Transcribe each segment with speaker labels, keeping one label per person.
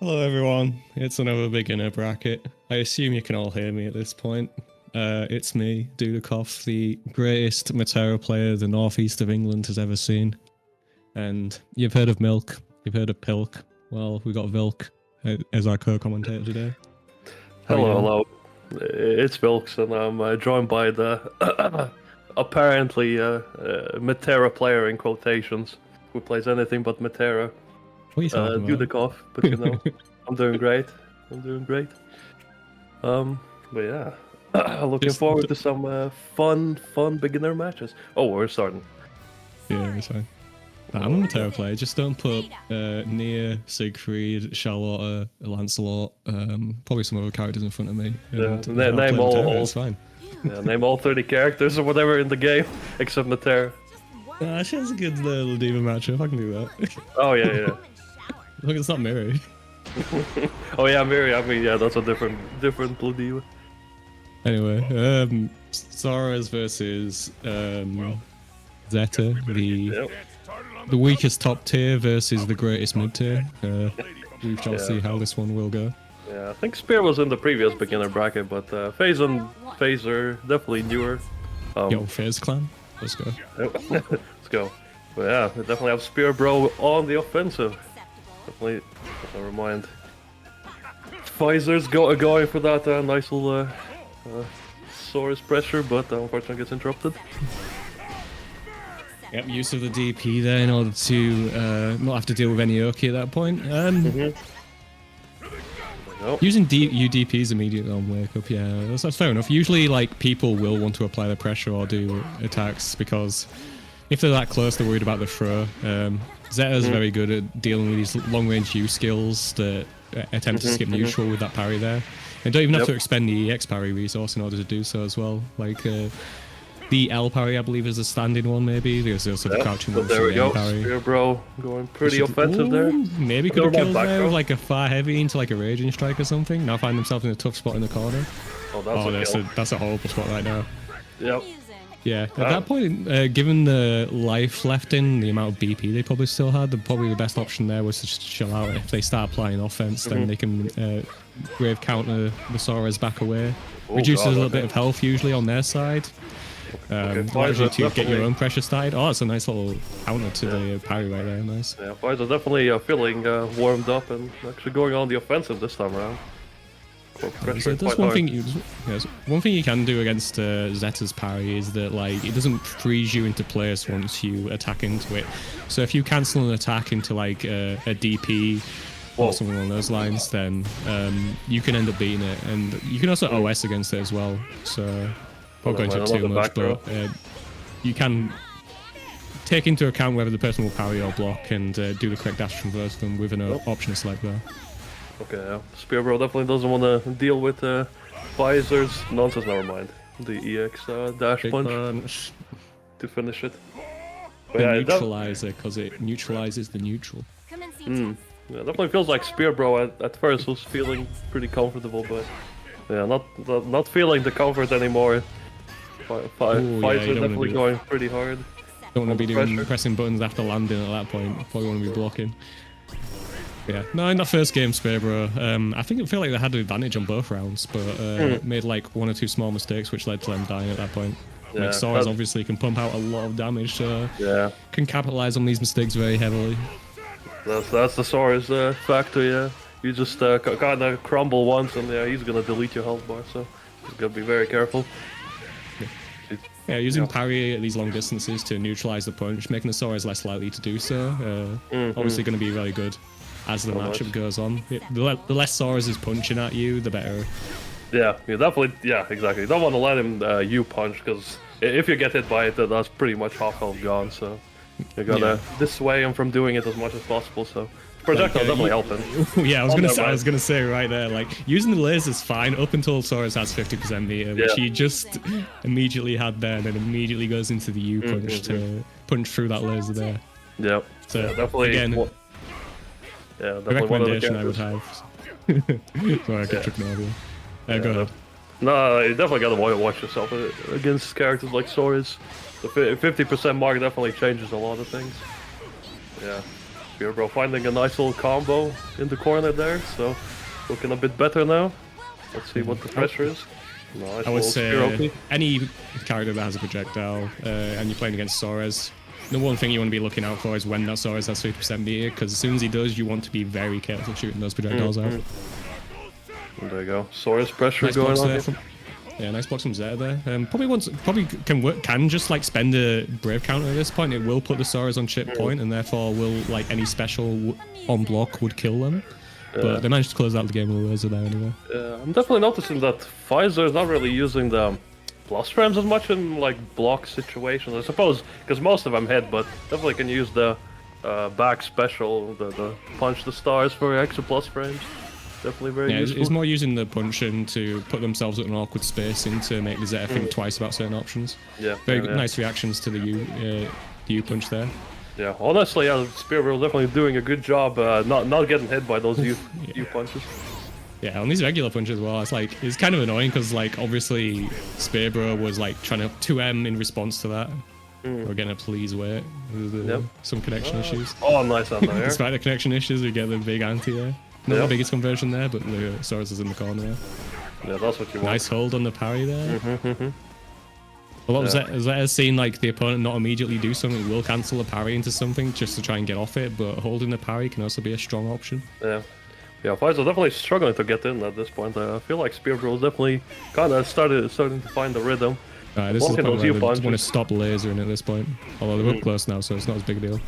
Speaker 1: Hello everyone, it's another beginner bracket. I assume you can all hear me at this point. It's me, Dudikoff, the greatest Matera player the northeast of England has ever seen. And you've heard of Milk, you've heard of Pilk. Well, we got Vilk as our co-commentator today.
Speaker 2: Hello. It's Vilks, and I'm joined by the apparently Matera player in quotations, who plays anything but Matera.
Speaker 1: What are you talking about?
Speaker 2: Dudikoff, but you know, I'm doing great. But yeah, looking forward to some fun beginner matches. Oh, we're starting.
Speaker 1: Yeah, it's fine. I'm a Matera player, just don't put Nia, Siegfried, Charlotte, Lancelot, probably some other characters in front of me.
Speaker 2: Name all.
Speaker 1: It's fine.
Speaker 2: Yeah, name all 30 characters or whatever in the game, except Matera.
Speaker 1: She has a good little diva matchup, I can do that.
Speaker 2: Oh yeah.
Speaker 1: Look, it's not Miri.
Speaker 2: Oh yeah, Miri. I mean, yeah, that's a different Blue Diva.
Speaker 1: Anyway, Sora's versus Zeta, the weakest top tier versus the greatest mid tier. We shall see how this one will go.
Speaker 2: Yeah, I think Spear was in the previous beginner bracket, but FaZe and FaZe are definitely newer.
Speaker 1: Yo, FaZe clan, let's go.
Speaker 2: Let's go. But yeah, we definitely have Spear Bro on the offensive. Definitely, never mind. Pfizer's going for that nice little Sora's pressure, but unfortunately gets interrupted.
Speaker 1: Yep, use of the DP there in order to not have to deal with any Oki at that point. Using UDPs immediately on wake up, yeah, that's fair enough. Usually, like, people will want to apply the pressure or do attacks because if they're that close, they're worried about the throw. Zeta's very good at dealing with these long-range U skills that attempt to skip neutral with that parry there. And don't even have to expend the EX parry resource in order to do so as well. Like, the L parry, I believe, is a standing one, maybe. There's also the crouching one.
Speaker 2: There we go.
Speaker 1: Parry.
Speaker 2: Spear Bro going pretty offensive there.
Speaker 1: Maybe could have killed there with like a far heavy into like a raging strike or something. Now find himself in a tough spot in the corner.
Speaker 2: Oh,
Speaker 1: that's a horrible spot right now.
Speaker 2: Yep.
Speaker 1: Yeah, at that point, given the life left in, the amount of BP they probably still had, probably the best option there was to just chill out. If they start applying offense, then they can grave counter the Sora's back away. Reduces a little bit of health usually on their side. Allows you to get your own pressure started. Oh, it's a nice little counter to the parry right there. Nice.
Speaker 2: Yeah, Pfizer definitely feeling warmed up and actually going on the offensive this time around.
Speaker 1: So that's one thing. One thing you can do against Zeta's parry is that like it doesn't freeze you into place once you attack into it. So if you cancel an attack into like a DP or something along those lines, then you can end up beating it, and you can also OS against it as well. So. Not going to too much, but you can take into account whether the person will parry or block and do the correct dash from both of them with an option select there.
Speaker 2: Okay, yeah. Spear Bro definitely doesn't want to deal with Pfizer's nonsense, never mind. The EX dash punch to finish it.
Speaker 1: But yeah, neutralizer, because it neutralizes the neutral.
Speaker 2: Yeah, definitely feels like Spear Bro at first was feeling pretty comfortable, but yeah, not feeling the comfort anymore. Pfizer definitely going pretty hard.
Speaker 1: Don't want to be pressing buttons after landing at that point. Probably want to be blocking. Yeah, no, in that first game, Spear Bro, I think it felt like they had an advantage on both rounds, but made like one or two small mistakes, which led to them dying at that point.
Speaker 2: Yeah,
Speaker 1: like Sora's obviously can pump out a lot of damage, so can capitalize on these mistakes very heavily.
Speaker 2: That's the Sora's factor, yeah. You just kind of crumble once, and yeah, he's gonna delete your health bar, so you gotta be very careful.
Speaker 1: Yeah, using parry at these long distances to neutralize the punch, making the Sora's less likely to do so. Obviously going to be really good as the matchup goes on. The less Sora's is punching at you, the better.
Speaker 2: Yeah, definitely. Yeah, exactly. You don't want to let him you punch, because if you get hit by it, that's pretty much half health gone. So you gotta dissuade him from doing it as much as possible. So. Projectile definitely helping.
Speaker 1: Yeah, I was gonna say right there, like using the laser's fine up until Sora's has 50% meter, which he just immediately had there, and then immediately goes into the U punch to punch through that laser there.
Speaker 2: Yep.
Speaker 1: So
Speaker 2: definitely.
Speaker 1: Again,
Speaker 2: definitely
Speaker 1: the recommendation I would have. Sorry, I kept tripping over you. Go ahead.
Speaker 2: No, you definitely gotta watch yourself against characters like Sora's. The 50% mark definitely changes a lot of things. Yeah. Spear Bro finding a nice little combo in the corner there, so looking a bit better now. Let's see what the pressure is. Nice
Speaker 1: I would
Speaker 2: spear
Speaker 1: say any character that has a projectile and you're playing against Soares, the one thing you want to be looking out for is when that Soares has 50% meter, because as soon as he does, you want to be very careful shooting those projectiles out.
Speaker 2: There you go. Soares pressure
Speaker 1: Nice
Speaker 2: going on
Speaker 1: there
Speaker 2: here.
Speaker 1: Yeah, nice blocks from Zeta there. Probably can just like spend a Brave counter at this point. It will put the Soares on chip point, and therefore will like any special on block would kill them. But they managed to close out the game with Laser there anyway.
Speaker 2: I'm definitely noticing that Pfizer is not really using the plus frames as much in like block situations. I suppose because most of them hit, but definitely can use the back special, the punch the stars for extra plus frames. Definitely very useful.
Speaker 1: It's more using the punching to put themselves at an awkward spacing to make the Zeta think twice about certain options.
Speaker 2: Yeah,
Speaker 1: very nice reactions to the U punch there.
Speaker 2: Yeah, honestly, Spear Bro definitely doing a good job not getting hit by those U punches.
Speaker 1: Yeah, on these regular punches as well, it's kind of annoying because like obviously Spear Bro was like trying to 2M in response to that. We're gonna please wait. Some connection issues.
Speaker 2: Oh, nice on there.
Speaker 1: Despite the connection issues, we get the big anti there. Not the biggest conversion there, but the Soares is in the corner there.
Speaker 2: Yeah, that's what you want.
Speaker 1: Nice hold on the parry there. A lot of Zeta's seen like the opponent not immediately do something, will cancel the parry into something just to try and get off it, but holding the parry can also be a strong option.
Speaker 2: Yeah. Yeah, Pfizer definitely struggling to get in at this point. I feel like Spear Bro is definitely kind of starting to find the rhythm.
Speaker 1: This is the point where they want to stop lasering at this point. Although they're up close now, so it's not as big a deal.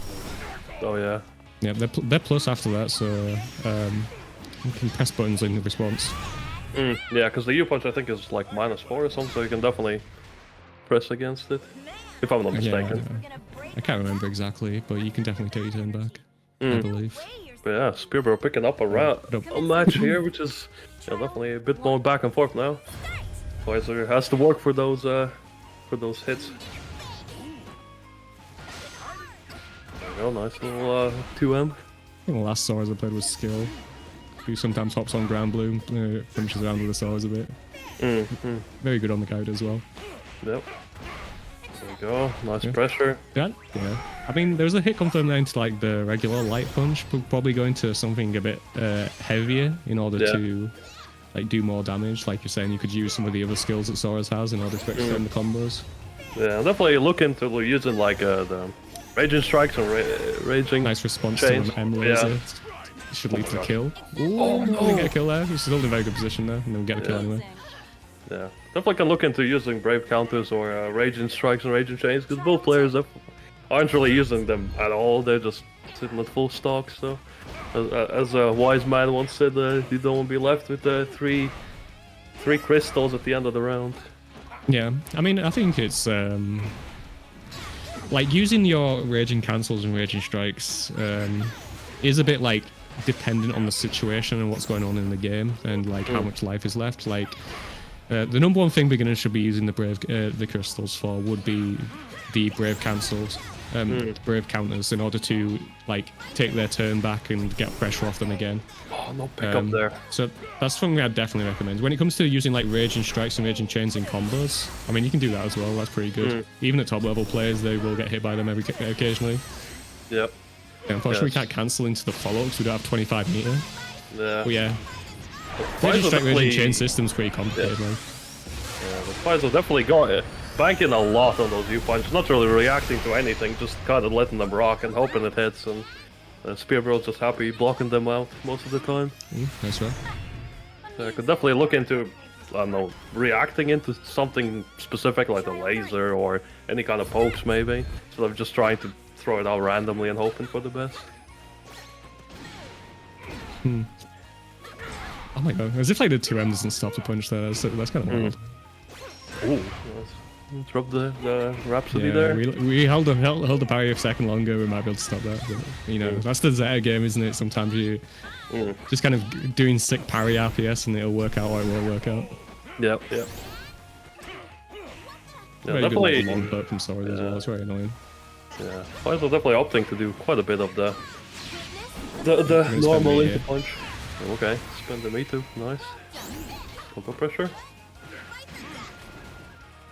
Speaker 2: Oh yeah.
Speaker 1: Yeah, they're plus after that, so you can press buttons in response.
Speaker 2: Yeah, because the U punch I think is like -4 or something, so you can definitely press against it. If I'm not mistaken.
Speaker 1: Yeah, I can't remember exactly, but you can definitely take your turn back, I believe.
Speaker 2: But yeah, Spear Bro picking up a match here, which is definitely a bit more back and forth now. Pfizer has to work for those hits. There you go, nice little 2M.
Speaker 1: I think the last Soares I played was Skill, who sometimes hops on ground blue, finishes around with the Soares a bit. Very good on the character as well.
Speaker 2: Yep. There you go, nice pressure.
Speaker 1: Yeah. I mean, there was a hit confirmed there into like the regular light punch, but probably going to something a bit heavier in order to like do more damage. Like you're saying, you could use some of the other skills that Soares has in order to extend the combos. Yeah,
Speaker 2: definitely look into using like the Raging Strikes and Raging
Speaker 1: Nice response
Speaker 2: chains.
Speaker 1: to an M laser. Should lead to the kill. Ooh, no. Get a kill there. He's still in a very good position there, and then get a kill anyway.
Speaker 2: Yeah, definitely can look into using Brave Counters or Raging Strikes and Raging Chains, because both players aren't really using them at all. They're just sitting at full stock. So, as a wise man once said, you don't want to be left with three crystals at the end of the round.
Speaker 1: Yeah, I mean, I think it's like using your Raging Cancels and Raging Strikes is a bit like dependent on the situation and what's going on in the game and like how much life is left. Like the number one thing beginners should be using the crystals for would be the Brave Cancels, Brave Counters, in order to like take their turn back and get pressure off them again.
Speaker 2: Oh, no pickup there.
Speaker 1: So that's something I'd definitely recommend. When it comes to using like Raging Strikes and Raging Chains in combos, I mean, you can do that as well. That's pretty good. Even at top level players, they will get hit by them occasionally.
Speaker 2: Yep.
Speaker 1: Yeah, unfortunately, we can't cancel into the follow because we don't have 25 meter.
Speaker 2: Yeah.
Speaker 1: But yeah. Raging Strike, Raging Chain system's pretty complicated, man.
Speaker 2: Yeah, the Pfizer definitely got it. Banking a lot on those U-punches, not really reacting to anything, just kind of letting them rock and hoping it hits, and Spear Bro's just happy blocking them out most of the time.
Speaker 1: Nice one.
Speaker 2: I could definitely look into, I don't know, reacting into something specific like a laser or any kind of pokes maybe, instead of just trying to throw it out randomly and hoping for the best.
Speaker 1: Oh my god, as if like the 2M doesn't stop the punch there, that's kind of wild.
Speaker 2: Ooh, drop the Rhapsody there.
Speaker 1: We held the parry a second longer, we might be able to stop that. But, you know, that's the Zeta game, isn't it? Sometimes you just kind of doing sick parry RPS and it'll work out or it won't work out.
Speaker 2: Yep.
Speaker 1: Yeah, very
Speaker 2: definitely.
Speaker 1: Good long burp from Soares as well, it's very annoying.
Speaker 2: Yeah, Pfizer definitely opting to do quite a bit of the normal into punch. Okay, spend the me too, nice. Combo pressure.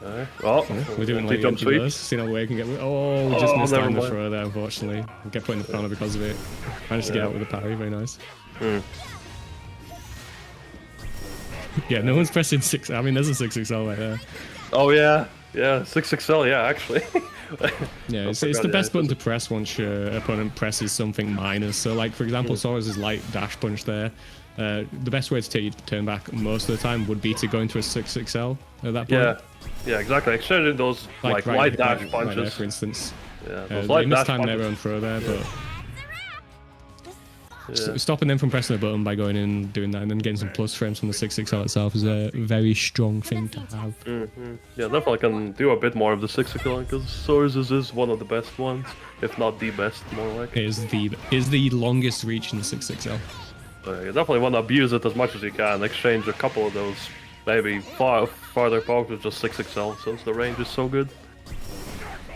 Speaker 2: Okay. Oh,
Speaker 1: we're doing like
Speaker 2: jump sweep.
Speaker 1: See how we can get. Oh, we just missed out on the
Speaker 2: mind.
Speaker 1: throw there, unfortunately. We get put in the corner because of it. Managed to get out with a parry, very nice. Yeah, no one's pressing 6. I mean, there's a 6XL right there.
Speaker 2: Oh yeah, yeah, 6XL. Yeah, actually.
Speaker 1: Yeah, it's the best button to press once your opponent presses something minor. So, like for example, Sora's light dash punch there. The best way to take your turn back most of the time would be to go into a 6XL at that point.
Speaker 2: Yeah, exactly. Exchanging those like light dash punches,
Speaker 1: right there, for instance.
Speaker 2: Yeah,
Speaker 1: they missed time their own throw there, but stopping them from pressing the button by going in and doing that, and then getting some plus frames from the 6XL itself is a very strong thing to have.
Speaker 2: Yeah, definitely can do a bit more of the 6XL because Sora's is one of the best ones, if not the best, more like.
Speaker 1: It is the longest reach in the 6XL.
Speaker 2: You definitely want to abuse it as much as you can. Exchange a couple of those, maybe farther pokes with just 6XL since the range is so good.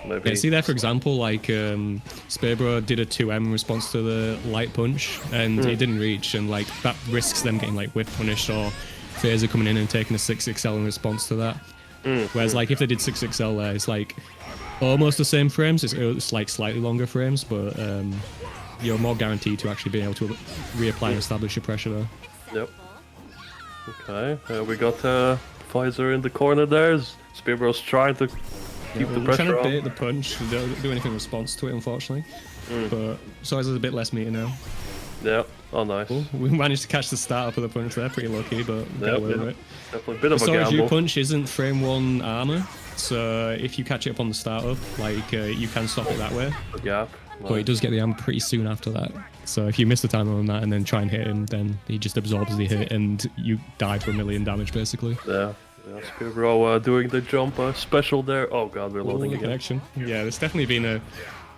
Speaker 2: Maybe.
Speaker 1: Yeah, see there, for example, like Spearbro did a 2M in response to the light punch, and it didn't reach, and like that risks them getting like whip punished or Phaser coming in and taking a 6XL in response to that. Whereas like if they did 6XL there, it's like almost the same frames. It's like slightly longer frames, but you're more guaranteed to actually be able to reapply and establish your pressure there.
Speaker 2: Yep. Okay, we got Pfizer in the corner there. Spearbro's trying to keep the pressure
Speaker 1: trying to
Speaker 2: on.
Speaker 1: bait the punch, don't do anything in response to it, unfortunately. But Sora's is a bit less meter now.
Speaker 2: Yeah, oh nice.
Speaker 1: Cool. We managed to catch the start up of the punch there, pretty lucky, but got away with it.
Speaker 2: Definitely a bit of a
Speaker 1: Sora's
Speaker 2: gamble.
Speaker 1: punch isn't frame 1 armor, so if you catch it up on the startup, like you can stop it that way.
Speaker 2: A gap. Nice.
Speaker 1: But he does get the armor pretty soon after that. So if you miss the timer on that and then try and hit him, then he just absorbs the hit and you die for 1,000,000 damage basically.
Speaker 2: Yeah. Spearbro doing the jump special there. Oh god, we're loading again.
Speaker 1: Connection. Yeah, there's definitely been a...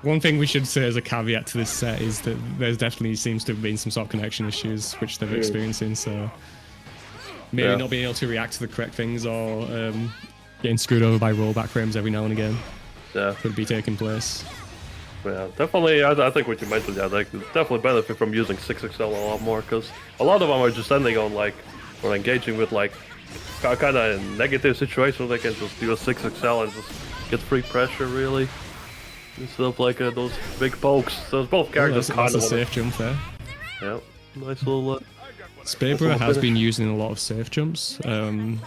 Speaker 1: One thing we should say as a caveat to this set is that there's definitely seems to have been some sort of connection issues which they're experiencing, so... Maybe not being able to react to the correct things or getting screwed over by rollback frames every now and again.
Speaker 2: Yeah.
Speaker 1: Could be taking place.
Speaker 2: Yeah, definitely, I think what you mentioned, like, definitely benefit from using 6XL a lot more, because a lot of them are just ending on, like, or engaging with, like, kind of negative situations. They can just do a 6XL and just get free pressure, really, instead of, like, those big pokes. So both characters kind of...
Speaker 1: That's a safe jump there.
Speaker 2: Yeah, nice little...
Speaker 1: Spearbro has been using a lot of safe jumps, and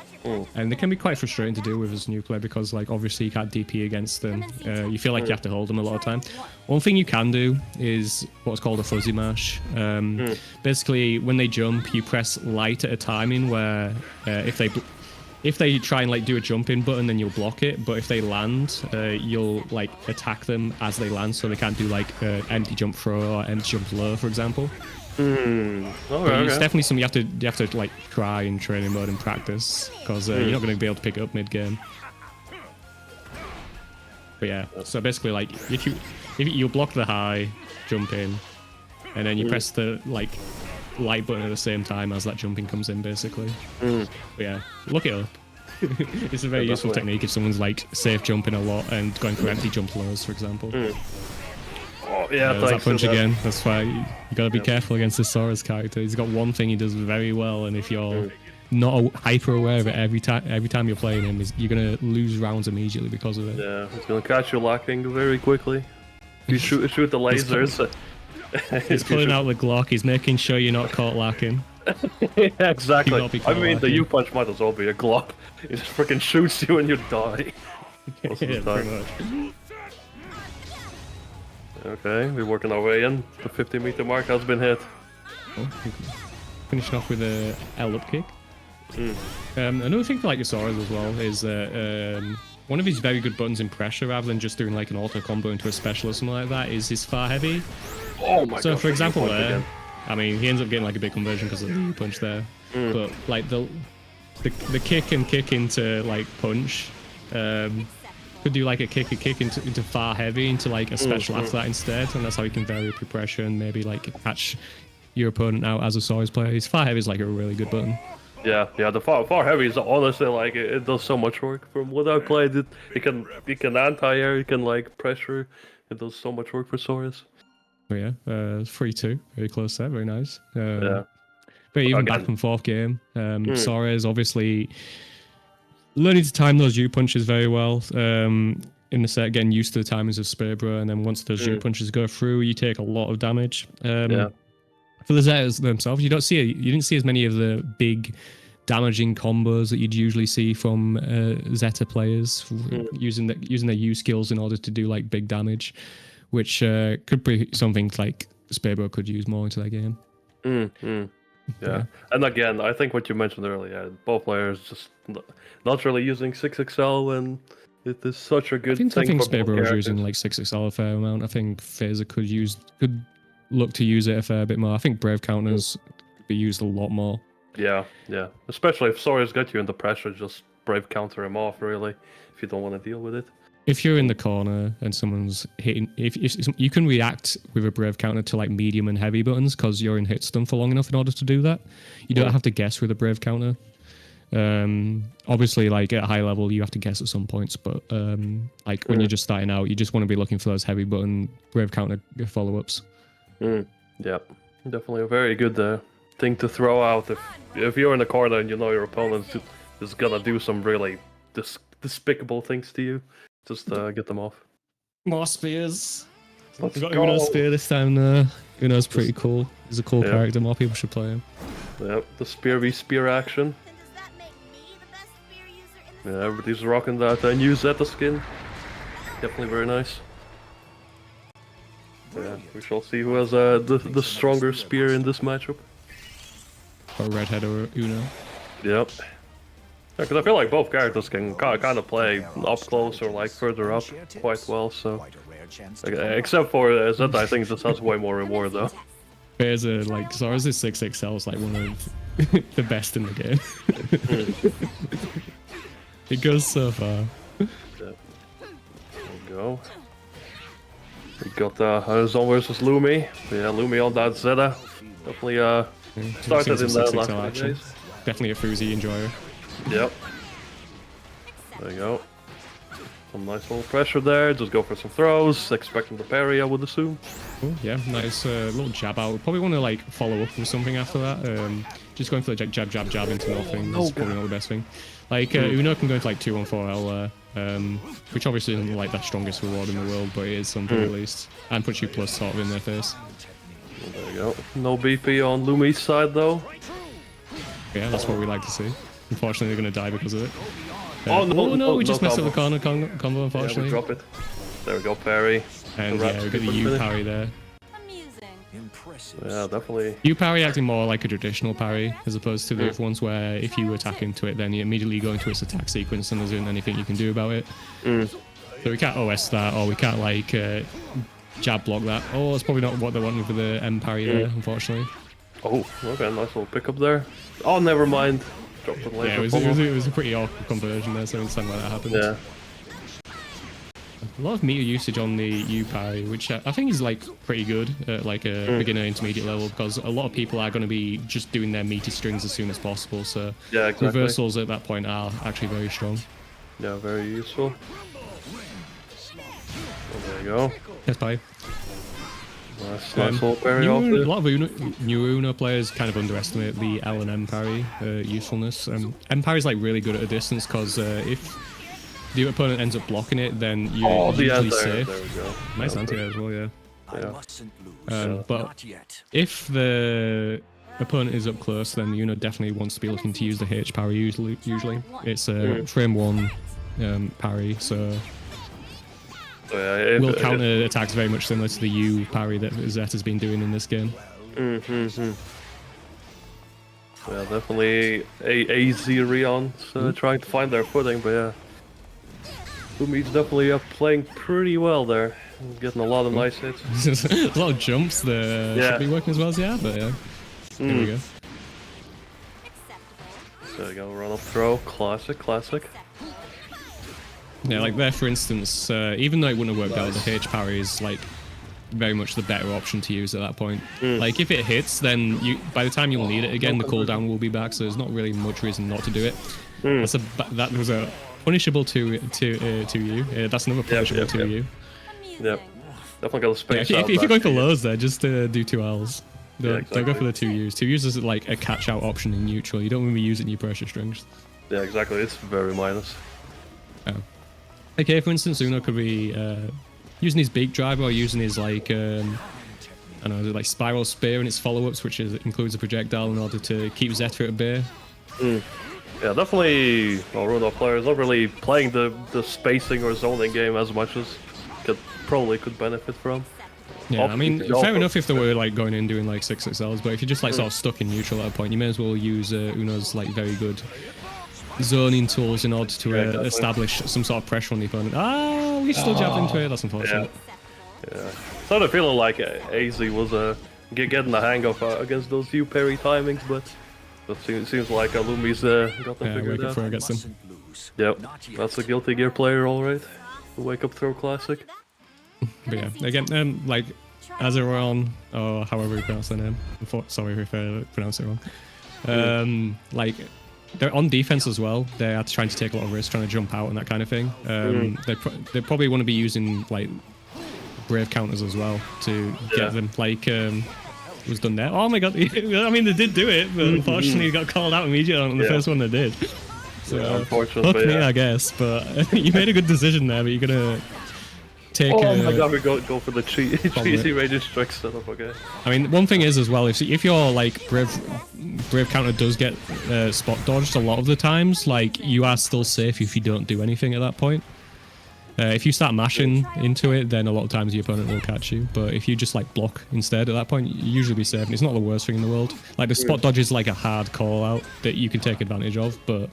Speaker 1: they can be quite frustrating to deal with as a new player because, like, obviously you can't DP against them. You feel like you have to hold them a lot of time. One thing you can do is what's called a fuzzy mash. Basically, when they jump, you press light at a timing where if they try and like do a jump in button, then you'll block it. But if they land, you'll like attack them as they land, so they can't do like empty jump throw or empty jump low, for example. It's definitely something you have to like try in training mode and practice because you're not going to be able to pick it up mid game. But yeah, so basically like if you block the high, jump in, and then you press the like light button at the same time as that jumping comes in, basically. But yeah, look it up. It's a very useful technique if someone's like safe jumping a lot and going for empty jump lows, for example.
Speaker 2: Oh, yeah,
Speaker 1: there's that punch again. That's why you gotta be careful against this Sora's character. He's got one thing he does very well, and if you're not hyper aware of it every time you're playing him, you're gonna lose rounds immediately because of it.
Speaker 2: Yeah, he's gonna catch you lacking very quickly. You shoot the lasers.
Speaker 1: He's pulling out the Glock. He's making sure you're not caught lacking.
Speaker 2: Yeah, exactly. I mean, the
Speaker 1: lacking.
Speaker 2: U-punch might as well be a Glock. He just freaking shoots you and you die. Most of the
Speaker 1: Yeah,
Speaker 2: time.
Speaker 1: pretty much.
Speaker 2: Okay, we're working our way in. The 50-meter mark has been hit.
Speaker 1: Finishing off with a L-up kick. Another thing for like your Soras as well is one of his very good buttons in pressure, rather than just doing like an auto combo into a special or something like that, is his far heavy.
Speaker 2: Oh my god.
Speaker 1: So for example there, I mean, he ends up getting like a big conversion because of the punch there. But like the kick and kick into like punch, could do like a kick into far heavy into like a special after that instead, and that's how you can vary up your pressure and maybe like catch your opponent out as a Sora's player. His far heavy is like a really good button.
Speaker 2: Yeah, the far heavy is honestly like it does so much work. From what I played, it can anti-air, it can like pressure. It does so much work for Sora's.
Speaker 1: Oh yeah, 3-2, very close there, very nice.
Speaker 2: Yeah.
Speaker 1: But even back and forth game. Sora's obviously learning to time those U punches very well. In the set, getting used to the timings of Spearbro, and then once those U punches go through, you take a lot of damage. For the Zetas themselves, you didn't see as many of the big damaging combos that you'd usually see from Zeta players using their U skills in order to do like big damage, which could be something like Spearbro could use more into that game.
Speaker 2: Yeah, and again, I think what you mentioned earlier, both players just not really using 6XL, and it is such a good thing.
Speaker 1: I think Spearbro was using like 6XL a fair amount. I think Phaser could look to use it a fair bit more. I think Brave counters could be used a lot more.
Speaker 2: Yeah. Especially if Sawyer's got you into pressure, just Brave counter him off, really, if you don't want to deal with it.
Speaker 1: If you're in the corner and someone's hitting, if you can react with a Brave counter to like medium and heavy buttons because you're in hit stun for long enough in order to do that. You don't have to guess with a Brave counter. Obviously, like at high level, you have to guess at some points, but like when you're just starting out, you just want to be looking for those heavy button Brave counter follow-ups.
Speaker 2: Yeah, definitely a very good thing to throw out if you're in the corner and you know your opponent is gonna do some really despicable things to you. Just get them off.
Speaker 1: More spears. We got
Speaker 2: go.
Speaker 1: Uno's spear this time. Uno's pretty cool. He's a cool character. More people should play him.
Speaker 2: Yep, the spear v spear action. Yeah, everybody's rocking that new Zeta skin. Definitely very nice. Yeah, we shall see who has the stronger spear in this matchup.
Speaker 1: Or Redhead or Uno.
Speaker 2: Yep. Because I feel like both characters can kind of play up close or like further up quite well. So, except for Zeta, I think this has way more reward though.
Speaker 1: There's like Zora's 6XL is like one of the best in the game. It goes so far.
Speaker 2: There we go. We got Zon versus Lumi. Yeah, Lumi on that Zeta. Definitely started in the last few days.
Speaker 1: Definitely a Fuzi enjoyer.
Speaker 2: Yep. There you go. Some nice little pressure there. Just go for some throws. Expecting the parry, I would assume.
Speaker 1: Cool, yeah, nice little jab out. Probably want to like follow up with something after that. Just going for the jab into nothing is probably not the best thing. Like Uno can go into like 2-1-4L which obviously isn't like the strongest reward in the world, but it is something at least. And puts you plus sort of in their face.
Speaker 2: There you go. No BP on Lumi's side though.
Speaker 1: Yeah, that's what we like to see. Unfortunately, they're going to die because of it.
Speaker 2: Oh no,
Speaker 1: we just messed up the corner combo, unfortunately.
Speaker 2: Yeah, we drop it. There we go, parry.
Speaker 1: And yeah, we got the U parry there.
Speaker 2: Yeah, definitely.
Speaker 1: U parry acting more like a traditional parry, as opposed to the other ones where if you attack into it, then you immediately go into its attack sequence and there isn't anything you can do about it. So we can't OS that, or we can't like jab block that. Oh, it's probably not what they're wanting for the M parry there, unfortunately.
Speaker 2: Oh, okay, nice little pickup there. Oh, never mind. Dropped it later.
Speaker 1: Yeah, it was a pretty awkward conversion there, so I understand why that happened.
Speaker 2: Yeah.
Speaker 1: A lot of meter usage on the U parry, which I think is like pretty good at like a beginner intermediate level, because a lot of people are going to be just doing their meaty strings as soon as possible. So
Speaker 2: yeah, exactly.
Speaker 1: Reversals at that point are actually very strong.
Speaker 2: Yeah, very useful. Oh, there you go.
Speaker 1: Yes, bye.
Speaker 2: Nice little parry off there.
Speaker 1: A lot of new Uno players kind of underestimate the L and M parry usefulness. M parry is like really good at a distance, because if the opponent ends up blocking it, then you're usually safe.
Speaker 2: There we go.
Speaker 1: Nice anti-air as well,
Speaker 2: yeah.
Speaker 1: But if the opponent is up close, then Uno definitely wants to be looking to use the H parry. Usually, it's a frame one parry, so. Will counter attacks very much similar to the U parry that Zet has been doing in this game.
Speaker 2: Yeah, definitely AZ Rion trying to find their footing, but yeah. Lumi's definitely playing pretty well there. Getting a lot of nice hits.
Speaker 1: A lot of jumps there. Should be working as well as but yeah. There we go.
Speaker 2: There we go, run up throw. Classic.
Speaker 1: Yeah, like there, for instance, even though it wouldn't have worked out, the H parry is like very much the better option to use at that point. Like if it hits, then by the time you'll need it again, the cooldown will be back, so there's not really much reason not to do it. That was a punishable to you. That's another punishable to you.
Speaker 2: Yep. Definitely got to space out.
Speaker 1: If you're going for lows there, just do 2 Ls. Don't go for the 2 Us. 2 Us is like a catch out option in neutral. You don't want to be using your pressure strings.
Speaker 2: Yeah, exactly. It's very minus.
Speaker 1: Oh. Okay, for instance, Uno could be using his beak drive or using his like I don't know, like spiral spear and its follow-ups, which includes a projectile in order to keep Zeta at bay.
Speaker 2: Yeah, definitely. Well, Runo players not really playing the spacing or zoning game as much as probably could benefit from.
Speaker 1: Yeah, I mean, fair enough if they were like going in doing like 6XLs, but if you're just like sort of stuck in neutral at a point, you may as well use Uno's like very good zoning tools in order to establish some sort of pressure on the opponent. Ah, we still jab into it. That's unfortunate.
Speaker 2: Yeah. Sort of feeling like AZ was getting the hang of against those U parry timings, but it seems like Lumi's got them figured out.
Speaker 1: Against them.
Speaker 2: Yep, that's a Guilty Gear player, all right. The Wake Up Throw classic.
Speaker 1: But yeah, again, like Azeron, or however you pronounce their name. Sorry if I pronounce it wrong. Like, they're on defense as well. They are trying to take a lot of risks, trying to jump out and that kind of thing. They probably want to be using like brave counters as well to get them. Like, was done there. Oh my god! I mean, they did do it, but unfortunately, got called out immediately on the first one they did. So,
Speaker 2: unfortunately,
Speaker 1: fuck me, I guess. But you made a good decision there. But you're gonna take.
Speaker 2: Oh my god, we go for the cheesy radius trick setup. Okay.
Speaker 1: I mean, one thing is as well, if your like brave counter does get spot dodged a lot of the times, like you are still safe if you don't do anything at that point. If you start mashing into it, then a lot of times your opponent will catch you. But if you just like block instead at that point, you usually be safe. And it's not the worst thing in the world. Like the spot dodge is like a hard call out that you can take advantage of. But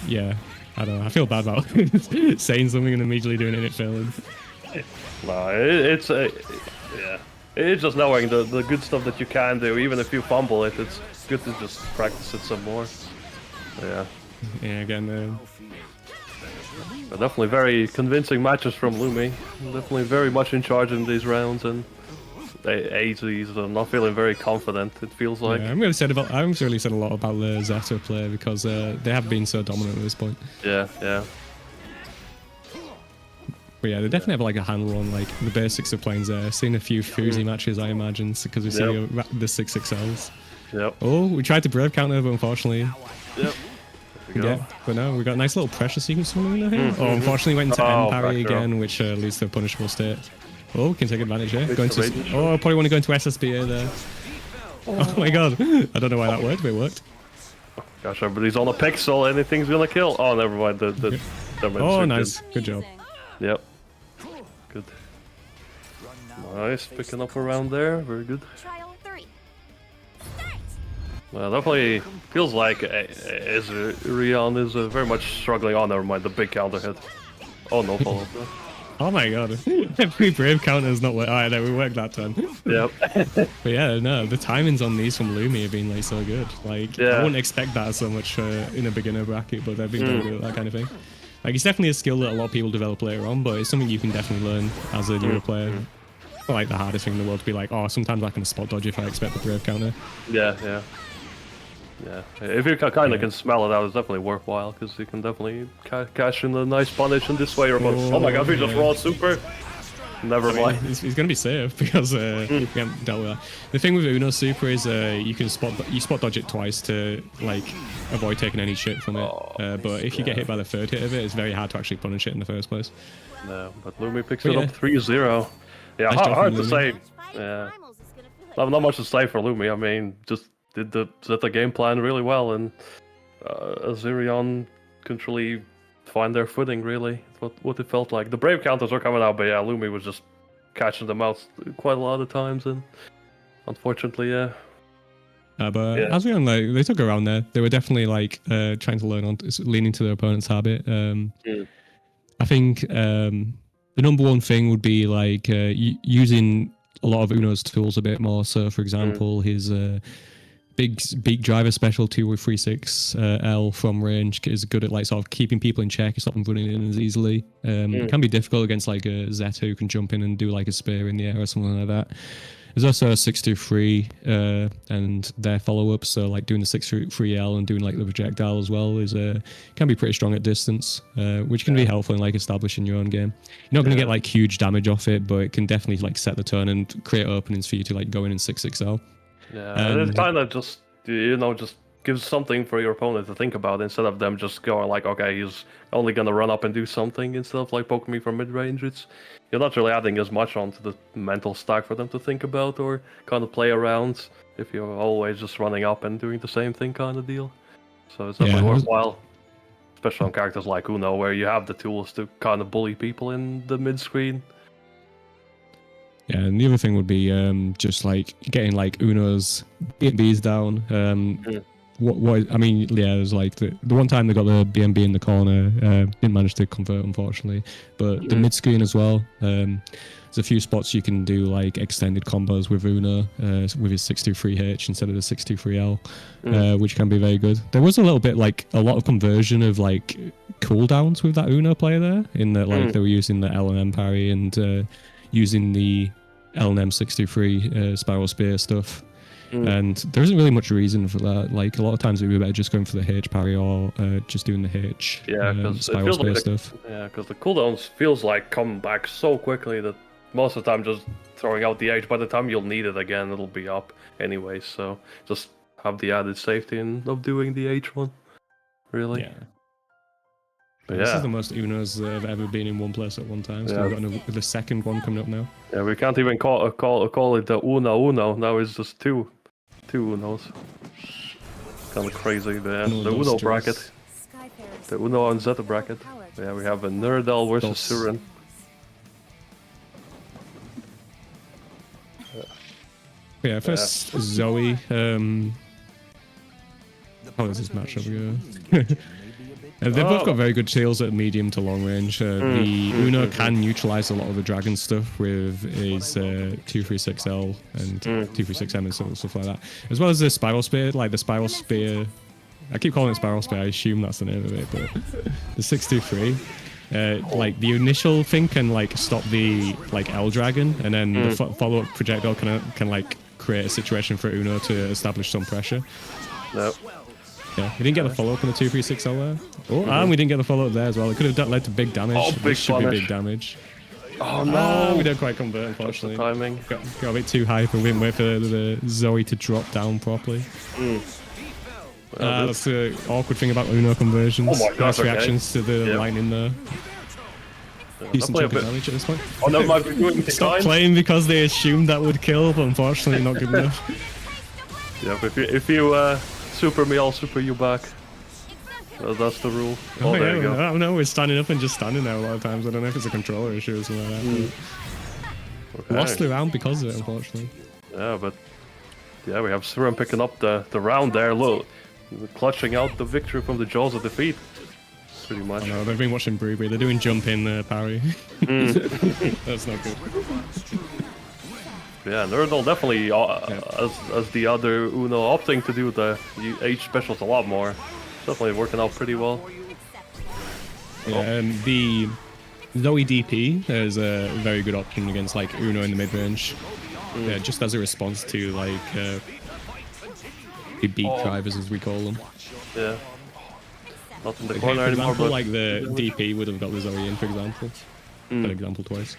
Speaker 1: yeah, I don't know. I feel bad about saying something and immediately doing it and it failing.
Speaker 2: No, it's it's just knowing the good stuff that you can do. Even if you fumble it, it's good to just practice it some more. Yeah.
Speaker 1: Yeah, again.
Speaker 2: Definitely very convincing matches from Lumi. Definitely very much in charge in these rounds, and AZ's not feeling very confident. It feels like.
Speaker 1: Yeah, I haven't really said a lot about the Zeta play because they have been so dominant at this point.
Speaker 2: Yeah.
Speaker 1: But yeah, they definitely have like a handle on like the basics of playing Zeta. I've seen a few Fuzi matches, I imagine, because we see the 6XLs.
Speaker 2: Yep.
Speaker 1: Oh, we tried to brave counter, but unfortunately.
Speaker 2: Yep.
Speaker 1: Yeah, but no, we got a nice little pressure sequence from him here. Oh, unfortunately went into end parry again, which leads to a punishable state. Oh, can take advantage here. I probably want to go into SSBA there. Oh my god. I don't know why that worked, but it worked.
Speaker 2: Gosh, everybody's on a pixel, anything's gonna kill. Oh, never mind.
Speaker 1: Oh, nice. Good job.
Speaker 2: Yep. Good. Nice, picking up around there. Very good. Well, definitely feels like Rion is very much struggling. Oh, never mind, the big counter hit. Oh, no follow-up.
Speaker 1: Oh my god, every brave counter is not working. Alright, we worked that time.
Speaker 2: Yep.
Speaker 1: But yeah, no, the timings on these from Lumi have been like so good. Like, I wouldn't expect that so much in a beginner bracket, but they've been very good at that kind of thing. Like, it's definitely a skill that a lot of people develop later on, but it's something you can definitely learn as a newer player. It's not like the hardest thing in the world to be like, oh, sometimes I can spot dodge if I expect the brave counter.
Speaker 2: Yeah. If you kind of can smell it out, it's definitely worthwhile, because you can definitely cash in a nice punish in this way. Or oh my god, we just raw super. Never mind.
Speaker 1: He's going to be safe because we haven't dealt with that. The thing with Uno Super is you can spot dodge it twice to like avoid taking any shit from it. But if you get hit by the third hit of it, it's very hard to actually punish it in the first place.
Speaker 2: No, but Lumi picks it up 3-0. Yeah, nice hard to say. Yeah, not much to say for Lumi. I mean, just did the game plan really well, and Azerion couldn't really find their footing, really. What it felt like. The brave counters were coming out, but yeah, Lumi was just catching them out quite a lot of times, and unfortunately,
Speaker 1: But Azerion, like, they took around there. They were definitely like trying to learn on leaning to their opponent's habit. I think the number one thing would be like using a lot of Uno's tools a bit more. So, for example, his big driver special 236 L from range is good at like sort of keeping people in check, stop them running in as easily. It can be difficult against like a Zeta who can jump in and do like a spear in the air or something like that. There's also a 623 and their follow-up, so like doing the 623 L and doing like the projectile as well is can be pretty strong at distance, which can be helpful in like establishing your own game. You're not going to get like huge damage off it, but it can definitely like set the tone and create openings for you to like go in 6XL.
Speaker 2: Yeah, and it's kind of just, just gives something for your opponent to think about instead of them just going like, okay, he's only gonna run up and do something instead of like poking me from mid range. It's you're not really adding as much onto the mental stack for them to think about or kind of play around if you're always just running up and doing the same thing kind of deal. So it's definitely worthwhile, especially on characters like Uno, where you have the tools to kind of bully people in the mid screen.
Speaker 1: Yeah, and the other thing would be just like getting like Uno's B&Bs down. I mean, yeah, it was like the one time they got the B&B in the corner, didn't manage to convert, unfortunately. But the mid screen as well. There's a few spots you can do like extended combos with Uno with his 623H instead of the 623L, which can be very good. There was a little bit like a lot of conversion of like cooldowns with that Uno player there, in that like they were using the L&M parry and using the L&M 623 Spiral Spear stuff. And there isn't really much reason for that. Like a lot of times it would be better just going for the H parry or just doing the H Spiral Spear stuff.
Speaker 2: Yeah, because the cooldowns feels like come back so quickly that most of the time just throwing out the H, by the time you'll need it again, it'll be up anyway. So just have the added safety of doing the H one, really.
Speaker 1: Yeah. This is the most Unos that have ever been in one place at one time. So we've got the second one coming up now.
Speaker 2: Yeah, we can't even call it the Uno. Now it's just two Unos. Kind of crazy, but yeah, the Uno bracket. The Uno and Zeta bracket. Yeah, we have a Nerdal versus Surin.
Speaker 1: Yeah, first Zoe. How does this matchup go? They've both got very good shields at medium to long range. The Uno can neutralize a lot of the dragon stuff with his 236L and 236M and stuff like that. As well as the Spiral Spear, like the Spiral Spear. I keep calling it Spiral Spear, I assume that's the name of it, but the 623. Like the initial thing can like stop the like L Dragon, and then the follow-up projectile can like create a situation for Uno to establish some pressure.
Speaker 2: Nope.
Speaker 1: Yeah, we didn't get the follow-up on the 236L there. Oh, and we didn't get the follow-up there as well. It could have led to big damage.
Speaker 2: Oh, big
Speaker 1: should be big damage.
Speaker 2: Oh no!
Speaker 1: We didn't quite convert, unfortunately.
Speaker 2: Timing.
Speaker 1: Got a bit too hype and we didn't wait for the Zoe to drop down properly. That's the awkward thing about Uno conversions.
Speaker 2: Oh my God,
Speaker 1: reactions to the lightning there. Decent chunk of damage at this point.
Speaker 2: Oh no, might be doing
Speaker 1: Stop playing because they assumed that would kill, but unfortunately not good enough.
Speaker 2: Yeah, but if you super me, I'll super you back. That's the rule. Oh, there you go.
Speaker 1: I don't know, we're standing up and just standing there a lot of times. I don't know if it's a controller issue or something like that. Okay. Lost the round because of it, unfortunately.
Speaker 2: Yeah, but yeah, we have Surin picking up the round there. Look, clutching out the victory from the jaws of defeat. Pretty much.
Speaker 1: I know, they've been watching Brewery. They're doing jump in parry. That's not good.
Speaker 2: Yeah, Nerdal definitely, as the other Uno, opting to do the H specials a lot more. Definitely working out pretty well.
Speaker 1: Yeah, the Zoe DP is a very good option against like Uno in the mid range. Yeah, just as a response to like the beat drivers as we call them.
Speaker 2: Yeah. Not in the
Speaker 1: like,
Speaker 2: corner
Speaker 1: for example,
Speaker 2: anymore, but
Speaker 1: like the DP would have got the Zoe in, for example. For example, twice.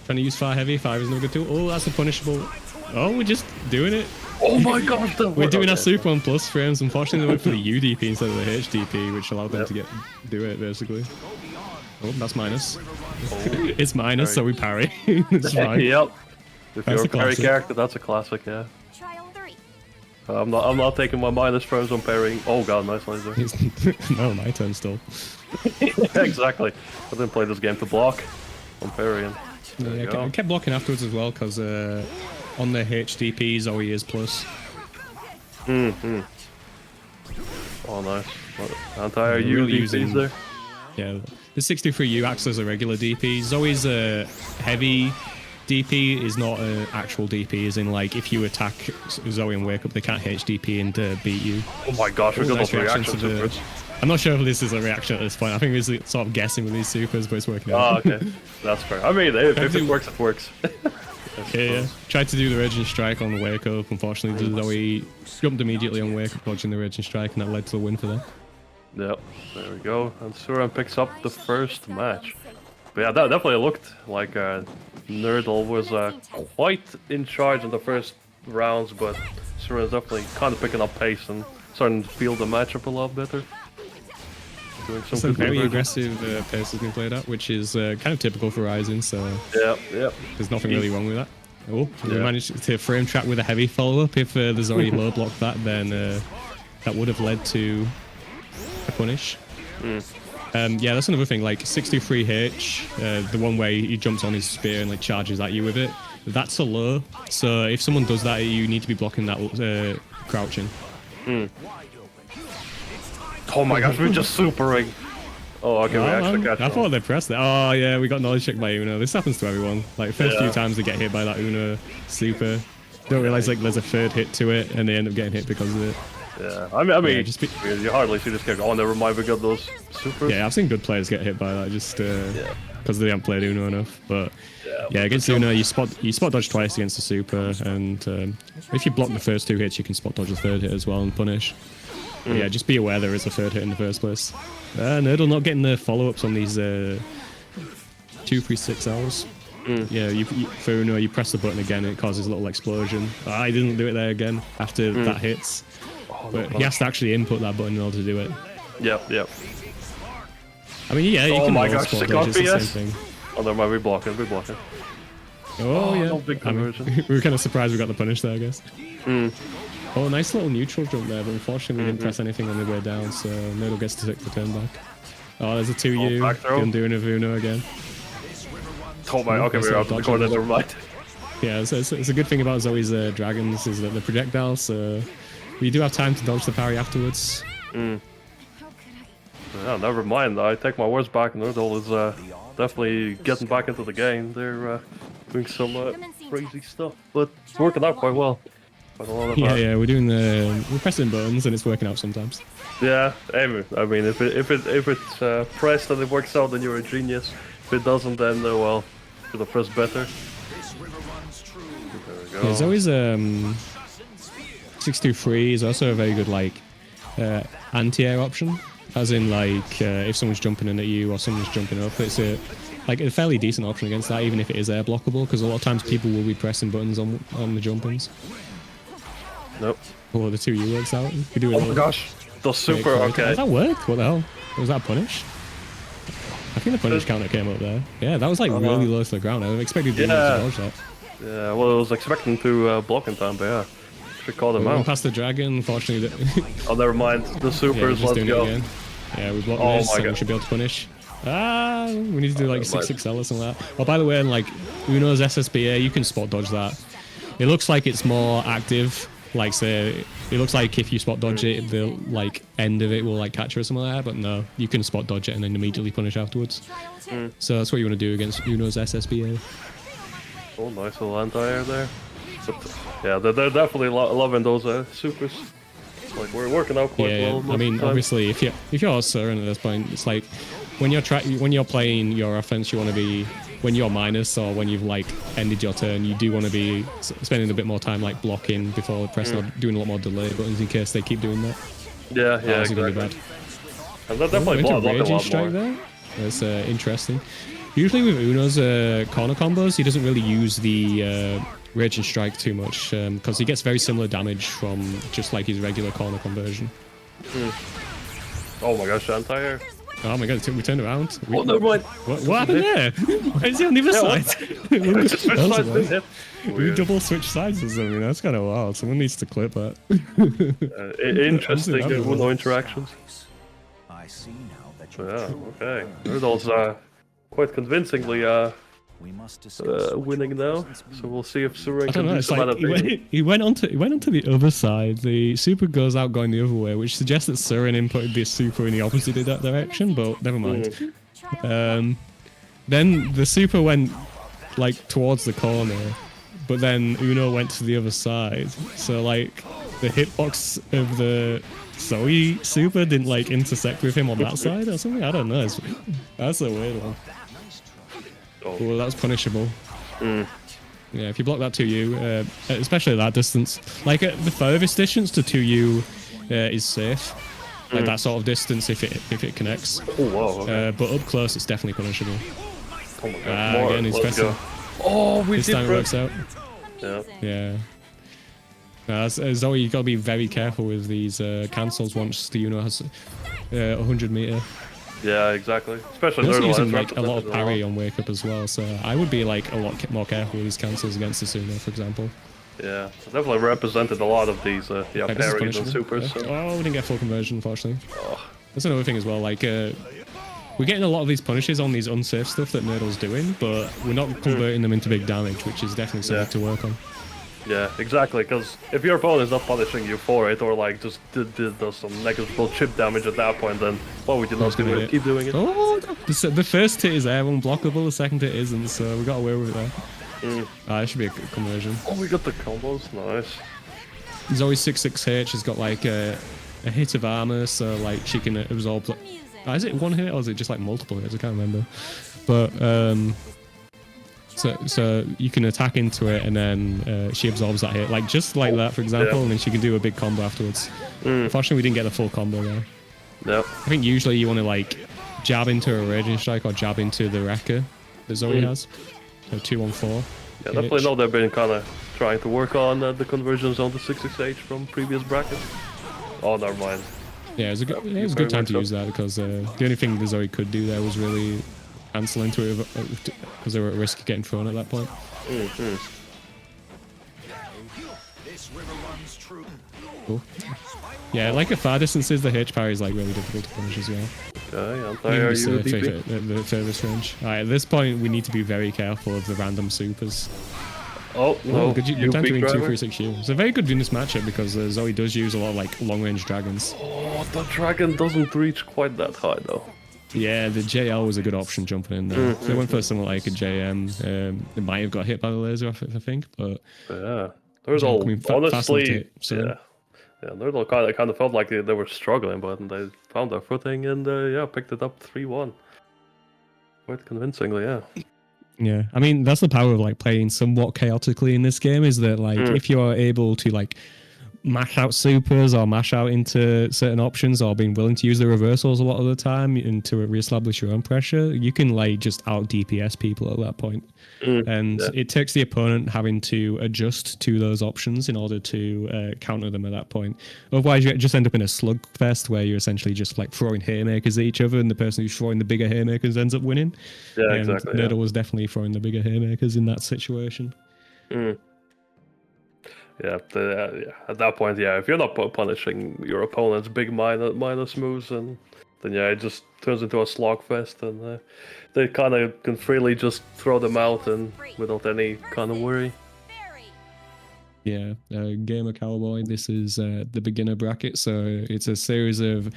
Speaker 1: Trying to use fire heavy. Fire is no good tool. Oh, that's a punishable. Oh, we're just doing it.
Speaker 2: Oh my God!
Speaker 1: We're doing our Super 1 Plus frames. Unfortunately, they went for the UDP instead of the HDP, which allowed them to do it basically. Oh, that's minus.
Speaker 2: Oh,
Speaker 1: it's minus, so we parry. It's fine.
Speaker 2: Yep. If you're a parry character, that's a classic. Yeah. I'm not taking my minus frames on parrying. Oh God, nice laser.
Speaker 1: No, my turn still.
Speaker 2: Exactly. I didn't play this game to block. I'm parrying.
Speaker 1: Yeah, I kept blocking afterwards as well because on the HDP Zoe is plus.
Speaker 2: Oh nice. Entire UDPs there.
Speaker 1: Yeah, the 63U acts as a regular DP. Zoe's a heavy DP is not an actual DP, as in like if you attack Zoe and wake up, they can't HDP and beat you.
Speaker 2: Oh my gosh, we got those reactions.
Speaker 1: I'm not sure if this is a reaction at this point. I think we're sort of guessing with these supers, but it's working out.
Speaker 2: Oh, okay. That's fair. I mean, if it works, it works.
Speaker 1: Yeah. Tried to do the Raging Strike on the wake up. Unfortunately, Zoe jumped immediately on wake up, dodging the Raging Strike, and that led to the win for them.
Speaker 2: Yep, there we go. And Surin picks up the first match. But yeah, that definitely looked like Nerdal was quite in charge in the first rounds, but Surin is definitely kind of picking up pace and starting to feel the matchup a lot better. Doing some
Speaker 1: It's a
Speaker 2: good
Speaker 1: very
Speaker 2: conversions.
Speaker 1: aggressive pace has been played at, which is kind of typical for Ryzen, so
Speaker 2: Yeah, yeah.
Speaker 1: there's nothing really wrong with that. Oh, we
Speaker 2: Yeah.
Speaker 1: managed to frame trap with a heavy follow-up. If there's already low blocked that, then that would have led to a punish. Yeah, that's another thing, like 623H, the one way he jumps on his spear and like charges at you with it, that's a low. So if someone does that, you need to be blocking that crouching.
Speaker 2: Oh my gosh, we're just supering. Oh, okay, we actually got
Speaker 1: I thought they pressed it. Oh yeah, we got knowledge checked by Uno. This happens to everyone. Like first few
Speaker 2: Yeah.
Speaker 1: times they get hit by that Uno super, don't realize like there's a third hit to it, and they end up getting hit because of it.
Speaker 2: Yeah, I mean,
Speaker 1: Yeah, just
Speaker 2: you hardly see this character. Oh, never mind, we got those supers.
Speaker 1: Yeah, I've seen good players get hit by that just because they haven't played Uno enough. But yeah, against Uno, you spot dodge twice against the super, and if you block the first 2 hits, you can spot dodge the third hit as well and punish. But yeah, just be aware there is a third hit in the first place. Nerdle not getting the follow-ups on these 236Ls. Yeah, for Uno, you press the button again and it causes a little explosion. I didn't do it there again after that hits. But he has to actually input that button in order to do it.
Speaker 2: Yep, yep.
Speaker 1: I mean, yeah, you
Speaker 2: Oh
Speaker 1: can
Speaker 2: my
Speaker 1: all
Speaker 2: gosh,
Speaker 1: spot
Speaker 2: sick
Speaker 1: dodge, it's the
Speaker 2: FPS.
Speaker 1: same thing.
Speaker 2: Oh, there might be blocking,
Speaker 1: Oh, yeah.
Speaker 2: no big
Speaker 1: I mean,
Speaker 2: conversion.
Speaker 1: we were kind of surprised we got the punish there, I guess. Oh, nice little neutral jump there, but unfortunately we didn't press anything on the way down, so Nerdle gets to take the turn back. Oh, there's a 2U.
Speaker 2: back throw.
Speaker 1: Undoing of Uno again.
Speaker 2: Oh my, okay, we're out of the corner, never mind.
Speaker 1: Yeah, it's a good thing about Zoe's dragons is that the projectiles, so we do have time to dodge the parry afterwards.
Speaker 2: Yeah, never mind. I take my words back. Nerdle is definitely getting back into the game. They're doing some crazy stuff, but it's working out quite well. Quite a lot of
Speaker 1: Yeah, we're pressing buttons and it's working out sometimes.
Speaker 2: Yeah, I mean, if it's pressed and it works out, then you're a genius. If it doesn't, then well, should have pressed better. There we go.
Speaker 1: There's always 623 is also a very good like anti-air option, as in like if someone's jumping in at you or someone's jumping up, it's a fairly decent option against that, even if it is air blockable, because a lot of times people will be pressing buttons on the jump-ins.
Speaker 2: Nope.
Speaker 1: Oh, the 2U works out. We do
Speaker 2: Oh my gosh, the super. Okay.
Speaker 1: Does that work? What the hell? Was that a punish? I think the punish counter came up there. Yeah, that was like really low to the ground. I expected to dodge that.
Speaker 2: Yeah, well, I was expecting to block in time, but yeah, should call them
Speaker 1: We went
Speaker 2: out.
Speaker 1: past the dragon, unfortunately.
Speaker 2: Oh, never mind. The
Speaker 1: Yeah, we're
Speaker 2: supers.
Speaker 1: just
Speaker 2: Let's
Speaker 1: doing
Speaker 2: go.
Speaker 1: it again. Yeah, we blocked
Speaker 2: Oh
Speaker 1: this,
Speaker 2: my
Speaker 1: so we
Speaker 2: God.
Speaker 1: should be able to punish. We need to do like
Speaker 2: never
Speaker 1: 6-6L or something like that. Oh, by the way, in like Uno's SSBA, you can spot dodge that. It looks like it's more active. Like, say, it looks like if you spot dodge it, the like end of it will like catch you or something like that. But no, you can spot dodge it and then immediately punish afterwards. So that's what you want to do against Uno's SSBA.
Speaker 2: Oh, nice little anti-air there. But, yeah, they're definitely loving those supers. Like, we're working out quite
Speaker 1: Yeah,
Speaker 2: well. most
Speaker 1: I
Speaker 2: of
Speaker 1: mean,
Speaker 2: the time.
Speaker 1: obviously, if you're Surin at this point, it's like when you're playing your offense, you want to be when you're minus or when you've like ended your turn, you do want to be spending a bit more time like blocking before pressing, or doing a lot more delay buttons in case they keep doing that.
Speaker 2: Yeah, yeah,
Speaker 1: That's gonna be
Speaker 2: exactly.
Speaker 1: bad.
Speaker 2: And they're definitely
Speaker 1: Went to
Speaker 2: blocking a
Speaker 1: raging
Speaker 2: lot
Speaker 1: strike
Speaker 2: more.
Speaker 1: there. That's interesting. Usually with Uno's corner combos, he doesn't really use the raging strike too much because he gets very similar damage from just like his regular corner conversion.
Speaker 2: Oh my gosh, anti-air.
Speaker 1: Oh my god, we turned around.
Speaker 2: Oh, never mind.
Speaker 1: What happened there? Why is he on the other
Speaker 2: Yeah,
Speaker 1: side?
Speaker 2: Just switch
Speaker 1: That was
Speaker 2: sides,
Speaker 1: wild.
Speaker 2: hit.
Speaker 1: We
Speaker 2: Weird.
Speaker 1: double switch sides or something. That's kind of wild. Someone needs to clip that.
Speaker 2: Interesting
Speaker 1: Honestly,
Speaker 2: Uno interactions.
Speaker 3: I see now that
Speaker 2: Yeah,
Speaker 3: you're true.
Speaker 2: okay. Nerdle's quite convincingly
Speaker 3: We must discuss what
Speaker 2: winning
Speaker 3: your
Speaker 2: now.
Speaker 3: presence
Speaker 2: So we'll see if Surin
Speaker 1: I
Speaker 2: can
Speaker 1: don't know.
Speaker 2: do
Speaker 1: It's
Speaker 2: some
Speaker 1: like
Speaker 2: adaptation.
Speaker 1: he went onto the other side. The super goes out going the other way, which suggests that Surin inputted the super in the opposite direction. But never mind. Then the super went like towards the corner, but then Uno went to the other side. So like the hitbox of the Zoe super didn't like intersect with him on that side or something. I don't know. That's a weird one.
Speaker 2: Oh.
Speaker 1: Well, that's punishable. Yeah, if you block that 2U, especially at that distance, like at the furthest distance to 2U is safe. Like that sort of distance if it connects.
Speaker 2: Oh, wow. Okay.
Speaker 1: But up close, it's definitely punishable.
Speaker 2: Oh my god. More.
Speaker 1: Again, he's
Speaker 2: Let's
Speaker 1: pressing.
Speaker 2: go. Oh, we
Speaker 1: This
Speaker 2: did
Speaker 1: time it
Speaker 2: press.
Speaker 1: works out.
Speaker 2: Yeah.
Speaker 1: Yeah. Zoe, you got to be very careful with these cancels once the Uno has 100 meter.
Speaker 2: Yeah, exactly. Especially
Speaker 1: They're also
Speaker 2: Nerdle
Speaker 1: using
Speaker 2: has
Speaker 1: like a lot of
Speaker 2: represented
Speaker 1: parry on wake up as well, so I would be like a lot more careful with these cancels against the Suno, for example.
Speaker 2: Yeah, definitely represented a lot of these yeah,
Speaker 1: Like, this is
Speaker 2: parries and
Speaker 1: punishable.
Speaker 2: supers.
Speaker 1: Okay.
Speaker 2: So.
Speaker 1: Oh, we didn't get full conversion, unfortunately.
Speaker 2: Oh.
Speaker 1: That's another thing as well, like, we're getting a lot of these punishes on these unsafe stuff that Nerdle's doing, but we're not converting them into big damage, which is definitely something to work on.
Speaker 2: Yeah, exactly, because if your opponent is not punishing you for it, or like just does some negligible chip damage at that point, then why would you not keep doing it?
Speaker 1: Oh, the first hit is there, unblockable, the second hit isn't, so we got away with it there. That should be a good conversion.
Speaker 2: Oh, we got the combos, nice.
Speaker 1: There's always 6/6 she's got like a hit of armor, so like she can absorb. Is it one hit or is it just like multiple hits? I can't remember. But so you can attack into it and then she absorbs that hit, like just like that, for example, and then she can do a big combo afterwards. Unfortunately, we didn't get the full combo there.
Speaker 2: Yep.
Speaker 1: I think usually you want to like jab into a raging strike or jab into the wrecker that Zoe has. So 2-1-4.
Speaker 2: Yeah, definitely know they've been kind of trying to work on the conversions on the 6/6H from previous brackets. Oh, never mind.
Speaker 1: Yeah, it was a good time to use that because the only thing that Zoe could do there was really cancel into it because they were at risk of getting thrown at that point. Cool. Yeah, like at far distances, the H parry is like really difficult to punish as well.
Speaker 2: Okay, are you
Speaker 1: the furthest range. Alright, at this point, we need to be very careful of the random supers.
Speaker 2: Oh, no.
Speaker 1: Good time to win 2-3-6 shield. It's a very good in this matchup because Zoe does use a lot of like long range dragons.
Speaker 2: Oh, the dragon doesn't reach quite that high though.
Speaker 1: Yeah, the JL was a good option jumping in there. If they went for something like a JM, it might have got hit by the laser off it, I think, but
Speaker 2: yeah, there's all honestly,
Speaker 1: hit, so.
Speaker 2: yeah, Nerdle kind of felt like they were struggling, but they found their footing and yeah, picked it up 3-1. Quite convincingly, yeah.
Speaker 1: Yeah, I mean that's the power of like playing somewhat chaotically in this game, is that like if you are able to like mash out supers or mash out into certain options or being willing to use the reversals a lot of the time and to reestablish your own pressure, you can like just out DPS people at that point. And it takes the opponent having to adjust to those options in order to counter them at that point. Otherwise you just end up in a slugfest where you're essentially just like throwing haymakers at each other and the person who's throwing the bigger haymakers ends up winning.
Speaker 2: Yeah,
Speaker 1: and
Speaker 2: exactly.
Speaker 1: Nerdle was definitely throwing the bigger haymakers in that situation.
Speaker 2: Yeah, at that point, yeah, if you're not punishing your opponent's big minus moves, and then yeah, it just turns into a slogfest, and they kind of can freely just throw them out and without any kind of worry.
Speaker 1: Yeah, Gamer Cowboy, this is the beginner bracket, so it's a series of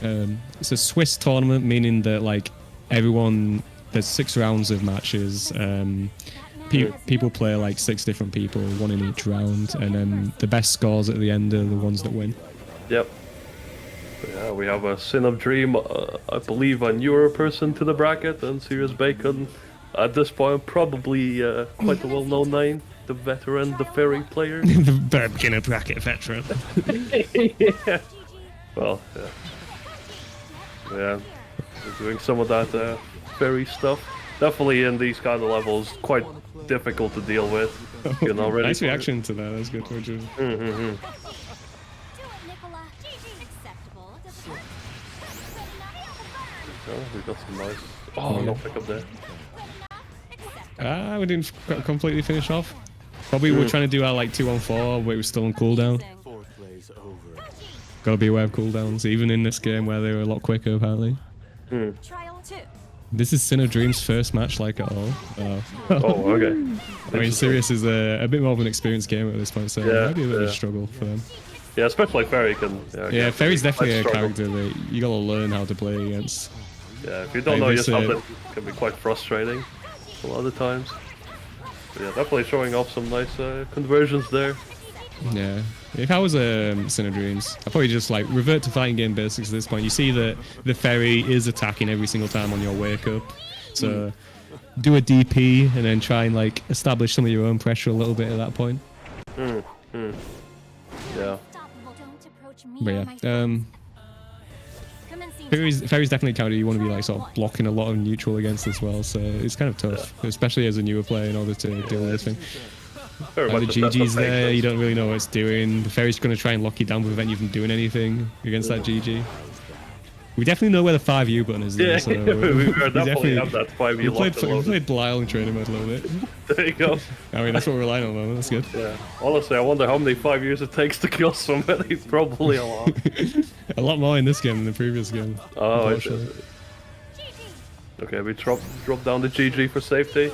Speaker 1: it's a Swiss tournament, meaning that like there's 6 rounds of matches. People play like 6 different people, 1 in each round, and then the best scores at the end are the ones that win. Yep.
Speaker 2: Yeah, we have a Sin of Dream, I believe a newer person to the bracket, and Sirius Bacon, at this point, probably quite a well-known name, the veteran, the fairy player.
Speaker 1: The beginner bracket veteran.
Speaker 2: Yeah. Well, yeah. Yeah, we're doing some of that fairy stuff. Definitely in these kind of levels, quite difficult to deal with. You know,
Speaker 1: nice reaction to that. That's good.
Speaker 2: Oh, we got some nice. Oh, no pick up there.
Speaker 1: We didn't completely finish off. Probably we're trying to do our like 2-on-4, but it was still on cooldown. Gotta be aware of cooldowns, even in this game where they were a lot quicker apparently. This is Sin of Dream's first match like at all.
Speaker 2: Oh, okay.
Speaker 1: I mean, Sirius is a bit more of an experienced gamer at this point, so it might be a bit of a struggle for them.
Speaker 2: Yeah, especially Fairy can.
Speaker 1: Yeah, Fairy's definitely a character that you gotta learn how to play against.
Speaker 2: Yeah, if you don't know yourself, it can be quite frustrating a lot of the times. But yeah, definitely showing off some nice conversions there.
Speaker 1: Yeah, if I was a Sin of Dreams, I'd probably just like revert to fighting game basics at this point. You see that the Fairy is attacking every single time on your wake up, so do a DP and then try and like establish some of your own pressure a little bit at that point.
Speaker 2: Yeah.
Speaker 1: But yeah, Fairy's definitely a character you want to be like sort of blocking a lot of neutral against as well, so it's kind of tough, especially as a newer player in order to deal with this thing.
Speaker 2: Very
Speaker 1: Like
Speaker 2: much
Speaker 1: the
Speaker 2: a test of
Speaker 1: GG's there, you
Speaker 2: patience.
Speaker 1: don't really know what it's doing. The fairy's going to try and lock you down to prevent you from doing anything against that GG. We definitely know where the 5U button is, though,
Speaker 2: Yeah,
Speaker 1: so
Speaker 2: we definitely have that 5
Speaker 1: we
Speaker 2: you
Speaker 1: played,
Speaker 2: locked and
Speaker 1: we
Speaker 2: loaded.
Speaker 1: played Belial in training mode a little bit.
Speaker 2: There you go.
Speaker 1: I mean, that's what we're relying on at the moment. That's good.
Speaker 2: Yeah. Honestly, I wonder how many 5 years it takes to kill somebody. Probably a lot.
Speaker 1: A lot more in this game than the previous game.
Speaker 2: Oh, I see.
Speaker 1: Unfortunately.
Speaker 2: Okay, we drop down the GG for safety.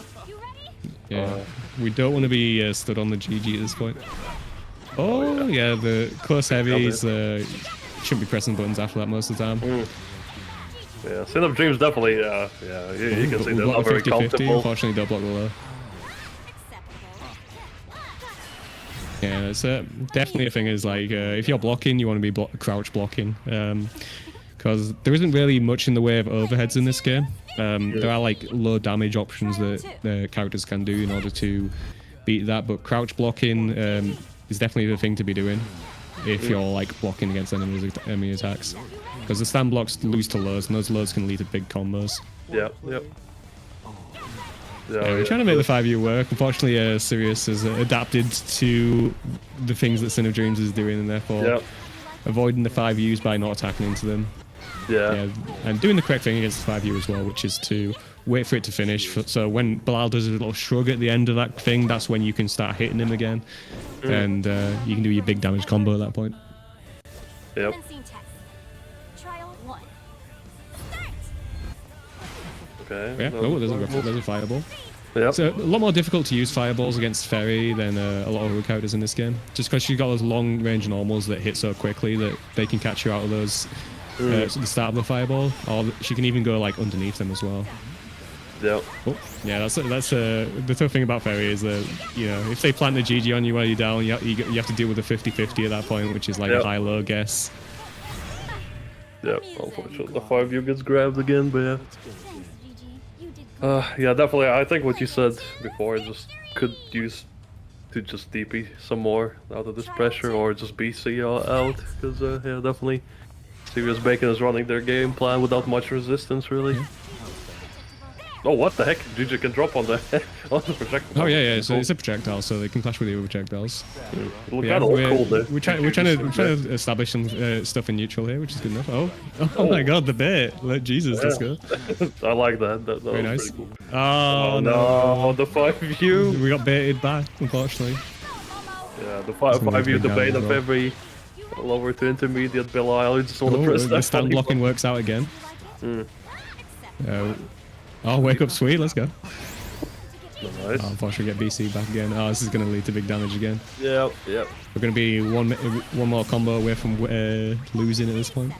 Speaker 1: Yeah, we don't want to be stood on the GG at this point. Oh, yeah, the close heavies shouldn't be pressing buttons after that most of the time.
Speaker 2: Yeah, Sin of Dreams definitely, yeah, you can see they're not very
Speaker 1: 50-50,
Speaker 2: comfortable.
Speaker 1: unfortunately, don't block the low. Yeah, it's definitely a thing is like, if you're blocking, you want to be crouch blocking. Because there isn't really much in the way of overheads in this game. There are like low damage options that the characters can do in order to beat that, but crouch blocking is definitely the thing to be doing if you're like blocking against enemy attacks. Because the stand blocks lose to lows, and those lows can lead to big combos.
Speaker 2: Yep.
Speaker 1: Yeah, we're trying to make the 5U work. Unfortunately, Sirius has adapted to the things that Sin of Dreams is doing, and therefore avoiding the 5Us by not attacking into them. Yeah, and doing the correct thing against the 5U as well, which is to wait for it to finish. So when Belial does a little shrug at the end of that thing, that's when you can start hitting him again, and you can do your big damage combo at that point.
Speaker 2: Yep. Okay.
Speaker 1: Yeah, there's a fireball.
Speaker 2: Yep.
Speaker 1: It's a lot more difficult to use fireballs against Fairy than a lot of other characters in this game. Just because she's got those long range normals that hit so quickly that they can catch you out of those at the start of the fireball, or she can even go like underneath them as well.
Speaker 2: Yep.
Speaker 1: Oh, yeah, that's the tough thing about Fairy is that, you know, if they plant the GG on you while you're down, you have to deal with a 50-50 at that point, which is like a high-low guess.
Speaker 2: Yep, unfortunately the 5U gets grabbed again, but yeah, definitely. I think what you said before just could use to just DP some more out of this pressure, or just BC out, because yeah, definitely Serious Bacon is running their game plan without much resistance, really. Oh, what the heck? GG can drop on the projectile.
Speaker 1: Oh yeah, so it's a projectile, so they can clash with the other projectiles.
Speaker 2: Yeah,
Speaker 1: we're trying to establish some stuff in neutral here, which is good enough. Oh my god, the bait! Jesus, let's go.
Speaker 2: I like that. That
Speaker 1: very
Speaker 2: was
Speaker 1: nice.
Speaker 2: pretty cool.
Speaker 1: Oh
Speaker 2: no, the 5U.
Speaker 1: We got baited back, unfortunately.
Speaker 2: Yeah, the 5U, the bait of every lower to intermediate Belial. You just want to press that.
Speaker 1: The stand blocking works out again. Oh, wake up, sweet, let's go.
Speaker 2: Nice.
Speaker 1: Oh, unfortunately, get BC back again. Oh, this is going to lead to big damage again.
Speaker 2: Yep.
Speaker 1: We're going to be one more combo away from losing at this point.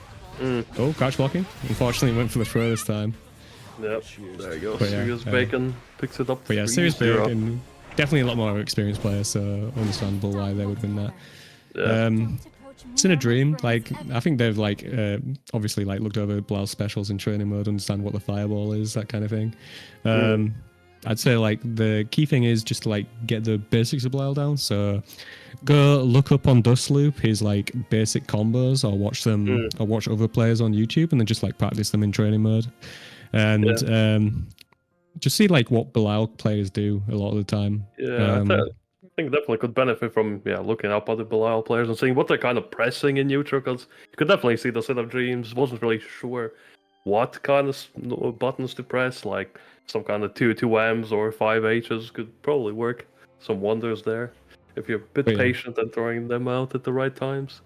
Speaker 1: Oh, crouch blocking. Unfortunately, went for the throw this time.
Speaker 2: Yep, there you go.
Speaker 1: But
Speaker 2: Serious Bacon picks it up.
Speaker 1: But yeah, Serious Bacon, definitely a lot more experienced player, so understandable why they would win that.
Speaker 2: Yeah.
Speaker 1: It's in a dream. Like, I think they've like obviously like looked over Belial's specials in training mode, understand what the fireball is, that kind of thing. I'd say like the key thing is just to like get the basics of Belial down. So go look up on Dustloop his like basic combos, or watch them, or watch other players on YouTube, and then just like practice them in training mode, and just see like what Belial players do a lot of the time.
Speaker 2: Yeah, I think definitely could benefit from looking up other Belial players and seeing what they're kind of pressing in neutral, because you could definitely see the Sin of Dreams wasn't really sure what kind of buttons to press, like some kind of 2-2Ms or 5Hs could probably work some wonders there if you're a bit patient and throwing them out at the right times.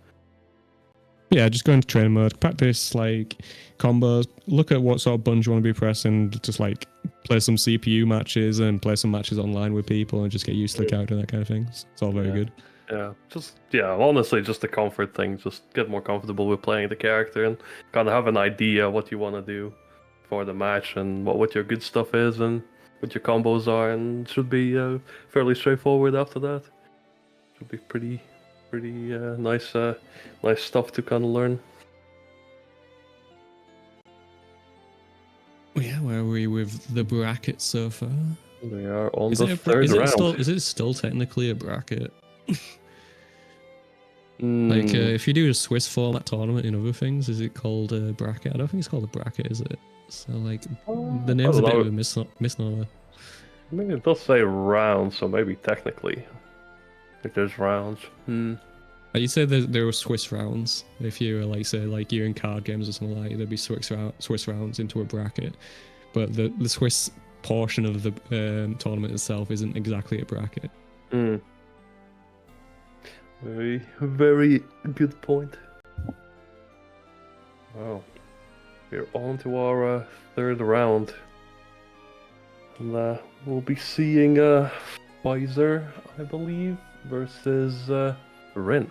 Speaker 1: Yeah, just go into training mode, practice like combos, look at what sort of buttons you want to be pressing, just like play some CPU matches and play some matches online with people and just get used to the character and that kind of thing. It's all very good.
Speaker 2: Yeah, honestly, just a comfort thing. Just get more comfortable with playing the character and kind of have an idea what you want to do for the match and what your good stuff is and what your combos are, and it should be fairly straightforward after that. Should be pretty nice stuff to kind of learn.
Speaker 1: Yeah, where are we with the bracket so far?
Speaker 2: We are on the third round.
Speaker 1: Is it still technically a bracket? Like, if you do a Swiss format tournament in other things, is it called a bracket? I don't think it's called a bracket, is it? So, like, the name's a bit of a misnomer.
Speaker 2: I mean, it does say round, so maybe technically. If there's rounds.
Speaker 1: You say that there were Swiss rounds. If you were like, say, like you're in card games or something like that, there'd be Swiss rounds into a bracket. But the Swiss portion of the tournament itself isn't exactly a bracket.
Speaker 2: Very, very good point. Wow. We're on to our third round. And, we'll be seeing Pfizer, I believe, versus Rin.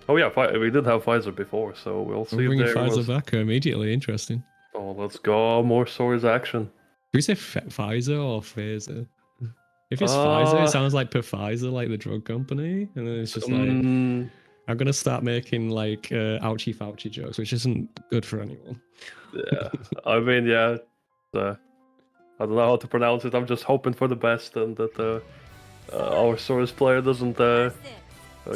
Speaker 2: Oh yeah, we did have Pfizer before, so we'll see.
Speaker 1: We're bringing Pfizer back immediately. Interesting.
Speaker 2: Oh, let's go. More swords action.
Speaker 1: Do we say Pfizer or Pfizer? If it's Pfizer, it sounds like Pfizer, like the drug company, and then it's just like I'm gonna start making like ouchie fouchie jokes, which isn't good for anyone.
Speaker 2: Yeah, I mean, yeah, I don't know how to pronounce it. I'm just hoping for the best and that our Source player doesn't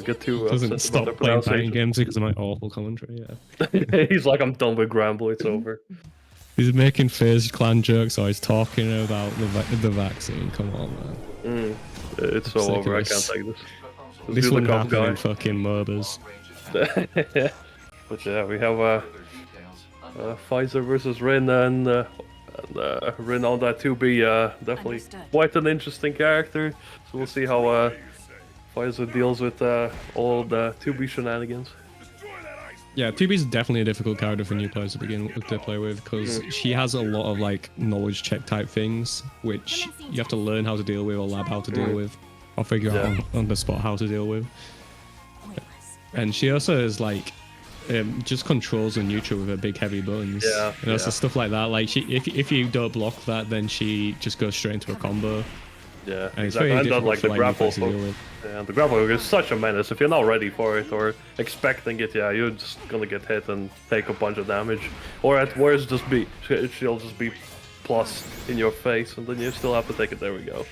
Speaker 2: get too
Speaker 1: doesn't stop playing fighting games because of my awful commentary.
Speaker 2: Yeah, he's like, I'm done with Gramble. It's over.
Speaker 1: He's making Phase Clan jokes, or he's talking about the vaccine. Come on, man.
Speaker 2: It's so over. I can't take this.
Speaker 1: This wouldn't happen in fucking MOBAs.
Speaker 2: But yeah, we have Pfizer versus Rin, and Rin on that 2B. Definitely quite an interesting character. So we'll see how Pfizer deals with all the 2B shenanigans.
Speaker 1: Yeah, 2B is definitely a difficult character for new players to play with, because she has a lot of like knowledge check type things, which you have to learn how to deal with or lab how to deal with, or figure out on the spot how to deal with. And she also is like just controls the neutral with her big heavy buttons.
Speaker 2: Yeah,
Speaker 1: so stuff like that. Like if you don't block that, then she just goes straight into a combo.
Speaker 2: Yeah,
Speaker 1: and
Speaker 2: exactly. And then like the grapple
Speaker 1: hook.
Speaker 2: Yeah, the grapple hook is such a menace. If you're not ready for it or expecting it, yeah, you're just gonna get hit and take a bunch of damage. Or at worst, she'll just be plus in your face, and then you still have to take it. There we go.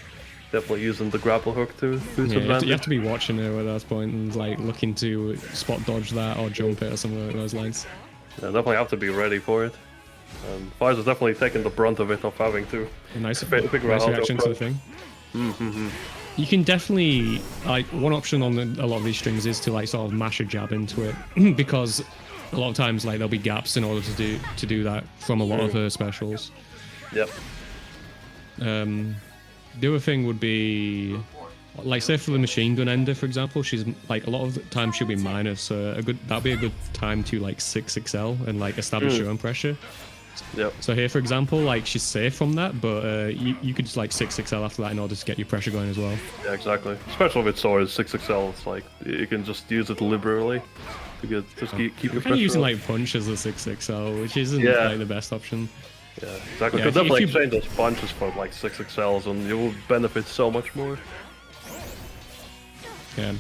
Speaker 2: Definitely using the grapple hook to its advantage.
Speaker 1: You have to be watching her at that point and like looking to spot dodge that or jump it or something along those lines.
Speaker 2: Yeah, definitely have to be ready for it. And Pfizer's definitely taking the brunt of it, of having to figure out how
Speaker 1: reaction to the thing. You can definitely, like, one option on a lot of these strings is to like sort of mash a jab into it, because a lot of times like there'll be gaps in order to do that from a lot of her specials.
Speaker 2: Yep.
Speaker 1: The other thing would be, like, say for the machine gun ender, for example, she's like a lot of the time she'll be minus, so that'd be a good time to like 6XL and like establish your own pressure.
Speaker 2: Yep.
Speaker 1: So here, for example, like she's safe from that, but you could just like 6XL after that in order to get your pressure going as well.
Speaker 2: Yeah, exactly. Especially with swords, 6XL, it's like you can just use it liberally to keep your pressure.
Speaker 1: You're using like punch as a 6XL, which isn't like the best option.
Speaker 2: Yeah, exactly. Because definitely exchange those punches for like 6XLs, and you will benefit so much more.
Speaker 1: Yeah.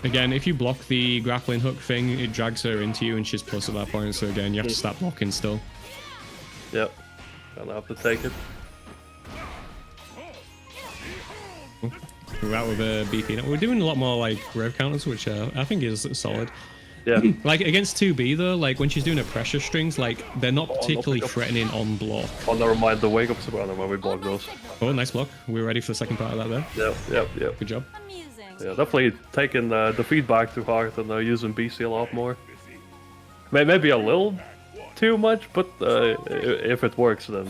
Speaker 1: Again, if you block the grappling hook thing, it drags her into you and she's plus at that point, so again, you have to start blocking still.
Speaker 2: Yep. Gonna have to take it.
Speaker 1: We're out with a BP now. We're doing a lot more like rev counters, which I think is solid.
Speaker 2: Yeah.
Speaker 1: Like against 2B though, like when she's doing her pressure strings, like they're not particularly threatening on block.
Speaker 2: Oh, never mind the wake ups about them when we block those.
Speaker 1: Oh, nice block. We're ready for the second part of that there.
Speaker 2: Yep.
Speaker 1: Good job.
Speaker 2: Yeah, definitely taking the feedback to heart and using BC a lot more. Maybe a little too much, but if it works, then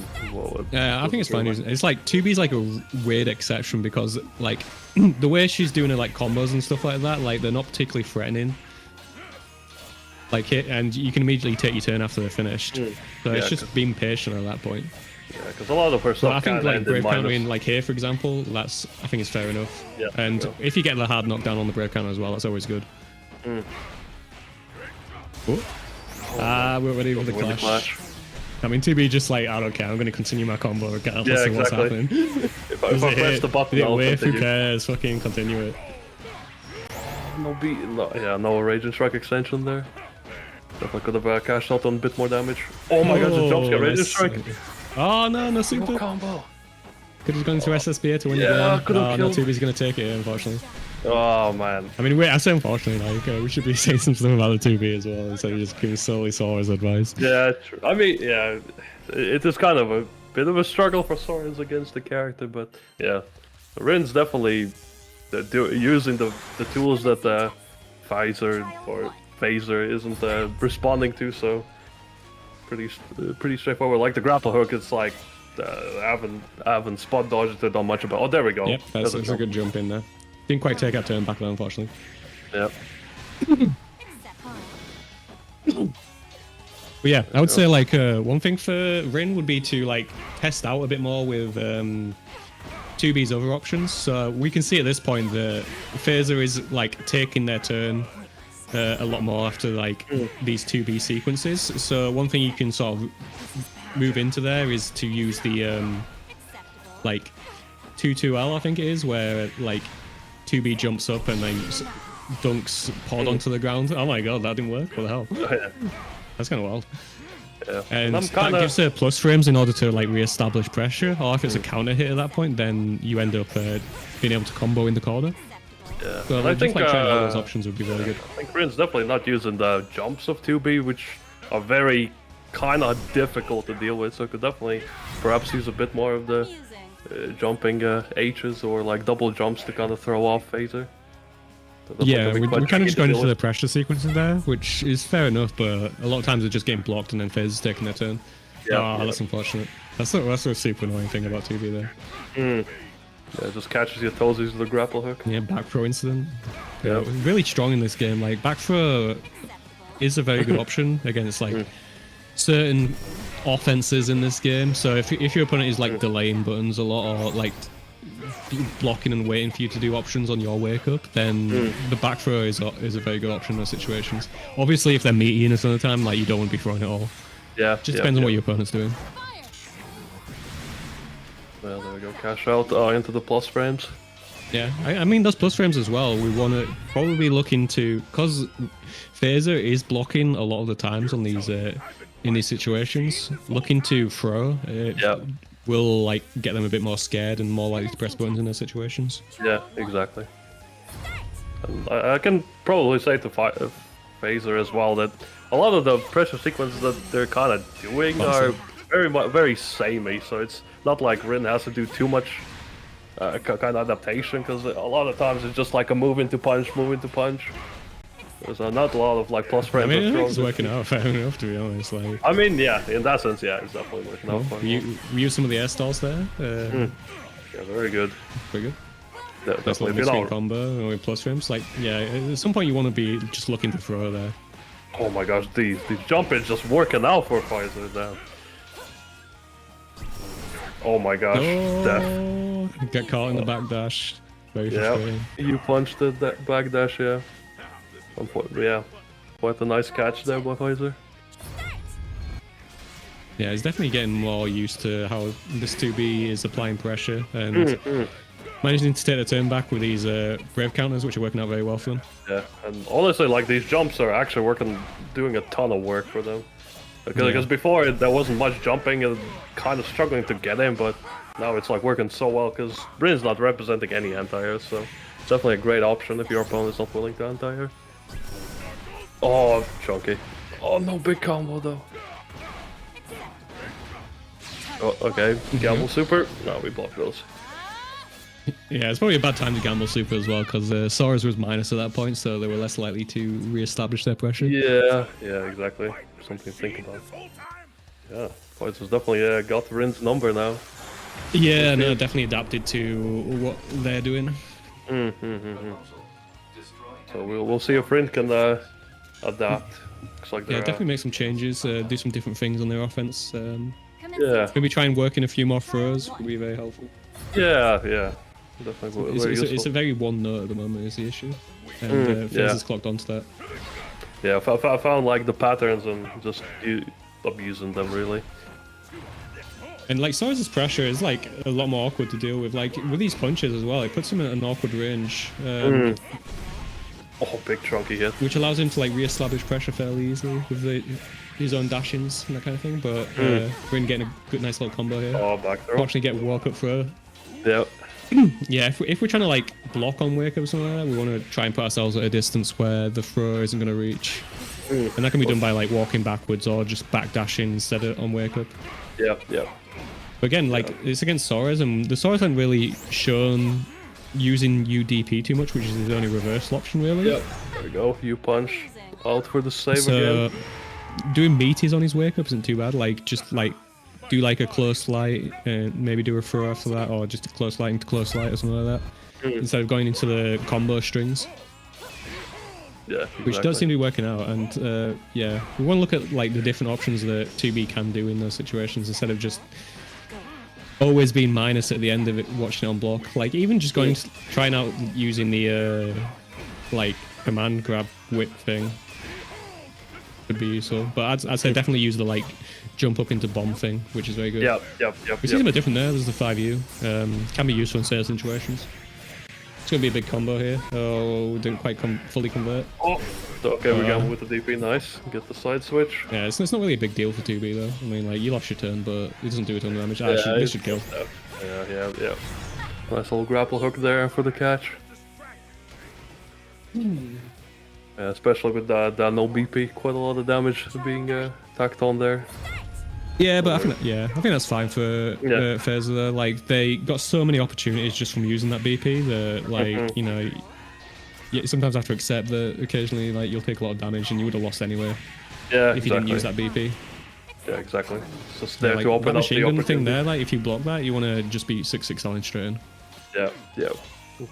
Speaker 1: I think it's fine. It's like 2B's like a weird exception because like the way she's doing it, like combos and stuff like that, like they're not particularly threatening. Like and you can immediately take your turn after they're finished. So it's just being patient at that point.
Speaker 2: Yeah, because a lot of her stuff.
Speaker 1: I think like brave countering, like here for example, I think is fair enough.
Speaker 2: Yeah,
Speaker 1: and if you get the hard knockdown on the brave counter as well, that's always good. We're ready for the clash. I mean, 2B just like, I don't care, I'm going to continue my combo regardless of what's happening.
Speaker 2: if I press the button, I'll
Speaker 1: continue. Who cares? Fucking continue it.
Speaker 2: No Raging Strike extension there. Definitely could have cashed out on a bit more damage. Oh my god, the jump scare, Raging Strike!
Speaker 1: Oh no super!
Speaker 2: Combo!
Speaker 1: Could have gone to SSB to win the game. No, 2B's going to take it, unfortunately.
Speaker 2: Oh man.
Speaker 1: I mean, I say unfortunately, like, we should be saying something about the 2B as well, instead of just giving solely Sora's advice.
Speaker 2: Yeah, true. I mean, yeah, it is kind of a bit of a struggle for Sora's against the character, but yeah. Rin's definitely using the tools that Pfizer or Phaser isn't responding to. So pretty straightforward. Like the grapple hook, it's like I haven't spot dodged it done much about. Oh, there we go.
Speaker 1: Yep, that's a good jump in there. Didn't quite take that turn back though, unfortunately.
Speaker 2: Yeah.
Speaker 1: But yeah, I would say like one thing for Rin would be to like test out a bit more with 2B's other options. So we can see at this point that Phaser is like taking their turn a lot more after like these 2B sequences. So one thing you can sort of move into there is to use the like 2-2L, I think it is, where like 2B jumps up and then dunks pod onto the ground. Oh my god, that didn't work. What the hell? That's kind of wild.
Speaker 2: Yeah.
Speaker 1: And that gives her plus frames in order to like re-establish pressure, or if it's a counter hit at that point, then you end up being able to combo in the corner.
Speaker 2: Yeah.
Speaker 1: So
Speaker 2: I think
Speaker 1: like trying all those options would be very good.
Speaker 2: I think Rin's definitely not using the jumps of 2B, which are very kind of difficult to deal with. So could definitely perhaps use a bit more of the jumping H's or like double jumps to kind of throw off Phaser.
Speaker 1: Yeah, we're kind of just going into the pressure sequences there, which is fair enough, but a lot of times they're just getting blocked and then Phaser's taking their turn. Yeah, that's unfortunate. That's a super annoying thing about 2B there.
Speaker 2: Yeah, just catches your toes using the grapple hook.
Speaker 1: Yeah, back throw incident. Yeah, really strong in this game. Like back throw is a very good option against like certain offenses in this game. So if your opponent is like delaying buttons a lot or like blocking and waiting for you to do options on your wake up, then the back throw is a very good option in those situations. Obviously, if they're meaty in some of the time, like you don't want to be throwing it all.
Speaker 2: Yeah,
Speaker 1: just depends on what your opponent's doing.
Speaker 2: Well, there we go. Cash out into the plus frames.
Speaker 1: Yeah, I mean those plus frames as well. We want to probably look into, because Phaser is blocking a lot of the times on these in these situations. Look into throw. Will like get them a bit more scared and more likely to press buttons in those situations.
Speaker 2: Yeah, exactly. And I can probably say to Phaser as well that a lot of the pressure sequences that they're kind of doing are very samey. So it's not like Rin has to do too much kind of adaptation, because a lot of times it's just like a move into punch. There's not a lot of like plus frames.
Speaker 1: I mean, it's working out fair enough, to be honest. Like,
Speaker 2: I mean, yeah, in that sense, yeah, it's definitely working out.
Speaker 1: We use some of the air stalls there.
Speaker 2: Yeah, very good.
Speaker 1: Very good.
Speaker 2: Yeah,
Speaker 1: definitely combo with plus frames. Like, yeah, at some point you want to be just looking to throw there.
Speaker 2: Oh my gosh, these jump is just working out for Pfizer now. Oh my gosh, death.
Speaker 1: Get caught in the backdash. Very frustrating.
Speaker 2: You punched the backdash, yeah. Yeah, quite a nice catch there by Pfizer.
Speaker 1: Yeah, he's definitely getting more used to how this 2B is applying pressure and managing to take the turn back with these brave counters, which are working out very well for them.
Speaker 2: Yeah, and honestly, like these jumps are actually doing a ton of work for them. Because before there wasn't much jumping and kind of struggling to get in, but now it's like working so well because Rin's not representing any anti-air, so it's definitely a great option if your opponent is not willing to anti-air. Oh, chunky. Oh, no big combo though. Oh, okay. Gamble super. No, we blocked those.
Speaker 1: Yeah, it's probably a bad time to gamble super as well, because Sora's was minus at that point, so they were less likely to re-establish their pressure.
Speaker 2: Yeah, exactly. Something to think about. Yeah, Pfizer's definitely got Rin's number now.
Speaker 1: Yeah, no, definitely adapted to what they're doing.
Speaker 2: So we'll see if Rin can adapt. Looks like
Speaker 1: definitely make some changes, do some different things on their offense.
Speaker 2: Yeah.
Speaker 1: Maybe try and work in a few more throws would be very helpful.
Speaker 2: Yeah. Definitely
Speaker 1: it's a very one note at the moment is the issue. And Phaser's clocked onto that.
Speaker 2: Yeah, I found like the patterns and just abusing them really.
Speaker 1: And like Sora's pressure is like a lot more awkward to deal with. Like with these punches as well, it puts him in an awkward range.
Speaker 2: Oh, big chunky hit.
Speaker 1: Which allows him to like re-establish pressure fairly easily with his own dashings and that kind of thing. But Rin getting a good, nice little combo here.
Speaker 2: Oh, back throw.
Speaker 1: Fortunately, get walk up throw.
Speaker 2: Yeah.
Speaker 1: Yeah, if we're trying to like block on wake up or something like that, we want to try and put ourselves at a distance where the throw isn't going to reach. And that can be done by like walking backwards or just backdashing instead of on wake up.
Speaker 2: Yeah.
Speaker 1: But again, like it's against Sora's, and the Sora's haven't really shown using UDP too much, which is his only reversal option really.
Speaker 2: Yep. There we go. U punch out for the save
Speaker 1: So
Speaker 2: again.
Speaker 1: doing meaties on his wake up isn't too bad. Like just like do like a close light and maybe do a throw after that, or just a close light into close light or something like that, instead of going into the combo strings.
Speaker 2: Yeah, exactly.
Speaker 1: Which don't seem to be working out, and yeah, we want to look at like the different options that 2B can do in those situations instead of just always being minus at the end of it, watching it on block. Like even just going trying out using the like command grab whip thing would be useful, but I'd say definitely use the like jump up into bomb thing, which is very good.
Speaker 2: Yep.
Speaker 1: We see them a bit different there. There's the 5U. Can be useful in certain situations. It's gonna be a big combo here. Oh, didn't quite fully convert.
Speaker 2: Oh, okay, we got with the DP. Nice. Get the side switch.
Speaker 1: Yeah, it's not really a big deal for 2B though. I mean, like you lost your turn, but it doesn't do a ton of damage. Actually, this should kill.
Speaker 2: Yeah. Nice little grapple hook there for the catch. Yeah, especially with that no BP, quite a lot of damage being tacked on there.
Speaker 1: Yeah, but I think that's fine for Fezzer though. Like they got so many opportunities just from using that BP that like you know, you sometimes have to accept that occasionally like you'll take a lot of damage and you would have lost anyway.
Speaker 2: Yeah,
Speaker 1: if you didn't use that BP.
Speaker 2: Yeah, exactly. It's just there
Speaker 1: like,
Speaker 2: to open
Speaker 1: that
Speaker 2: up the
Speaker 1: machine gun
Speaker 2: opportunity.
Speaker 1: thing there. Like if you block that, you want to just beat 6/6 line straight in.
Speaker 2: Yeah.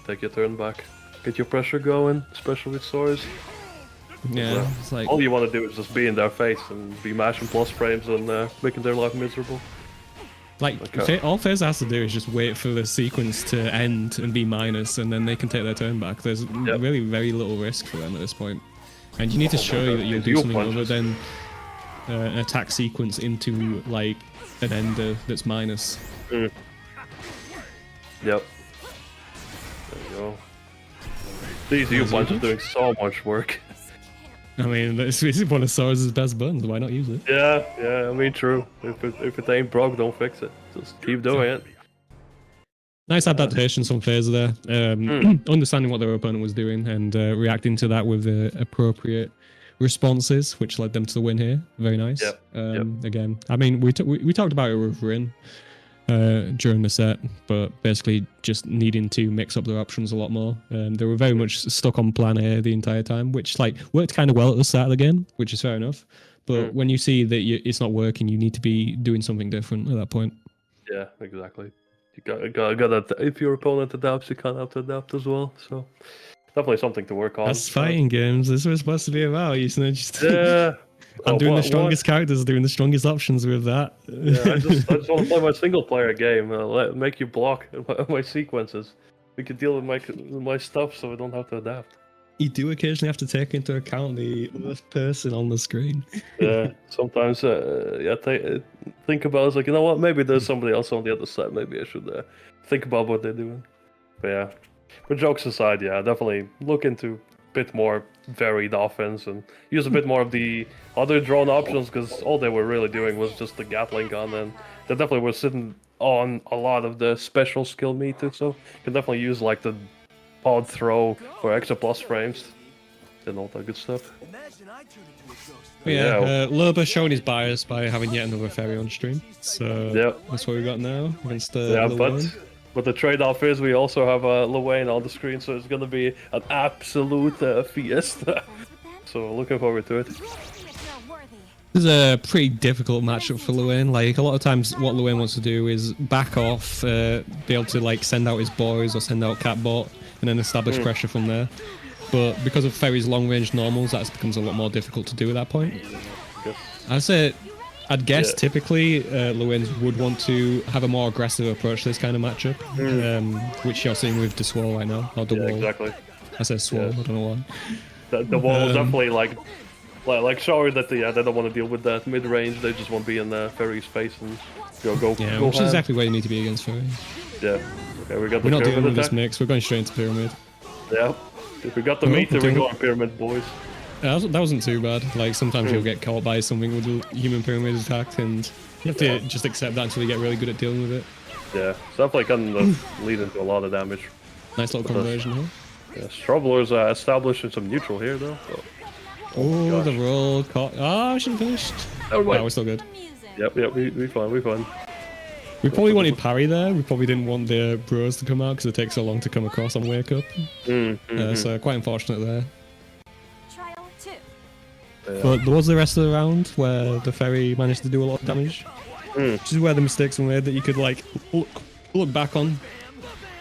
Speaker 2: Take your turn back. Get your pressure going, especially with swords.
Speaker 1: Yeah, it's like
Speaker 2: all you want to do is just be in their face and be mashing plus frames and making their life miserable.
Speaker 1: Like all Fezzer has to do is just wait for the sequence to end and be minus, and then they can take their turn back. There's really very little risk for them at this point, and you need to show that you'll do something other than an attack sequence into like an ender that's minus.
Speaker 2: Yep. There you go. These U punches doing so much work.
Speaker 1: I mean, this is one of Sora's best buttons. Why not use it?
Speaker 2: Yeah. I mean, true. If it ain't broke, don't fix it. Just keep doing it.
Speaker 1: Nice adaptations from Fezzer there. Understanding what their opponent was doing and reacting to that with the appropriate responses, which led them to the win here. Very nice. Again, I mean, we talked about it with Rin during the set, but basically just needing to mix up their options a lot more. They were very much stuck on plan A the entire time, which like worked kind of well at the start of the game, which is fair enough. But when you see that it's not working, you need to be doing something different at that point.
Speaker 2: Yeah, exactly. You got if your opponent adapts, you can't have to adapt as well. So definitely something to work on.
Speaker 1: That's fighting games. This was supposed to be about. You know, just I'm
Speaker 2: Oh,
Speaker 1: doing the strongest characters, doing the strongest options with that.
Speaker 2: Yeah, I just want to play my single player game. Make you block my sequences. We can deal with my stuff, so we don't have to adapt.
Speaker 1: You do occasionally have to take into account the other person on the screen.
Speaker 2: Yeah, sometimes think about it, it's like, you know what, maybe there's somebody else on the other side. Maybe I should think about what they're doing. But yeah, but jokes aside, yeah, definitely look into a bit more varied offense and use a bit more of the other drone options, because all they were really doing was just the Gatling gun, and they definitely were sitting on a lot of the special skill meters, so you can definitely use like the pod throw for extra plus frames and all that good stuff.
Speaker 1: Yeah, Loba showing his bias by having yet another fairy on stream, so that's what we got now against
Speaker 2: but the trade-off is we also have Luane on the screen, so it's gonna be an absolute fiesta. So looking forward to it.
Speaker 1: This is a pretty difficult matchup for Luane. Like a lot of times, what Luane wants to do is back off, be able to like send out his boys or send out Catbot, and then establish pressure from there. But because of Ferry's long-range normals, that becomes a lot more difficult to do at that point. I'd guess typically Luane would want to have a more aggressive approach to this kind of matchup, which you're seeing with the Swole right now, or the Wall.
Speaker 2: Exactly.
Speaker 1: I said Swole, I don't know why.
Speaker 2: The Wall is definitely like showing that they don't want to deal with that mid-range, they just want to be in Ferry's face and go
Speaker 1: Yeah,
Speaker 2: go
Speaker 1: which is exactly where you need to be against Ferry.
Speaker 2: Yeah. Okay, we're not
Speaker 1: dealing with this mix, we're going straight into Pyramid.
Speaker 2: Yeah. If we got the meter, we're going Pyramid, boys.
Speaker 1: That wasn't too bad. Like sometimes you'll get caught by something with the human pyramid attack, and you have to just accept that until you get really good at dealing with it.
Speaker 2: Yeah, stuff like can lead into a lot of damage.
Speaker 1: Nice little conversion here.
Speaker 2: Yeah, Strubbler's establishing some neutral here though.
Speaker 1: Oh, the roll caught. Oh, I should have finished.
Speaker 2: Oh,
Speaker 1: we're still good.
Speaker 2: Yep, we fine.
Speaker 1: We probably wanted parry there. We probably didn't want the bros to come out because it takes so long to come across on wake up. So quite unfortunate there.
Speaker 4: Trial 2.
Speaker 1: But there was the rest of the round where the fairy managed to do a lot of damage. Which is where the mistakes were made that you could like look back on.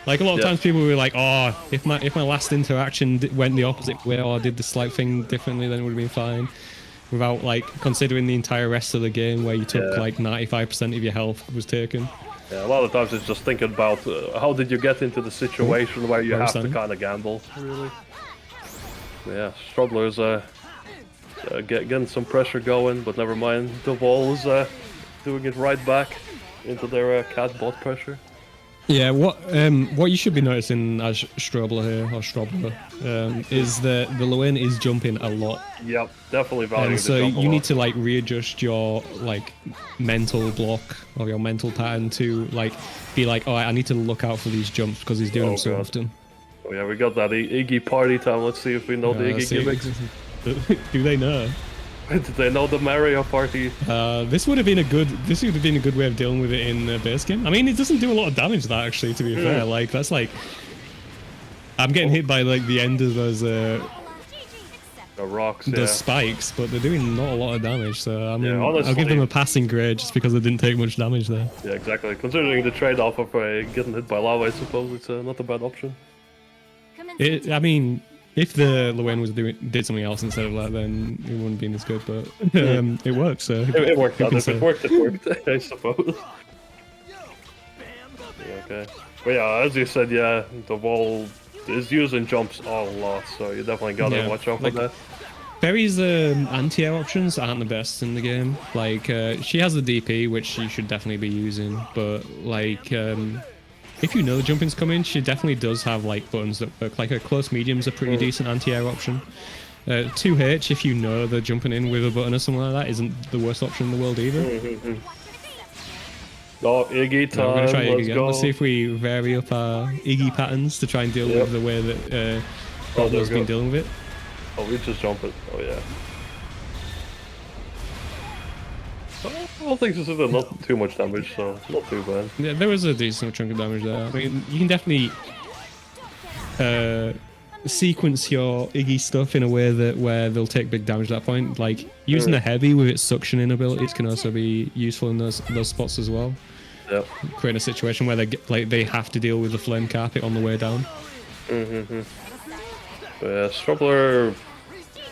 Speaker 1: Like a lot of times people were like, oh, if my last interaction went the opposite way or I did the slight thing differently, then it would have been fine. Without like considering the entire rest of the game where you took like 95% of your health was taken.
Speaker 2: Yeah, a lot of times it's just thinking about how did you get into the situation where you have to kind of gamble, really. Yeah, Strubbler's getting some pressure going, but never mind. The Wall's doing it right back into their cat bot pressure.
Speaker 1: Yeah, what you should be noticing as Strobler here, or Strobler, is that the Luan is jumping a lot.
Speaker 2: Yep, definitely valuing
Speaker 1: and so
Speaker 2: the jump
Speaker 1: you need to like readjust your like mental block or your mental pattern to like be like, oh, I need to look out for these jumps because he's doing them so often.
Speaker 2: Oh yeah, we got that Iggy party time. Let's see if we know the Iggy gimmicks.
Speaker 1: Do they know?
Speaker 2: Did they know the Mario party?
Speaker 1: This would have been a good way of dealing with it in the base game. I mean, it doesn't do a lot of damage, that actually. To be fair, like that's like I'm getting hit by like the end of those
Speaker 2: the rocks,
Speaker 1: those spikes, but they're doing not a lot of damage. So I mean,
Speaker 2: honestly,
Speaker 1: I'll give them a passing grade just because they didn't take much damage there.
Speaker 2: Yeah, exactly. Considering the trade-off of getting hit by lava, I suppose it's not a bad option.
Speaker 1: I mean, if the Luan did something else instead of that, then it wouldn't have been as good. But it worked, so
Speaker 2: it worked out. If it worked, it worked. I suppose. Yeah, okay. But yeah, as you said, yeah, the Wall is using jumps a lot, so you definitely gotta watch out for that.
Speaker 1: Berry's anti-air options aren't the best in the game. Like, she has the DP, which she should definitely be using, but like, if you know the jumping's coming, she definitely does have like buttons that work. Like, her close medium's a pretty decent anti-air option. 2H, if you know they're jumping in with a button or something like that, isn't the worst option in the world either.
Speaker 2: Oh, Iggy time.
Speaker 1: We're gonna try Iggy again.
Speaker 2: Go.
Speaker 1: Let's see if we vary up our Iggy patterns to try and deal with the way that Roblo's been dealing with it.
Speaker 2: Oh, we just jump it. Oh yeah. I don't think this is not too much damage, so not too bad.
Speaker 1: Yeah, there was a decent chunk of damage there. I mean, you can definitely sequence your Iggy stuff in a way that where they'll take big damage at that point. Like using the heavy with its suctioning abilities can also be useful in those spots as well.
Speaker 2: Yep.
Speaker 1: Creating a situation where they have to deal with the flame carpet on the way down.
Speaker 2: Yeah, Strubbler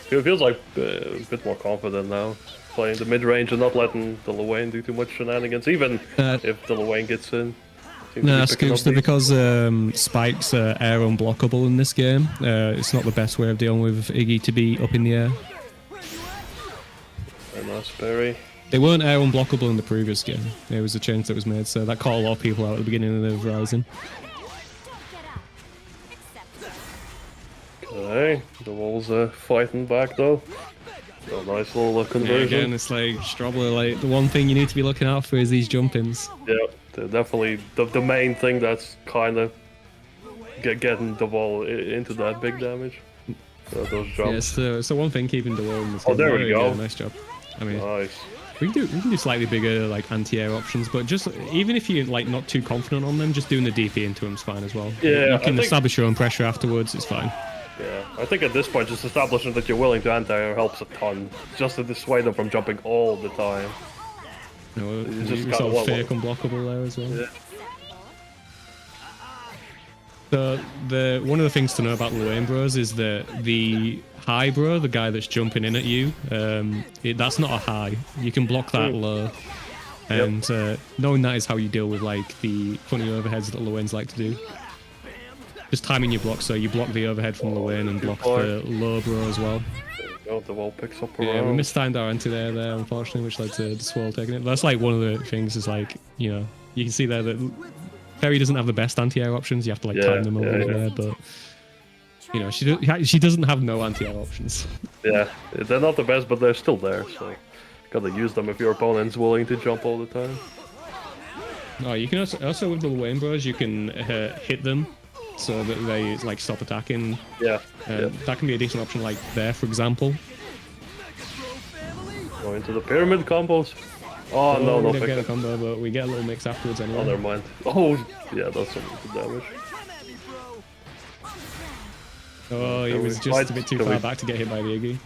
Speaker 2: feels like a bit more confident now, playing the mid range and not letting the Luan do too much shenanigans, even if the Luan gets in.
Speaker 1: No, Scoops, because spikes are air unblockable in this game. It's not the best way of dealing with Iggy to be up in the air.
Speaker 2: Very nice, Barry.
Speaker 1: They weren't air unblockable in the previous game. There was a change that was made, so that caught a lot of people out at the beginning of the Horizon.
Speaker 2: Okay, the Wall's fighting back though. A nice little conversion.
Speaker 1: Yeah, again, it's like Strobler, like the one thing you need to be looking out for is these jump-ins.
Speaker 2: Yeah, they're definitely the main thing that's kind of getting the Wall into that big damage. Those jumps.
Speaker 1: Yeah, so one thing keeping the Wall in this game.
Speaker 2: Oh, there we go.
Speaker 1: Nice job. I mean,
Speaker 2: nice.
Speaker 1: We can do slightly bigger like anti-air options, but just even if you're like not too confident on them, just doing the DP into them is fine as well.
Speaker 2: Yeah,
Speaker 1: you can establish your own pressure afterwards. It's fine.
Speaker 2: Yeah, I think at this point, just establishing that you're willing to anti-air helps a ton, just to dissuade them from jumping all the time.
Speaker 1: No, you just sort of fake unblockable there as well.
Speaker 2: Yeah.
Speaker 1: So one of the things to know about Luan Bros is that the high bro, the guy that's jumping in at you, that's not a high. You can block that low, and knowing that is how you deal with like the funny overheads that Luans like to do. Just timing your block, so you block the overhead from Luan and block the low bro as well.
Speaker 2: There you go, the Wall picks up
Speaker 1: Yeah, we
Speaker 2: around.
Speaker 1: mistimed our anti-air there, unfortunately, which led to the Swirl taking it. That's like one of the things is like, you know, you can see there that Fairy doesn't have the best anti-air options. You have to like time them over there, but you know, she doesn't have no anti-air options.
Speaker 2: Yeah, they're not the best, but they're still there, so gotta use them if your opponent's willing to jump all the time.
Speaker 1: Oh, you can also with the Luan Bros, you can hit them so that they like stop attacking.
Speaker 2: Yeah,
Speaker 1: that can be a decent option, like there, for example.
Speaker 2: Go into the pyramid combos. Oh, no,
Speaker 1: we
Speaker 2: no,
Speaker 1: don't
Speaker 2: pick
Speaker 1: get a
Speaker 2: it.
Speaker 1: combo, but we get a little mix afterwards anyway.
Speaker 2: Oh, never mind. Oh, yeah, that's some good damage.
Speaker 1: Oh, he
Speaker 2: Can
Speaker 1: was
Speaker 2: we
Speaker 1: just
Speaker 2: fight?
Speaker 1: a bit too
Speaker 2: Can
Speaker 1: far
Speaker 2: we-
Speaker 1: back to get hit by the Iggy.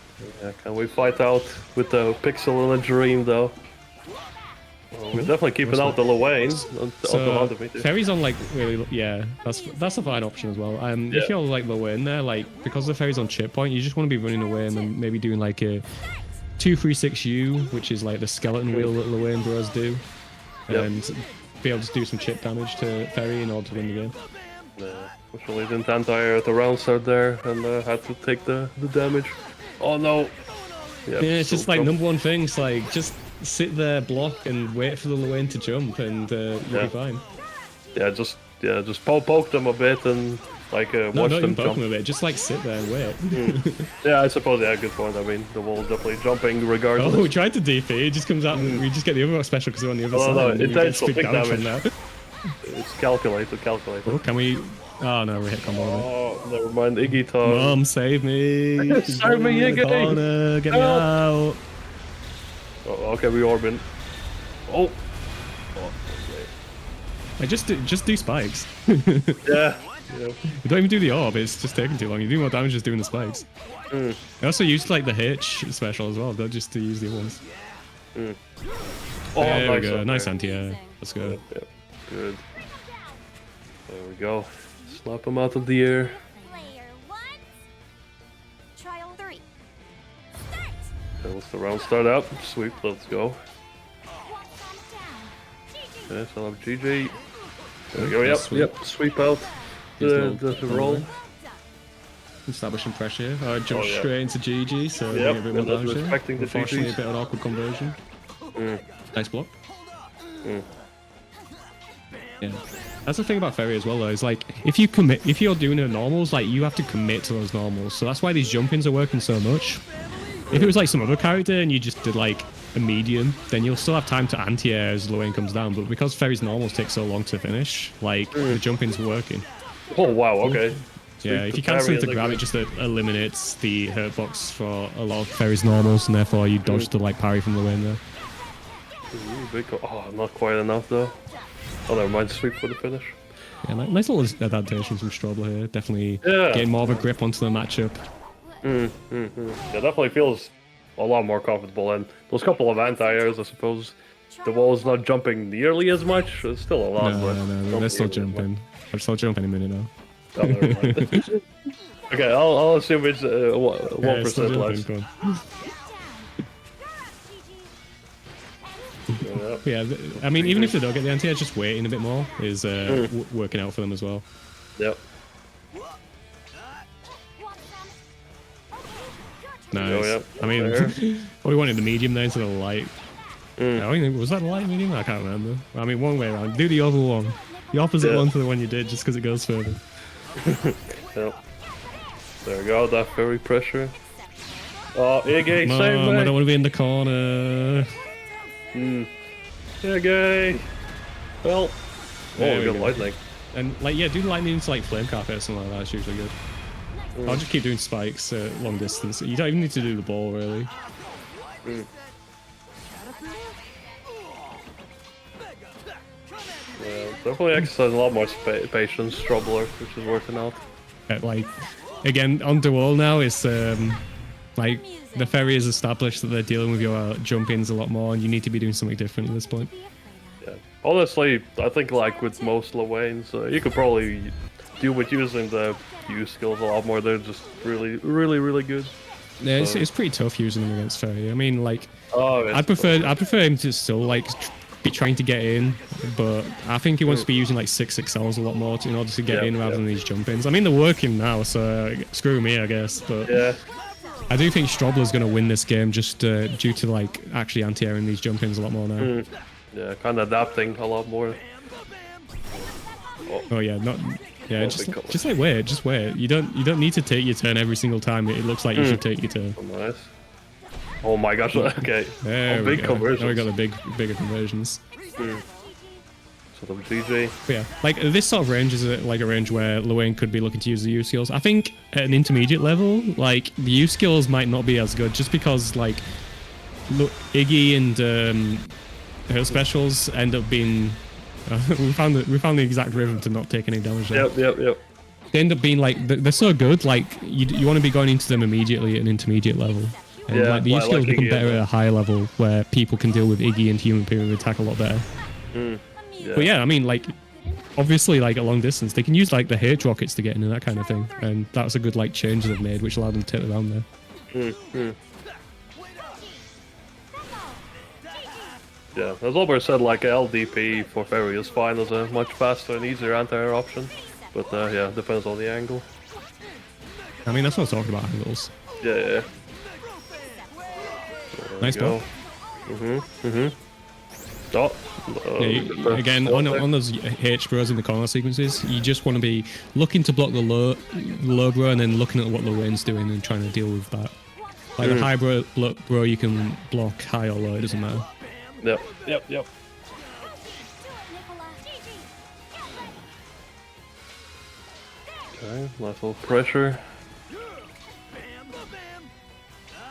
Speaker 2: Yeah, can we fight out with the Pixel in a Dream, though? Well, we're definitely keeping out the Luane.
Speaker 1: So Ferry's on like really, yeah, that's a fine option as well.
Speaker 2: Yeah.
Speaker 1: If you're like low in there, like because the Ferry's on chip point, you just want to be running away and then maybe doing like a 2-3-6-U, which is like the skeleton wheel that Luane bros do, and be able to do some chip damage to Ferry in order to win the game.
Speaker 2: Unfortunately, didn't anti-air at the round start there and had to take the damage. Oh no!
Speaker 1: Yeah, it's
Speaker 2: so
Speaker 1: just like
Speaker 2: jump.
Speaker 1: number one thing. It's like just sit there, block, and wait for the Luane to jump, and you'll be fine.
Speaker 2: Yeah, just poke them a bit and like
Speaker 1: No,
Speaker 2: watch
Speaker 1: not
Speaker 2: them
Speaker 1: even poke
Speaker 2: jump.
Speaker 1: them a bit. Just like sit there and wait.
Speaker 2: Yeah, I suppose. Yeah, good point. I mean, the wall is definitely jumping regardless.
Speaker 1: Oh, we tried to DP. It just comes out, and we just get the other special because we're on the other side.
Speaker 2: No,
Speaker 1: and
Speaker 2: it
Speaker 1: we get
Speaker 2: takes
Speaker 1: big
Speaker 2: big
Speaker 1: damage from
Speaker 2: damage.
Speaker 1: that.
Speaker 2: It's calculated.
Speaker 1: Oh, can we? Oh no, we hit combo.
Speaker 2: Oh, never mind. Iggy talk.
Speaker 1: Mom, save me!
Speaker 2: Save me,
Speaker 1: In the
Speaker 2: Iggy!
Speaker 1: corner, get me
Speaker 2: Help!
Speaker 1: out!
Speaker 2: Oh, okay, we orbit. Oh.
Speaker 1: I just do spikes.
Speaker 2: Yeah.
Speaker 1: You don't even do the orb. It's just taking too long. You do more damage just doing the spikes. I also used like the Hitch special as well, not just to use the other ones.
Speaker 2: Oh,
Speaker 1: There we
Speaker 2: nice.
Speaker 1: go.
Speaker 2: Okay.
Speaker 1: Nice anti-air. Let's go.
Speaker 2: Yeah, good. There we go. Slap him out of the air.
Speaker 4: Player 1. Trial 3. Start.
Speaker 2: Okay, let's the round start out. Sweep, let's go. Okay, so I'll have GG. There we go, yep,
Speaker 1: Sweep.
Speaker 2: sweep out the roll.
Speaker 1: Establishing pressure. Jump
Speaker 2: Oh, yeah.
Speaker 1: straight into GG, so
Speaker 2: Yep,
Speaker 1: doing a bit more
Speaker 2: and that's
Speaker 1: damage here.
Speaker 2: respecting the
Speaker 1: Unfortunately,
Speaker 2: GGs.
Speaker 1: a bit of an awkward conversion. Nice block. Yeah. That's the thing about Ferry as well, though, is like if you're doing the normals, like you have to commit to those normals. So that's why these jump-ins are working so much. If it was like some other character and you just did like a medium, then you'll still have time to anti-air as Luane comes down. But because Ferry's normals take so long to finish, like the jump-in's working.
Speaker 2: Oh, wow, okay.
Speaker 1: Yeah, if
Speaker 2: the
Speaker 1: you cancel
Speaker 2: parry
Speaker 1: into
Speaker 2: and
Speaker 1: grab,
Speaker 2: the-
Speaker 1: it just eliminates the hurt box for a lot of Ferry's normals, and therefore you dodge the like parry from Luane there.
Speaker 2: Ooh, big oh, not quite enough though. Oh, never mind, sweep for the finish.
Speaker 1: Yeah, nice little adaptation from Strobler here. Definitely
Speaker 2: Yeah.
Speaker 1: getting more of a grip onto the matchup.
Speaker 2: Yeah, definitely feels a lot more comfortable. And those couple of anti-airs, I suppose, the wall's not jumping nearly as much. It's still a lot, but
Speaker 1: No, they're still jumping. They're still jumping in a minute now.
Speaker 2: Oh, never mind. Okay, I'll assume it's 1%
Speaker 1: Yeah, it's still
Speaker 2: less.
Speaker 1: jumping, go on. Yeah, I mean, even if they don't get the anti-air, just waiting a bit more is working out for them as well.
Speaker 2: Yep.
Speaker 1: Nice.
Speaker 2: yep.
Speaker 1: I mean,
Speaker 2: There.
Speaker 1: what we wanted the medium there instead of the light. I mean, was that the light medium? I can't remember. I mean, one way around. Do the other one. The opposite one to the one you did, just because it goes further.
Speaker 2: Yep. There we go, that very pressure. Oh, Iggy,
Speaker 1: Mom,
Speaker 2: save me!
Speaker 1: I don't want to be in the corner.
Speaker 2: Iggy! Well,
Speaker 1: There
Speaker 2: oh, we
Speaker 1: we
Speaker 2: got
Speaker 1: go.
Speaker 2: lightning.
Speaker 1: And like, yeah, do lightning into like flame carpet or something like that. It's usually good. I'll just keep doing spikes at long distance. You don't even need to do the ball really.
Speaker 2: Yeah, definitely exercising a lot more patience, Strobler, which is working out.
Speaker 1: Like, again, on Duel now, it's like the Ferry has established that they're dealing with your jump-ins a lot more, and you need to be doing something different at this point.
Speaker 2: Yeah. Honestly, I think like with most Luanes, you could probably deal with using the U skills a lot more. They're just really, really, really good.
Speaker 1: Yeah, it's pretty tough using them against Ferry. I mean, like,
Speaker 2: Oh,
Speaker 1: I prefer him to still like be trying to get in, but I think he wants to be using like 6XLs a lot more in order to get in rather than these jump-ins. I mean, they're working now, so screw me, I guess. But
Speaker 2: yeah.
Speaker 1: I do think Strobler's going to win this game just due to like actually anti-airing these jump-ins a lot more now.
Speaker 2: Yeah, kind of adapting a lot more.
Speaker 1: Oh yeah, just like wait, just wait. You don't need to take your turn every single time. It looks like you should take your turn.
Speaker 2: Nice. Oh my gosh, okay.
Speaker 1: There
Speaker 2: big
Speaker 1: we go.
Speaker 2: conversions.
Speaker 1: Now we got the bigger conversions.
Speaker 2: Sort of GG.
Speaker 1: But yeah, like this sort of range is like a range where Luane could be looking to use the U skills. I think at an intermediate level, like the U skills might not be as good just because like look, Iggy and her specials end up being. We found the exact rhythm to not take any damage. There.
Speaker 2: Yep.
Speaker 1: They end up being like they're so good. Like you want to be going into them immediately at an intermediate level. And
Speaker 2: Yeah,
Speaker 1: like the
Speaker 2: like
Speaker 1: skills become
Speaker 2: Iggy
Speaker 1: better
Speaker 2: as
Speaker 1: at a higher level where people can deal with Iggy and human period attack a lot better.
Speaker 2: Yeah.
Speaker 1: But yeah, I mean, like, obviously, like, at long distance, they can use, like, the H rockets to get in and that kind of thing. And that was a good, like, change they've made, which allowed them to take around there.
Speaker 2: Yeah, as Albert said, like, LDP for Fairy is fine as a much faster and easier anti-air option. But, yeah, depends on the angle.
Speaker 1: I mean, that's what I'm talking about, angles.
Speaker 2: Yeah.
Speaker 1: Nice ball.
Speaker 2: Oh,
Speaker 1: Yeah, again, on those H bros in the corner sequences, you just want to be looking to block the low bro and then looking at what the lane's doing and trying to deal with that. Like the high bro, you can block high or low, it doesn't matter.
Speaker 2: Yep. Okay, nice little pressure.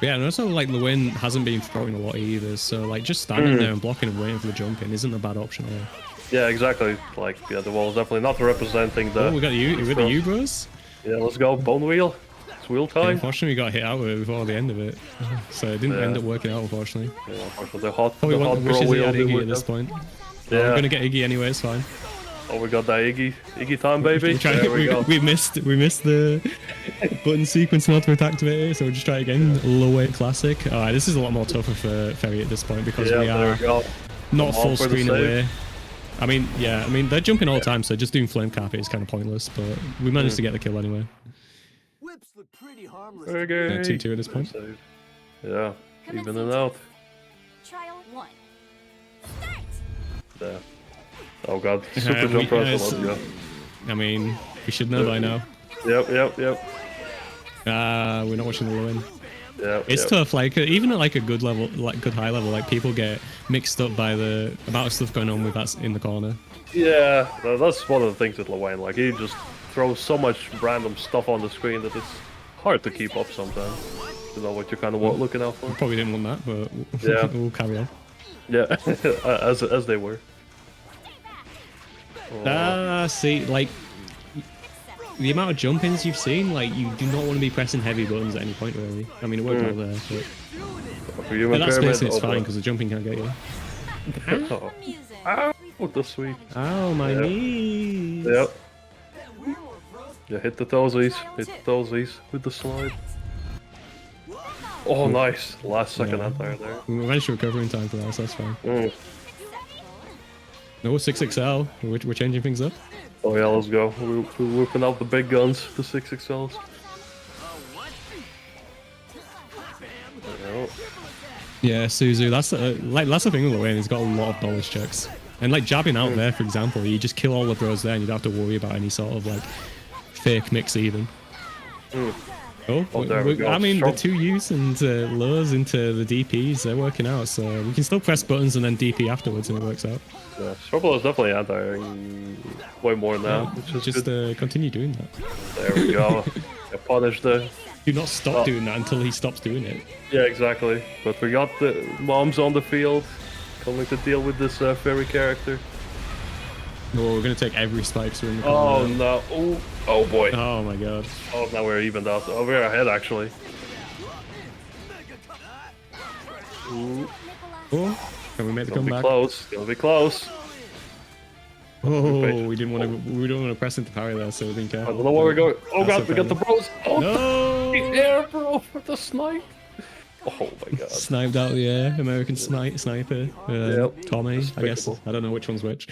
Speaker 1: Yeah, and also like the win hasn't been throwing a lot either, so like just standing there and blocking and waiting for the jump in isn't a bad option at all.
Speaker 2: Yeah, exactly. Like, yeah, the wall is definitely not representing the.
Speaker 1: Oh, we got the U bros.
Speaker 2: Yeah, let's go bone wheel. It's wheel
Speaker 1: Yeah,
Speaker 2: time.
Speaker 1: unfortunately, we got hit out with it before the end of it, so it didn't end up working out. Unfortunately,
Speaker 2: Yeah, unfortunately, the hot
Speaker 1: probably
Speaker 2: bro
Speaker 1: wishes he
Speaker 2: wheel
Speaker 1: had
Speaker 2: didn't
Speaker 1: Iggy
Speaker 2: work
Speaker 1: at this
Speaker 2: out.
Speaker 1: point.
Speaker 2: Yeah.
Speaker 1: We're gonna get Iggy anyway. It's fine.
Speaker 2: Oh, we got that Iggy time, baby.
Speaker 1: We,
Speaker 2: There we go.
Speaker 1: we missed the button sequence in order to activate it, so we'll just try it again. Low weight classic. Alright, this is a lot more tougher for Ferry at this point because
Speaker 2: Yeah,
Speaker 1: we
Speaker 2: there
Speaker 1: are
Speaker 2: we go.
Speaker 1: not
Speaker 2: Come on
Speaker 1: full
Speaker 2: for the
Speaker 1: screen
Speaker 2: save.
Speaker 1: away. I mean, they're jumping all the time, so just doing flame carpet is kind of pointless, but we managed to get the kill anyway.
Speaker 3: Whips look pretty harmless.
Speaker 2: Okay.
Speaker 1: 2-2 at this point.
Speaker 2: Save. Yeah, even and out.
Speaker 4: Trial 1. Start!
Speaker 2: Yeah. Oh god, super jump press. Let's go.
Speaker 1: I mean, we should know by now.
Speaker 2: Yep.
Speaker 1: We're not watching the low end.
Speaker 2: Yep.
Speaker 1: It's tough, like even at like a good level, like good high level, like people get mixed up by the amount of stuff going on with that in the corner.
Speaker 2: Yeah, that's one of the things with Lewayne. Like, he just throws so much random stuff on the screen that it's hard to keep up sometimes. You know what you're kind of looking out for.
Speaker 1: Probably didn't want that, but
Speaker 2: Yeah.
Speaker 1: we'll carry on.
Speaker 2: Yeah, as they were.
Speaker 1: See, like the amount of jump-ins you've seen, like you do not want to be pressing heavy buttons at any point, really. I mean, it worked out there, but
Speaker 2: For you,
Speaker 1: at that space
Speaker 2: Pyramid,
Speaker 1: it's fine because the jumping can't get you.
Speaker 2: Oh. Ow, the sweet.
Speaker 1: Oh, my
Speaker 2: Yeah.
Speaker 1: knees!
Speaker 2: Yep. Yeah, hit the toesies. Hit the toesies with the slide. Oh, nice. Last second
Speaker 1: Yeah.
Speaker 2: anti there.
Speaker 1: We managed to recover in time for that, so that's fine. No, 6XL. We're changing things up.
Speaker 2: Oh yeah, let's go. We're whipping out the big guns, the 6XLs.
Speaker 1: Yeah, Suzu. That's the thing with Lewayne. He's got a lot of knowledge checks, and like jabbing out there, for example, you just kill all the bros there, and you don't have to worry about any sort of like fake mix even. Oh,
Speaker 2: there we go.
Speaker 1: I mean,
Speaker 2: Strong.
Speaker 1: the 2Us and lows into the DPs, they're working out, so we can still press buttons and then DP afterwards, and it works out.
Speaker 2: Yeah, Trouble is definitely anti way more now, which is
Speaker 1: Just
Speaker 2: good.
Speaker 1: continue doing that.
Speaker 2: There we go. Yeah, punish the.
Speaker 1: Do not stop
Speaker 2: Oh.
Speaker 1: doing that until he stops doing it.
Speaker 2: Yeah, exactly. But we got the moms on the field, coming to deal with this fairy character.
Speaker 1: Oh, we're gonna take every spike swing.
Speaker 2: Oh no! Oh boy!
Speaker 1: Oh my god.
Speaker 2: Oh, now we're evened out. Oh, we're ahead actually. Ooh,
Speaker 1: Oh, can we make the
Speaker 2: gonna be
Speaker 1: comeback?
Speaker 2: close. Gonna be close.
Speaker 1: Oh, we didn't want to press into parry there, so we didn't care.
Speaker 2: I don't know where we're going. Oh
Speaker 1: That's
Speaker 2: god, we got the bros. Oh,
Speaker 1: No!
Speaker 2: the air, bro, for the snipe. Oh my god.
Speaker 1: Sniped out the air, American sniper.
Speaker 2: Yep.
Speaker 1: Tommy, I guess.
Speaker 2: Despicable.
Speaker 1: I don't know which one's which.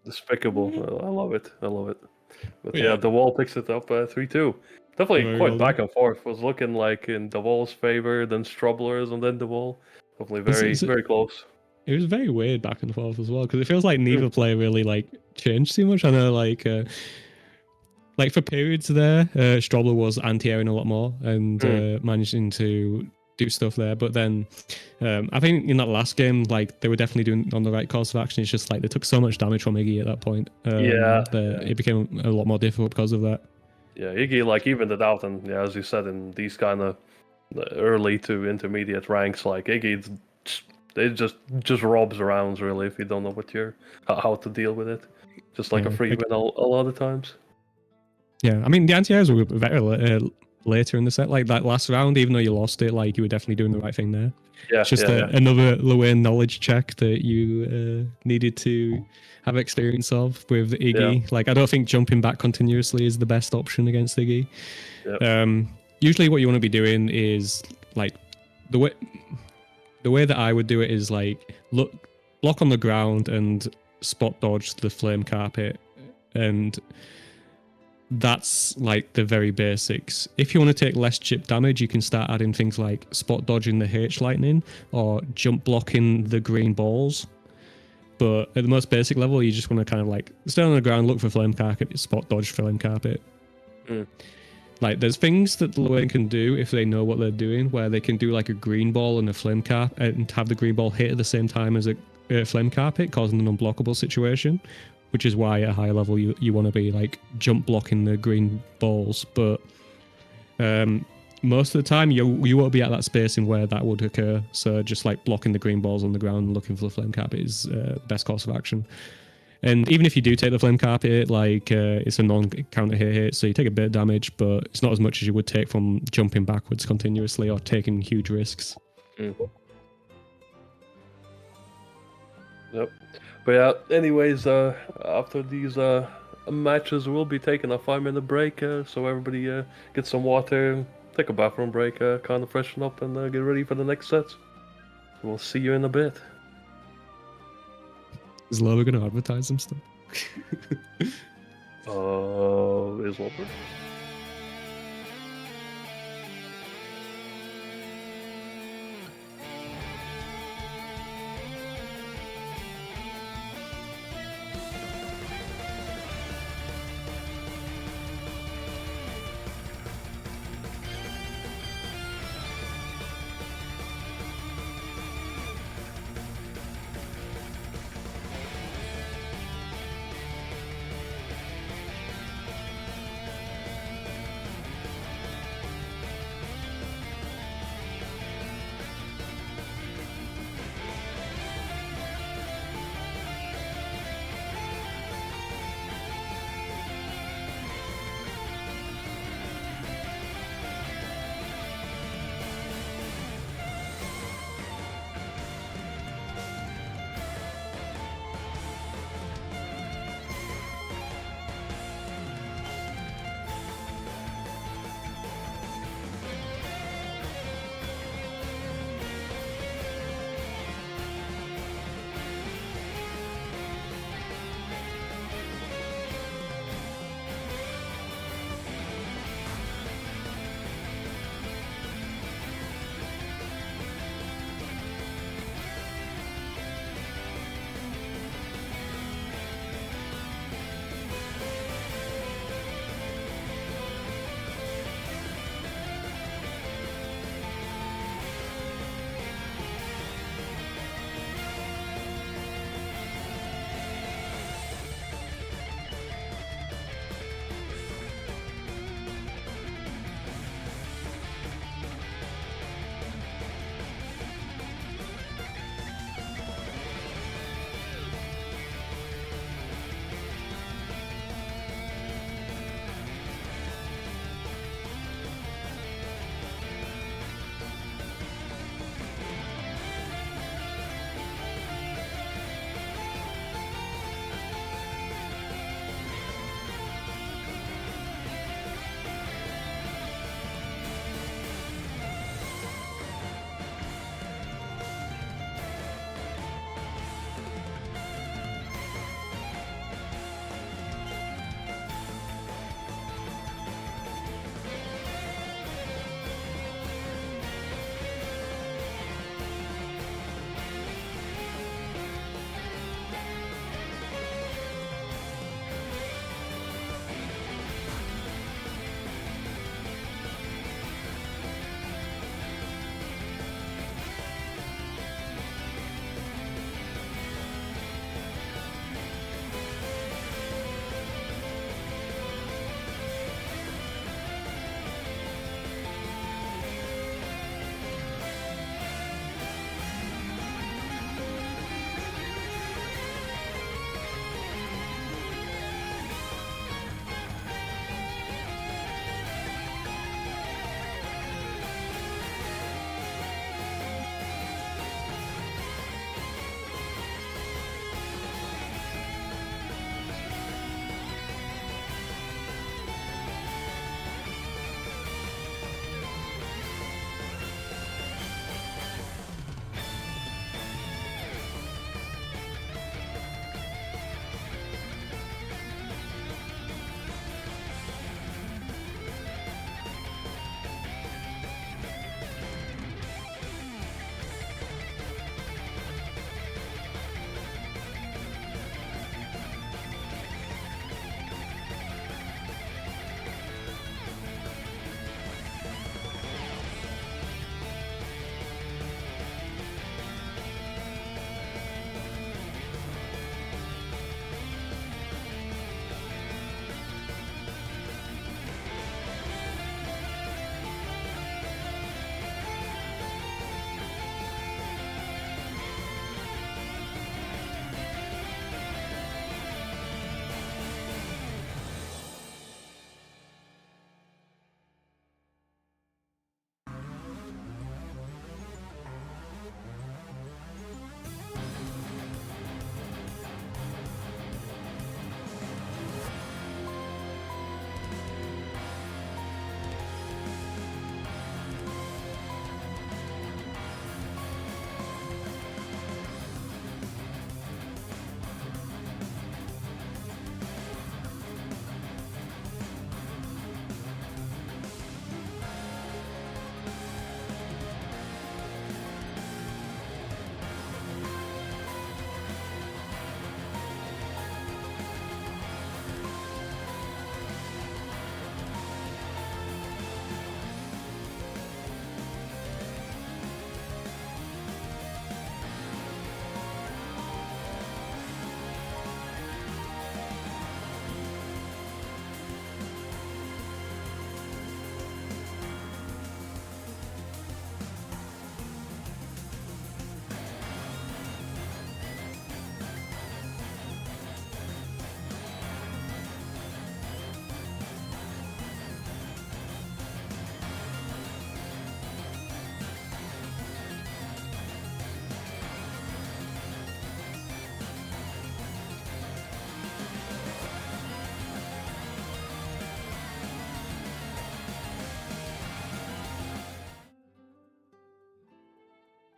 Speaker 2: Despicable. I love it. I love it. But
Speaker 1: Yeah.
Speaker 2: yeah, the wall picks it up 3-2. Definitely
Speaker 1: Very
Speaker 2: quite
Speaker 1: well
Speaker 2: back
Speaker 1: done.
Speaker 2: and forth. Was looking like in the wall's favor, then Strubbler's, and then the wall. Definitely very,
Speaker 1: Is it-
Speaker 2: very close.
Speaker 1: It was very weird back and forth as well, because it feels like neither player really like changed too much. I know like for periods there, Strobler was anti-airing a lot more and managing to do stuff there. But then I think in that last game, like they were definitely doing on the right course of action. It's just like they took so much damage from Iggy at that point. That it became a lot more difficult because of that.
Speaker 2: Yeah, Iggy like evened it out, and yeah, as you said, in these kind of early to intermediate ranks, like Iggy, it just robs rounds really if you don't know what you're how to deal with it. Just like a
Speaker 1: Yeah,
Speaker 2: free win a lot of times.
Speaker 1: Yeah, I mean, the anti-airs were very later in the set. Like that last round, even though you lost it, like you were definitely doing the right thing there.
Speaker 2: Yeah,
Speaker 1: It's just another Llewellyn knowledge check that you needed to have experience of with Iggy.
Speaker 2: Yeah.
Speaker 1: Like, I don't think jumping back continuously is the best option against Iggy.
Speaker 2: Yeah.
Speaker 1: Usually what you want to be doing is like the way that I would do it is like block on the ground and spot dodge the flame carpet, and that's like the very basics. If you want to take less chip damage, you can start adding things like spot dodging the H lightning or jump blocking the green balls. But at the most basic level, you just want to kind of like stay on the ground, look for flame carpet, spot dodge flame carpet. Like there's things that the Llewellyn can do if they know what they're doing, where they can do like a green ball and a flame carpet and have the green ball hit at the same time as a flame carpet, causing an unblockable situation, which is why at a higher level you want to be like jump blocking the green balls. But most of the time you won't be at that spacing where that would occur. So just like blocking the green balls on the ground and looking for the flame carpet is the best course of action. And even if you do take the flame carpet, like it's a non-counter hit, so you take a bit of damage, but it's not as much as you would take from jumping backwards continuously or taking huge risks.
Speaker 2: Yep. But yeah, anyways, after these matches, we'll be taking a 5-minute break, so everybody get some water, take a bathroom break, kind of freshen up, and get ready for the next set. We'll see you in a bit.
Speaker 1: Is Lover going to advertise some stuff?
Speaker 2: Is Lover?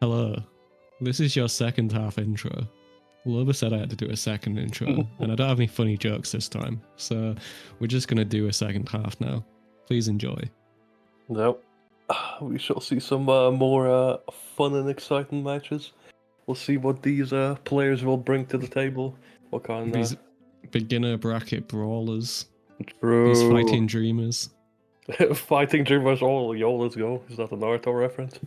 Speaker 1: Hello. This is your second half intro. Loba said I had to do a second intro, and I don't have any funny jokes this time, so we're just going to do a second half now. Please enjoy.
Speaker 2: Nope. We shall see some more fun and exciting matches. We'll see what these players will bring to the table. What kind
Speaker 1: These
Speaker 2: of
Speaker 1: beginner bracket brawlers,
Speaker 2: true
Speaker 1: these fighting dreamers.
Speaker 2: fighting dreamers? Oh, yo, let's go. Is that a Naruto reference?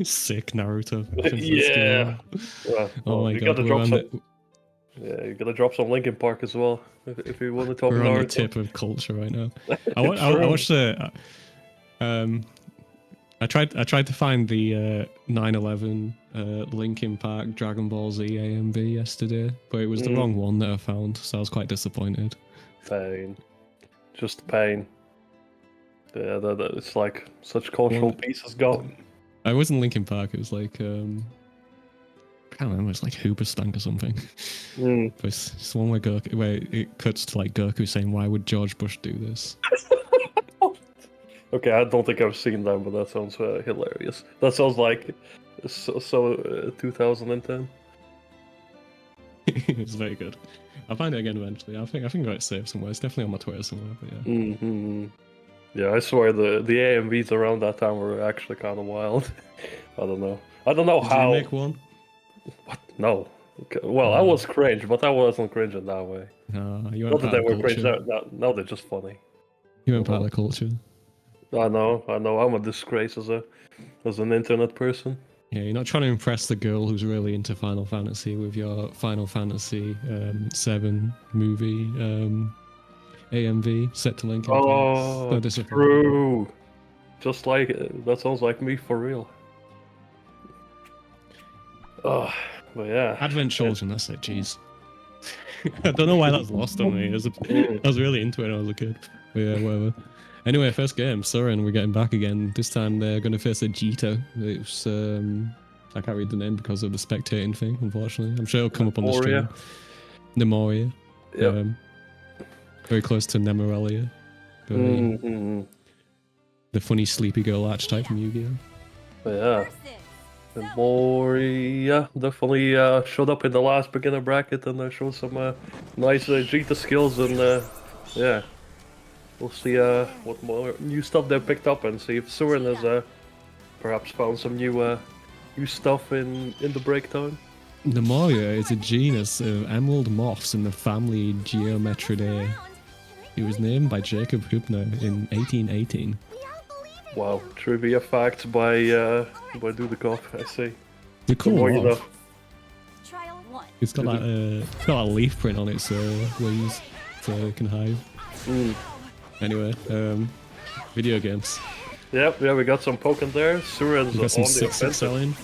Speaker 1: Sick Naruto. reference,
Speaker 2: Yeah.
Speaker 1: let's go.
Speaker 2: Yeah.
Speaker 1: Oh my
Speaker 2: you
Speaker 1: god,
Speaker 2: gotta
Speaker 1: we're
Speaker 2: drop
Speaker 1: on,
Speaker 2: some. Yeah, you gotta drop some Linkin Park as well if you want to talk
Speaker 1: we're on the
Speaker 2: Naruto.
Speaker 1: tip of culture right now. I watched the... I tried to find the 9/11 Linkin Park Dragon Ball Z AMV yesterday, but it was the wrong one that I found, so I was quite disappointed.
Speaker 2: Pain. Just pain. Yeah, it's like such cultural pieces gone.
Speaker 1: It wasn't Linkin Park, it was like I can't remember, it's like Hoobastank or something. But it's one where it cuts to like Goku saying, "Why would George Bush do this?"
Speaker 2: Okay, I don't think I've seen that, but that sounds hilarious. That sounds like so 2010.
Speaker 1: It's very good. I'll find it again eventually. I think I got it saved somewhere. It's definitely on my Twitter somewhere. But yeah.
Speaker 2: Yeah, I swear the AMVs around that time were actually kind of wild. I don't know.
Speaker 1: Did
Speaker 2: how.
Speaker 1: you make one?
Speaker 2: What? No. Okay, well, I was cringe, but I wasn't cringe in that way.
Speaker 1: You
Speaker 2: Not
Speaker 1: weren't
Speaker 2: that
Speaker 1: part
Speaker 2: they
Speaker 1: of
Speaker 2: were
Speaker 1: the
Speaker 2: cringe.
Speaker 1: culture.
Speaker 2: Now they're just funny.
Speaker 1: You weren't part of the culture.
Speaker 2: I know. I'm a disgrace as an internet person.
Speaker 1: Yeah, you're not trying to impress the girl who's really into Final Fantasy with your Final Fantasy 7 movie AMV set to Linkin Park.
Speaker 2: Oh, true. Just like that sounds like me for real. Oh, but yeah.
Speaker 1: Advent Children, that's it, jeez. I don't know why that's lost on me. I was really into it when I was a kid. But yeah, whatever. Anyway, first game, Soren, we're getting back again. This time they're going to face a Jita. It's, I can't read the name because of the spectating thing, unfortunately. I'm sure it'll come up on the stream. Nemoria.
Speaker 2: Yep.
Speaker 1: Very close to Nemorelia. The funny sleepy girl archetype from Yu-Gi-Oh!
Speaker 2: But yeah. Nemoria definitely showed up in the last beginner bracket and showed some nice Jita skills and yeah. We'll see what more new stuff they picked up and see if Soren has perhaps found some new stuff in the break time.
Speaker 1: Nemoria is a genus of emerald moths in the family Geometridae. It was named by Jacob Hübner in 1818.
Speaker 2: Wow, trivia facts by Dudikoff, I see.
Speaker 1: The cool moth.
Speaker 4: Trial 1.
Speaker 1: It's got a leaf print on its wings, so it can hide. Anyway, video games.
Speaker 2: Yep, yeah, we got some poking there. Suren's
Speaker 1: we got some
Speaker 2: on the offensive.
Speaker 1: selling.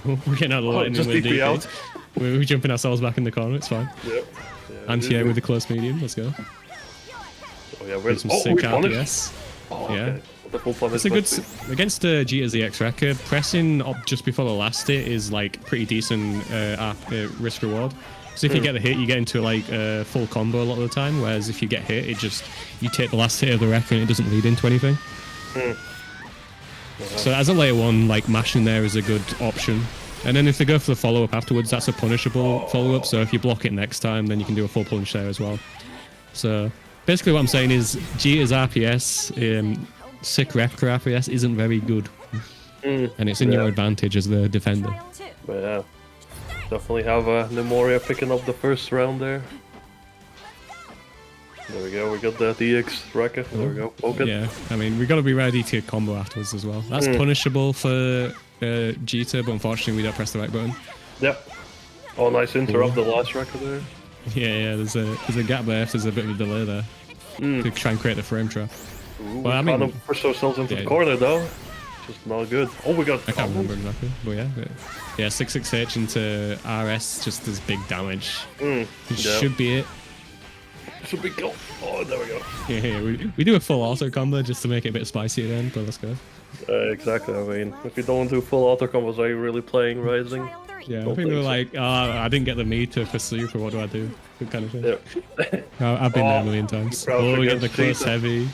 Speaker 1: We're getting out of the lightning
Speaker 2: just
Speaker 1: with
Speaker 2: DP out.
Speaker 1: We're jumping ourselves back in the corner, it's fine.
Speaker 2: Yep. Yeah,
Speaker 1: Anti-air with the close medium, let's go.
Speaker 2: Oh yeah, we're
Speaker 1: some sick RPS.
Speaker 2: Oh,
Speaker 1: yeah.
Speaker 2: Okay. The full
Speaker 1: It's a good against GZX record. Pressing up just before the last hit is like pretty decent risk reward. So if you get the hit, you get into like a full combo a lot of the time. Whereas if you get hit, you take the last hit of the record and it doesn't lead into anything. So as a layer one, like mashing there is a good option. And then if they go for the follow up afterwards, that's a punishable follow up. So if you block it next time, then you can do a full punch there as well. So basically, what I'm saying is Jita's RPS. Sick Repka RPS isn't very good, and it's in your advantage as the defender.
Speaker 2: But yeah, definitely have Nemoria picking up the first round there. There we go, we got the DX Rekka. There we go, poke it.
Speaker 1: Yeah, I mean, we got to be ready to combo afterwards as well. That's punishable for Jita, but unfortunately we don't press the right button.
Speaker 2: Yep. Oh, nice interrupt the last Rekka there.
Speaker 1: Yeah, there's a gap there if there's a bit of a delay there to try and create a frame trap.
Speaker 2: Ooh,
Speaker 1: well, I mean,
Speaker 2: kind of pushed ourselves into the corner though. Just not good. Oh, we got.
Speaker 1: I can't remember exactly, but yeah, 66H into RS just does big damage. It should be it.
Speaker 2: Should be go. Oh, there we go.
Speaker 1: Yeah, we do a full auto combo just to make it a bit spicy then, but let's go.
Speaker 2: Exactly. I mean, if you don't do full auto combos, are you really playing Rising?
Speaker 1: Yeah, I think we're like, I didn't get the meter for super. What do I do? Good kind of thing.
Speaker 2: Yeah.
Speaker 1: I've been there a million times. Oh, we get the close heavy.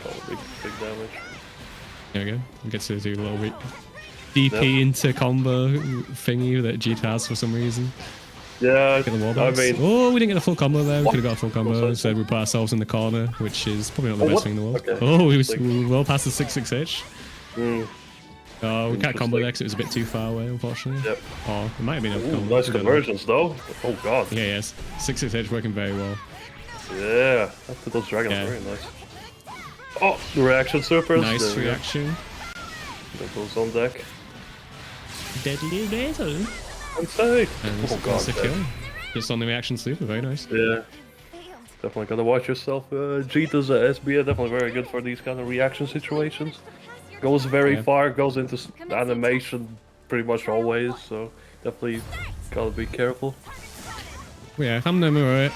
Speaker 2: Oh, big damage.
Speaker 1: There we go. We get to do a little bit. DP into combo thingy that Jeet has for some reason.
Speaker 2: Yeah,
Speaker 1: Get the wall
Speaker 2: I
Speaker 1: backs.
Speaker 2: mean,
Speaker 1: Oh, we didn't get a full combo there. We could have got a full combo.
Speaker 2: Sorry.
Speaker 1: Instead, we put ourselves in the corner, which is probably not the best
Speaker 2: what?
Speaker 1: thing in the world.
Speaker 2: Okay.
Speaker 1: Oh, we well past the 6-6H.
Speaker 2: mm,
Speaker 1: Oh, we can't combo
Speaker 2: Interesting.
Speaker 1: there because it was a bit too far away, unfortunately.
Speaker 2: Yep.
Speaker 1: Oh, it might have been a
Speaker 2: Ooh,
Speaker 1: combo.
Speaker 2: nice
Speaker 1: I don't know.
Speaker 2: conversions though. Oh god.
Speaker 1: Yeah, yes. 6-6H working very well.
Speaker 2: Yeah, after those dragons,
Speaker 1: Yeah.
Speaker 2: very nice. Oh, the reaction supers.
Speaker 1: Nice
Speaker 2: There we go.
Speaker 1: reaction.
Speaker 2: That goes on deck.
Speaker 1: Deadly battle.
Speaker 2: And say.
Speaker 1: And
Speaker 2: Oh god.
Speaker 1: that's a kill. Just on the reaction super, very nice.
Speaker 2: Yeah. Definitely gotta watch yourself. Jeeta's SB definitely very good for these kind of reaction situations. Goes very
Speaker 1: Yeah.
Speaker 2: far, goes into animation pretty much always, so definitely gotta be careful.
Speaker 1: Well, yeah, if I'm Nemurea,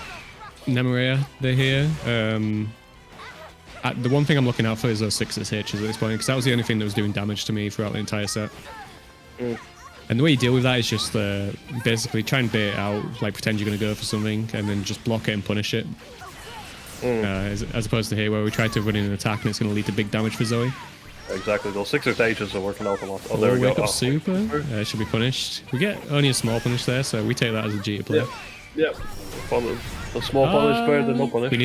Speaker 1: they're here. The one thing I'm looking out for is those 6-6Hs at this point, because that was the only thing that was doing damage to me throughout the entire set.
Speaker 2: Mm.
Speaker 1: And the way you deal with that is just basically try and bait it out, like pretend you're going to go for something, and then just block it and punish it. As opposed to here, where we try to run in an attack and it's going to lead to big damage for Zoe.
Speaker 2: Exactly, those 6-6Hs are working out a lot. Oh, there we go.
Speaker 1: Wake up
Speaker 2: Oh,
Speaker 1: super. Should be punished. We get only a small punish there, so we take that as a G to play.
Speaker 2: Yeah. A small punish better than no punish.
Speaker 1: We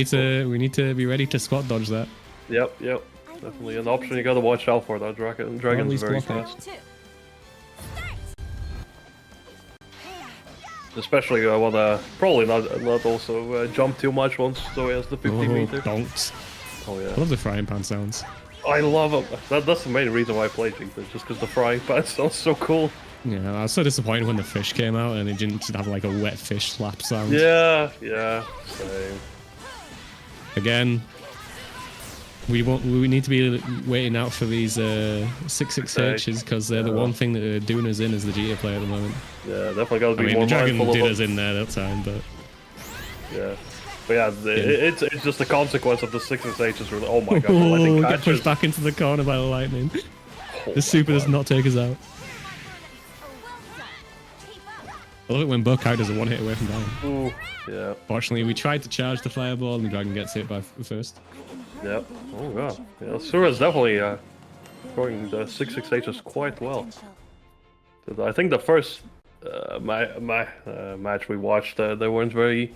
Speaker 1: need to be ready to spot dodge that.
Speaker 2: Yep. Definitely an option you gotta watch out for. That dragon's
Speaker 1: least
Speaker 2: very
Speaker 1: block it.
Speaker 2: fast. Especially I wanna probably not also jump too much once Zoe has the 50 meter.
Speaker 1: Don't.
Speaker 2: Oh yeah.
Speaker 1: I love the frying pan sounds.
Speaker 2: I love them. That's the main reason why I play Jeeta, just because the frying pan sounds so cool.
Speaker 1: Yeah, I was so disappointed when the fish came out and it didn't just have like a wet fish slap sound.
Speaker 2: Yeah, same.
Speaker 1: Again, we need to be waiting out for these 6-6Hs because they're the one thing that are doing us in as the Jeeta player at the moment.
Speaker 2: Yeah, definitely gotta be
Speaker 1: I mean,
Speaker 2: more
Speaker 1: the dragon
Speaker 2: mindful
Speaker 1: did
Speaker 2: of
Speaker 1: us in there that time, but
Speaker 2: yeah. But yeah, it's just the consequence of the 6-6Hs. Really, oh my god, the lightning
Speaker 1: get
Speaker 2: catches.
Speaker 1: pushed back into the corner by the lightning. The super does not take us out. I love it when both characters are one hit away from dying.
Speaker 2: Ooh, yeah.
Speaker 1: Fortunately, we tried to charge the fireball and the dragon gets hit by first.
Speaker 2: Yep. Oh god. Yeah, Sura's definitely throwing the 6-6Hs quite well. I think the first match we watched, they weren't very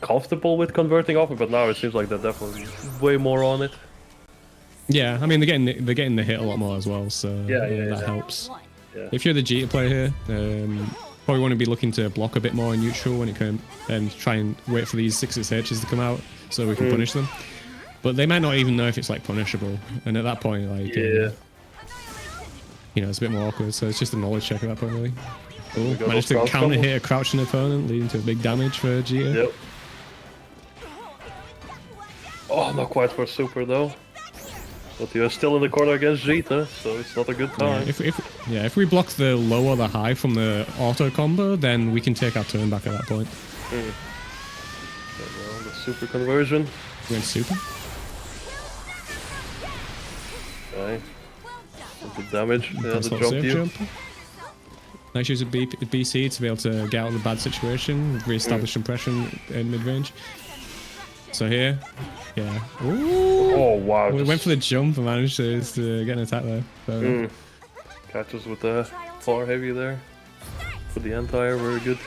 Speaker 2: comfortable with converting off it, but now it seems like they're definitely way more on it.
Speaker 1: Yeah, I mean they're getting the hit a lot more as well, so that helps.
Speaker 2: Yeah.
Speaker 1: If you're the Jeeta player here, probably want to be looking to block a bit more in neutral when it can, and try and wait for these 6-6Hs to come out so we can punish them. But they might not even know if it's like punishable, and at that point, like you know, it's a bit more awkward. So it's just a knowledge check at that point, really. Oh, managed to counter hit a crouching opponent, leading to a big damage for Jeeta.
Speaker 2: Yep. Oh, not quite for super though. But you're still in the corner against Jeeta, so it's not a good time.
Speaker 1: If we block the low or the high from the auto combo, then we can take our turn back at that point.
Speaker 2: The super conversion.
Speaker 1: We're in super.
Speaker 2: Okay. The damage. Yeah,
Speaker 1: Nice
Speaker 2: the
Speaker 1: little
Speaker 2: jump
Speaker 1: save
Speaker 2: you.
Speaker 1: jump. Nice use of BC to be able to get out of the bad situation, re-establish impression in mid-range. So here, yeah. Ooh.
Speaker 2: Oh wow.
Speaker 1: We went for the jump and managed to get an attack there. So,
Speaker 2: Catches with the far heavy there. For the anti-air, very good.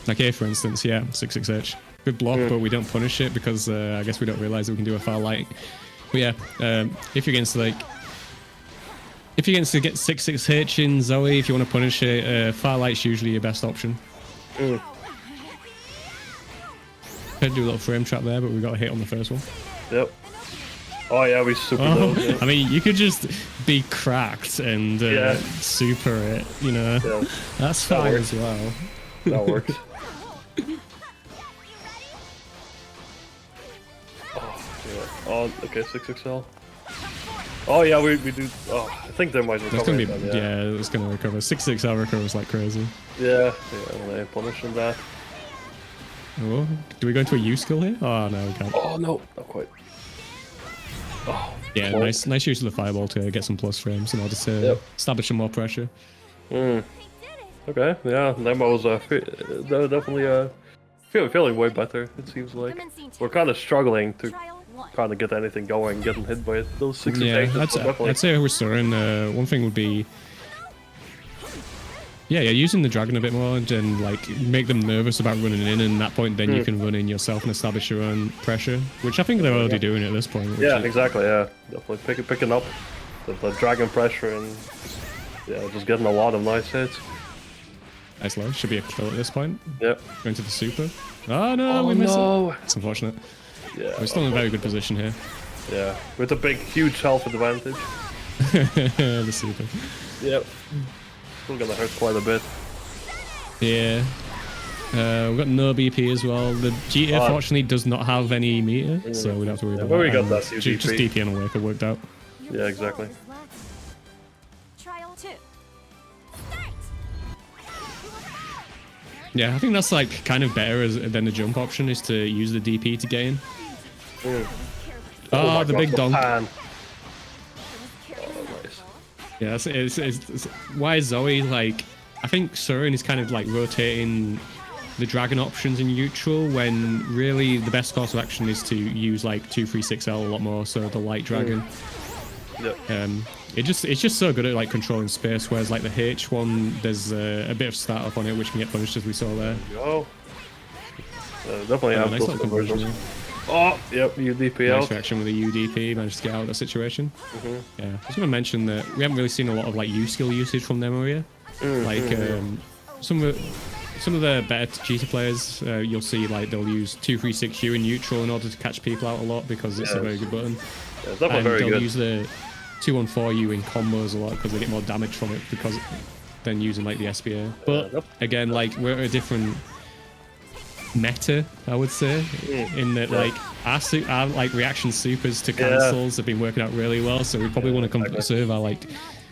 Speaker 1: like here, for instance, yeah, 6-6H. Good block, but we don't punish it because I guess we don't realize that we can do a far light. But yeah, if you're against like... If you're against to get 6-6H in Zoe, if you want to punish it, far light's usually your best option. Could do a little frame trap there, but we got a hit on the first one.
Speaker 2: Yep. Oh yeah, we super those, yeah.
Speaker 1: I mean, you could just be cracked and super it, you know.
Speaker 2: Yeah.
Speaker 1: That's fine as well.
Speaker 2: That works. Oh, okay, 6XL. Oh yeah, we do. Oh, I think they might recover.
Speaker 1: It's gonna be,
Speaker 2: then, yeah.
Speaker 1: it's gonna recover. 6XL recovers like crazy.
Speaker 2: Yeah, they're punishing that.
Speaker 1: Oh, do we go into a U skill here? Oh no, we can't.
Speaker 2: Oh no, not quite. Oh,
Speaker 1: yeah,
Speaker 2: close.
Speaker 1: nice use of the fireball to get some plus frames in order to establish some more pressure.
Speaker 2: Okay, yeah, Nemo's they're definitely feeling way better. It seems like we're kind of struggling to kind of get anything going, getting hit by those 6
Speaker 1: Yeah,
Speaker 2: definitely.
Speaker 1: I'd say with Surin, one thing would be, yeah, using the dragon a bit more and like make them nervous about running in, and at that point then you can run in yourself and establish your own pressure, which I think they're already doing at this point.
Speaker 2: Yeah, exactly. Yeah, definitely picking up the dragon pressure and yeah, just getting a lot of nice hits.
Speaker 1: Nice low. Should be a kill at this point.
Speaker 2: Yep.
Speaker 1: Going to the super. Oh no, we missed it. It's unfortunate.
Speaker 2: Yeah.
Speaker 1: We're still in a very good position here.
Speaker 2: Yeah, with a big, huge health advantage.
Speaker 1: The super.
Speaker 2: Yep. Still gonna hurt quite a bit.
Speaker 1: Yeah. We've got no BP as well. The GTA fortunately does not have any meter, so we don't have to worry about that.
Speaker 2: But we got that UDP.
Speaker 1: Just DP and awake, it worked out.
Speaker 2: Yeah, exactly.
Speaker 4: Trial 2.
Speaker 1: Yeah, I think that's like kind of better than the jump option is to use the DP to gain. Oh, the big donk.
Speaker 2: Oh, nice.
Speaker 1: Yeah, it's why Zoe, like, I think Surin is kind of like rotating the dragon options in neutral when really the best course of action is to use like 236L a lot more, so the light dragon.
Speaker 2: Yep.
Speaker 1: It's just so good at like controlling space, whereas like the H one, there's a bit of startup on it which can get punished, as we saw there.
Speaker 2: Go. Definitely have
Speaker 1: nice
Speaker 2: those
Speaker 1: little conversion.
Speaker 2: conversions. Oh, yep, UDP out.
Speaker 1: Nice reaction with the UDP, managed to get out of that situation. Yeah, I was going to mention that we haven't really seen a lot of like U skill usage from them area. Like some of the better GT players, you'll see like they'll use 236U in neutral in order to catch people out a lot because it's a very good button.
Speaker 2: Yeah, definitely
Speaker 1: and
Speaker 2: very
Speaker 1: they'll
Speaker 2: good.
Speaker 1: use the 214U in combos a lot because they get more damage from it because than using like the SBA. But again, like we're at a different meta, I would say, in that like our like reaction supers to cancels have been working out really well, so we probably want to conserve our like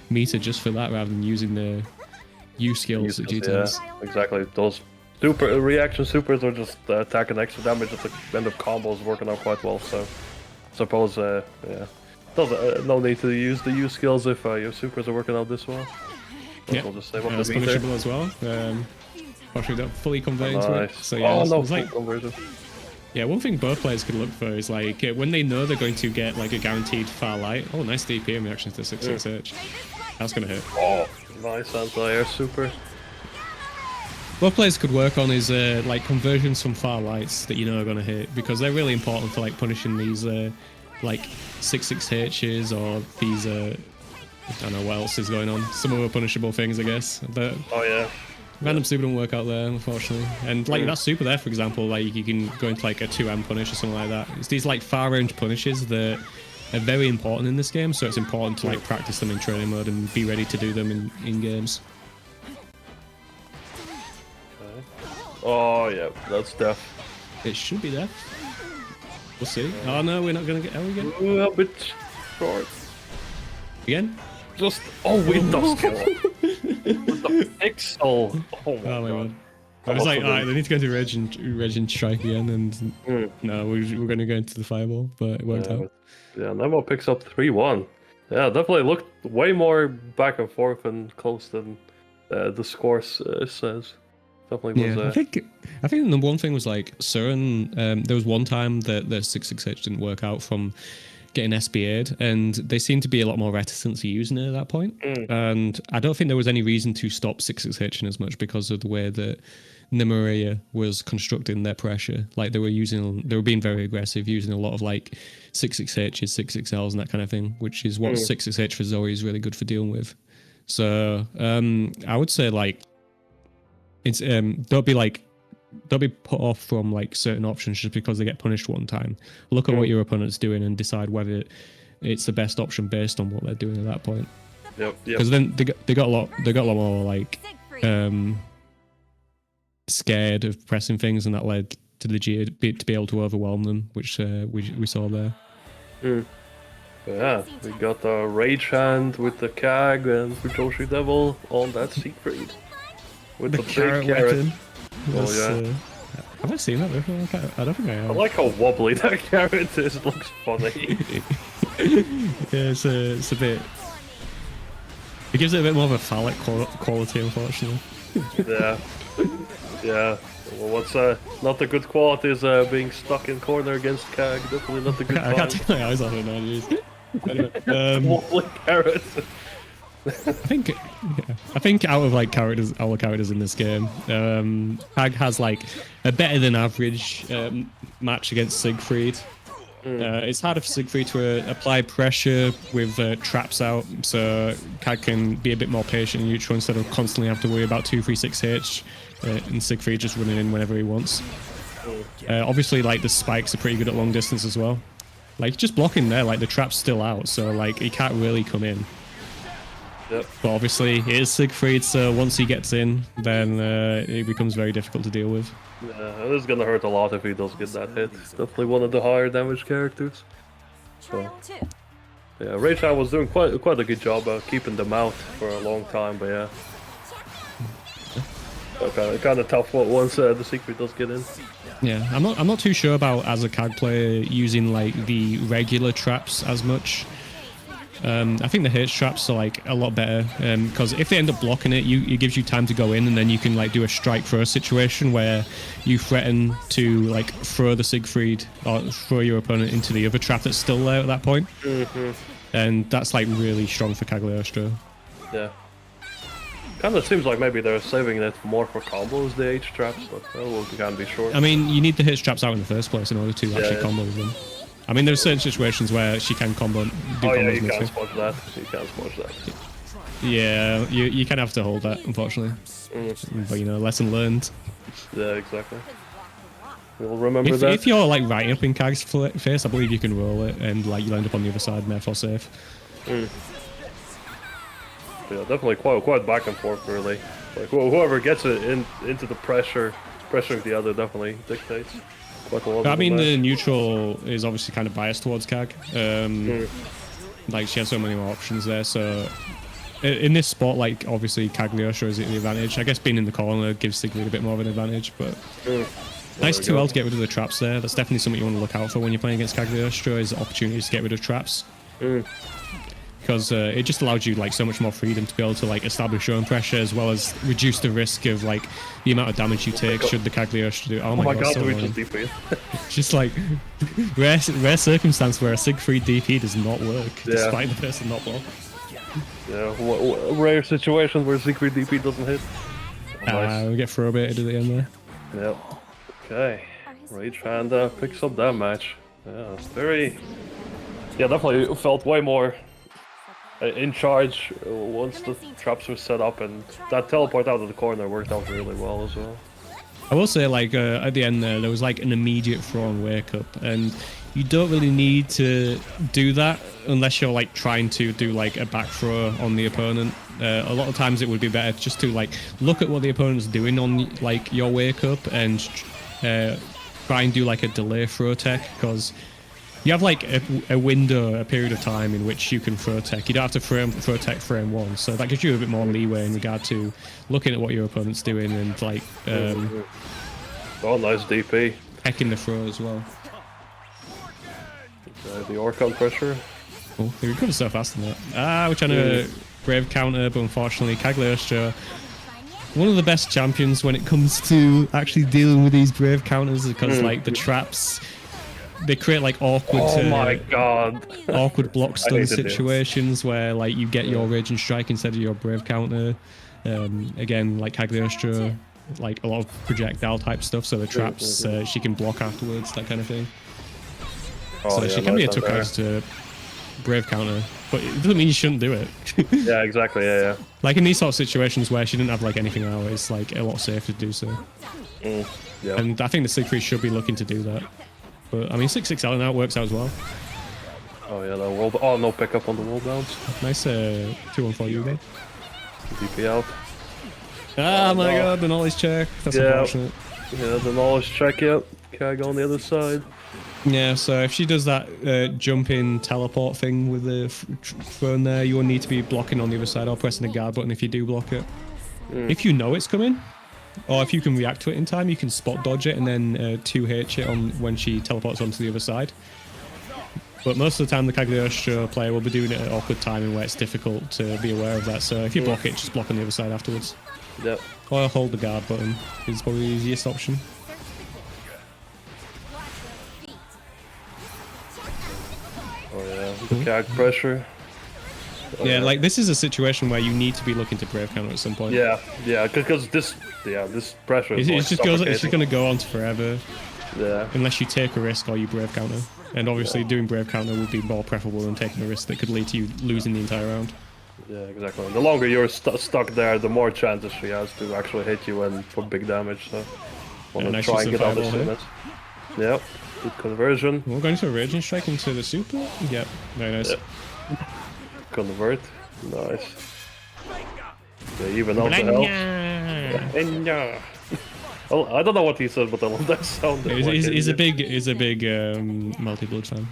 Speaker 1: meter just for that rather than using the U skills that GT has.
Speaker 2: Yeah, exactly. Those super reaction supers are just attacking extra damage at the end of combos, working out quite well. So, suppose yeah, no need to use the U skills if your supers are working out this well.
Speaker 1: Yeah,
Speaker 2: we'll just save up
Speaker 1: it's
Speaker 2: the meter.
Speaker 1: punishable as well. Fortunately, don't fully convert into it.
Speaker 2: Nice.
Speaker 1: So yeah,
Speaker 2: no
Speaker 1: it's like,
Speaker 2: conversion.
Speaker 1: yeah, one thing both players could look for is like when they know they're going to get like a guaranteed far light. Oh, nice DP in reaction to 666H. That's gonna hit.
Speaker 2: Oh, nice anti-air super.
Speaker 1: What players could work on is like conversions from far lights that you know are going to hit, because they're really important for like punishing these like 66Hs or these I don't know what else is going on. Some other punishable things, I guess. But
Speaker 2: Oh yeah.
Speaker 1: random super don't work out there, unfortunately. And like that super there, for example, like you can go into like a 2M punish or something like that. It's these like far range punishes that are very important in this game, so it's important to like practice them in training mode and be ready to do them in games.
Speaker 2: Oh yeah, that's death.
Speaker 1: It should be there. We'll see. Oh no, we're not gonna get. Are we again?
Speaker 2: Ooh, a bit short.
Speaker 1: Again?
Speaker 2: Just window skill. With the pixel. Oh my god.
Speaker 1: I was like, alright, they need to go to Reg and strike again, and no, we're going to go into the fireball, but it worked out.
Speaker 2: Yeah, Nemo picks up 3-1. Yeah, definitely looked way more back and forth and close than the score says. Definitely was.
Speaker 1: Yeah, I think the number one thing was like Surin. There was one time that the 668 didn't work out from getting SBA'd, and they seemed to be a lot more reticent to using it at that point. And I don't think there was any reason to stop 668 as much because of the way that Nimaria was constructing their pressure. Like they were being very aggressive, using a lot of like 668s, 6XLs, and that kind of thing, which is what 668 for Zoe is really good for dealing with. So I would say like it's don't be put off from like certain options just because they get punished one time. Look at what your opponent's doing and decide whether it's the best option based on what they're doing at that point.
Speaker 2: Yep.
Speaker 1: Because then they got a lot more like scared of pressing things, and that led to the G to be able to overwhelm them, which we saw there.
Speaker 2: Yeah, we got the Rage Hand with the Kag and Fujoshi Devil on that Siegfried. With the big carrot.
Speaker 1: Weapon.
Speaker 2: Oh yeah.
Speaker 1: Have I seen that before? I don't think I have.
Speaker 2: I like how wobbly that carrot is. It looks funny.
Speaker 1: Yeah, it's a bit. It gives it a bit more of a phallic quality, unfortunately.
Speaker 2: Yeah. Well, what's not the good quality is being stuck in corner against Kag. Definitely not the good
Speaker 1: I can't
Speaker 2: vibe.
Speaker 1: take my eyes off it now, jeez. Anyway,
Speaker 2: Wobbly carrot.
Speaker 1: I think out of like our characters in this game, Hag has like a better than average match against Siegfried. It's harder for Siegfried to apply pressure with traps out, so Hag can be a bit more patient and neutral instead of constantly have to worry about 236H and Siegfried just running in whenever he wants. Obviously, like the spikes are pretty good at long distance as well. Like just blocking there, like the trap's still out, so like he can't really come in.
Speaker 2: Yep.
Speaker 1: But obviously it is Siegfried, so once he gets in, then it becomes very difficult to deal with.
Speaker 2: Yeah, it is gonna hurt a lot if he does get that hit. He's definitely one of the higher damage characters.
Speaker 4: Trial 2.
Speaker 2: Yeah, Rage was doing quite a good job keeping them out for a long time, but yeah. Kind of tough once the Siegfried does get in.
Speaker 1: Yeah, I'm not too sure about as a CAG player using like the regular traps as much. I think the H traps are like a lot better because if they end up blocking it, it gives you time to go in, and then you can like do a strike first situation where you threaten to like throw the Siegfried or throw your opponent into the other trap that's still there at that point. And that's like really strong for Cagliostro.
Speaker 2: Yeah. Kind of seems like maybe they're saving it more for combos, the H traps, but we can't be sure.
Speaker 1: I mean, you need the H traps out in the first place in order to actually combo them. I mean, there's certain situations where she can combo. Do
Speaker 2: yeah, you can't smudge that. You can't smudge that.
Speaker 1: Yeah, you kind of have to hold that, unfortunately. But you know, lesson learned.
Speaker 2: Yeah, exactly. We'll remember that.
Speaker 1: If you're like right up in Kag's face, I believe you can roll it, and like you end up on the other side, and therefore safe.
Speaker 2: Yeah, definitely quite back and forth, really. Like whoever gets it into the pressuring the other definitely dictates.
Speaker 1: I mean, the neutral is obviously kind of biased towards Kag. Like she has so many more options there. So in this spot, like obviously Cagliostro is at the advantage. I guess being in the corner gives Siegfried a bit more of an advantage, but nice 2L to get rid of the traps there. That's definitely something you want to look out for when you're playing against Cagliostro, is opportunities to get rid of traps. Because it just allows you like so much more freedom to be able to like establish your own pressure, as well as reduce the risk of like the amount of damage you take should the Cagliostro do. Oh my god, so
Speaker 2: we just DP.
Speaker 1: Just like rare circumstance where a Siegfried DP does not work despite the person not blocked.
Speaker 2: Yeah, rare situations where Siegfried DP doesn't hit.
Speaker 1: We get throw baited at the end there.
Speaker 2: Yep. Okay. Rage Hand picks up that match. Yeah, it's very. Yeah, definitely felt way more in charge once the traps were set up, and that teleport out of the corner worked out really well as well.
Speaker 1: I will say, like, at the end there was like an immediate throw and wake up, and you don't really need to do that unless you're like trying to do like a back throw on the opponent. A lot of times it would be better just to like look at what the opponent's doing on like your wake up and try and do like a delay throw tech, because you have like a window, a period of time in which you can throw tech. You don't have to throw tech frame one, so that gives you a bit more leeway in regard to looking at what your opponent's doing and like
Speaker 2: oh, nice DP.
Speaker 1: Hacking the throw as well.
Speaker 2: The Orcon pressure.
Speaker 1: Oh, he recovered so fast in that. We're trying to brave counter, but unfortunately Cagliostro, one of the best champions when it comes to actually dealing with these brave counters, because like the traps, they create like awkward awkward block stun situations where like you get your rage and strike instead of your brave counter. Again, like Cagliostro, like a lot of projectile type stuff, so the traps she can block afterwards, that kind of thing. So she can be a tough character to brave counter, but it doesn't mean you shouldn't do it.
Speaker 2: Yeah, exactly. Yeah.
Speaker 1: Like in these sort of situations where she didn't have like anything out, it's like a lot safer to do so.
Speaker 2: Yeah.
Speaker 1: And I think the Siegfried should be looking to do that. But I mean, 6-6 now works out as well.
Speaker 2: Oh yeah, that world. Oh, no pickup on the wall bounce.
Speaker 1: Nice 2-1-4 you again.
Speaker 2: DP out.
Speaker 1: Ah, my god, the knowledge check. That's unfortunate.
Speaker 2: Yeah, the knowledge check. Yep. Kag on the other side.
Speaker 1: Yeah, so if she does that jump in teleport thing with the phone there, you will need to be blocking on the other side or pressing the guard button if you do block it. If you know it's coming, or if you can react to it in time, you can spot dodge it and then 2H it on when she teleports onto the other side. But most of the time the Cagliostro player will be doing it at awkward timing where it's difficult to be aware of that, so if you block it, just block on the other side afterwards.
Speaker 2: Yep.
Speaker 1: Or hold the guard button is probably the easiest option.
Speaker 2: Oh yeah, the CAG pressure. Oh,
Speaker 1: Yeah, like this is a situation where you need to be looking to brave counter at some point.
Speaker 2: Yeah, because this pressure is
Speaker 1: It's just
Speaker 2: suffocating.
Speaker 1: going to go on forever.
Speaker 2: Yeah.
Speaker 1: Unless you take a risk or you brave counter. And obviously doing brave counter would be more preferable than taking a risk that could lead to you losing the entire round.
Speaker 2: Yeah, exactly. The longer you're stuck there, the more chances she has to actually hit you and for big damage. So, want to try and get out as soon as. Yep, good conversion.
Speaker 1: We're going to a raging strike into the super. Yep, very nice. Yep.
Speaker 2: Convert, nice. Yeah, even out the health. Well, I don't know what he said, but I love that sound.
Speaker 1: He's a big multi-blood fan.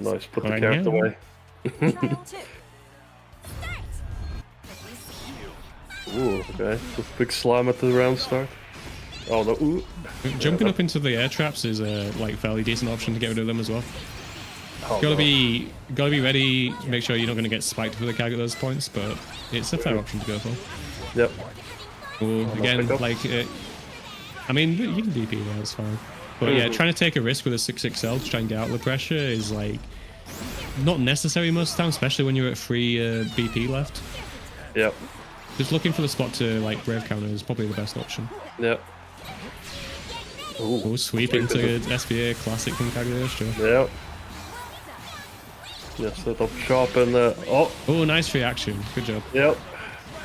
Speaker 2: Nice, put the character away. Ooh, okay. Just big slam at the round start. Oh no! Ooh.
Speaker 1: Jumping up into the air traps is a like fairly decent option to get rid of them as well. Gotta be ready. Make sure you're not going to get spiked for the CAG at those points, but it's a fair option to go for.
Speaker 2: Yep.
Speaker 1: Ooh, again, like, I mean, you can DP there, that's fine. But yeah, trying to take a risk with a 6XL to try and get out of the pressure is like not necessary most of the time, especially when you're at 3 BP left.
Speaker 2: Yep.
Speaker 1: Just looking for the spot to like brave counter is probably the best option.
Speaker 2: Yep.
Speaker 1: Ooh, sweep into SBA classic from Cagliostro.
Speaker 2: Yep. Yeah, set up shop and oh,
Speaker 1: nice reaction. Good job.
Speaker 2: Yep.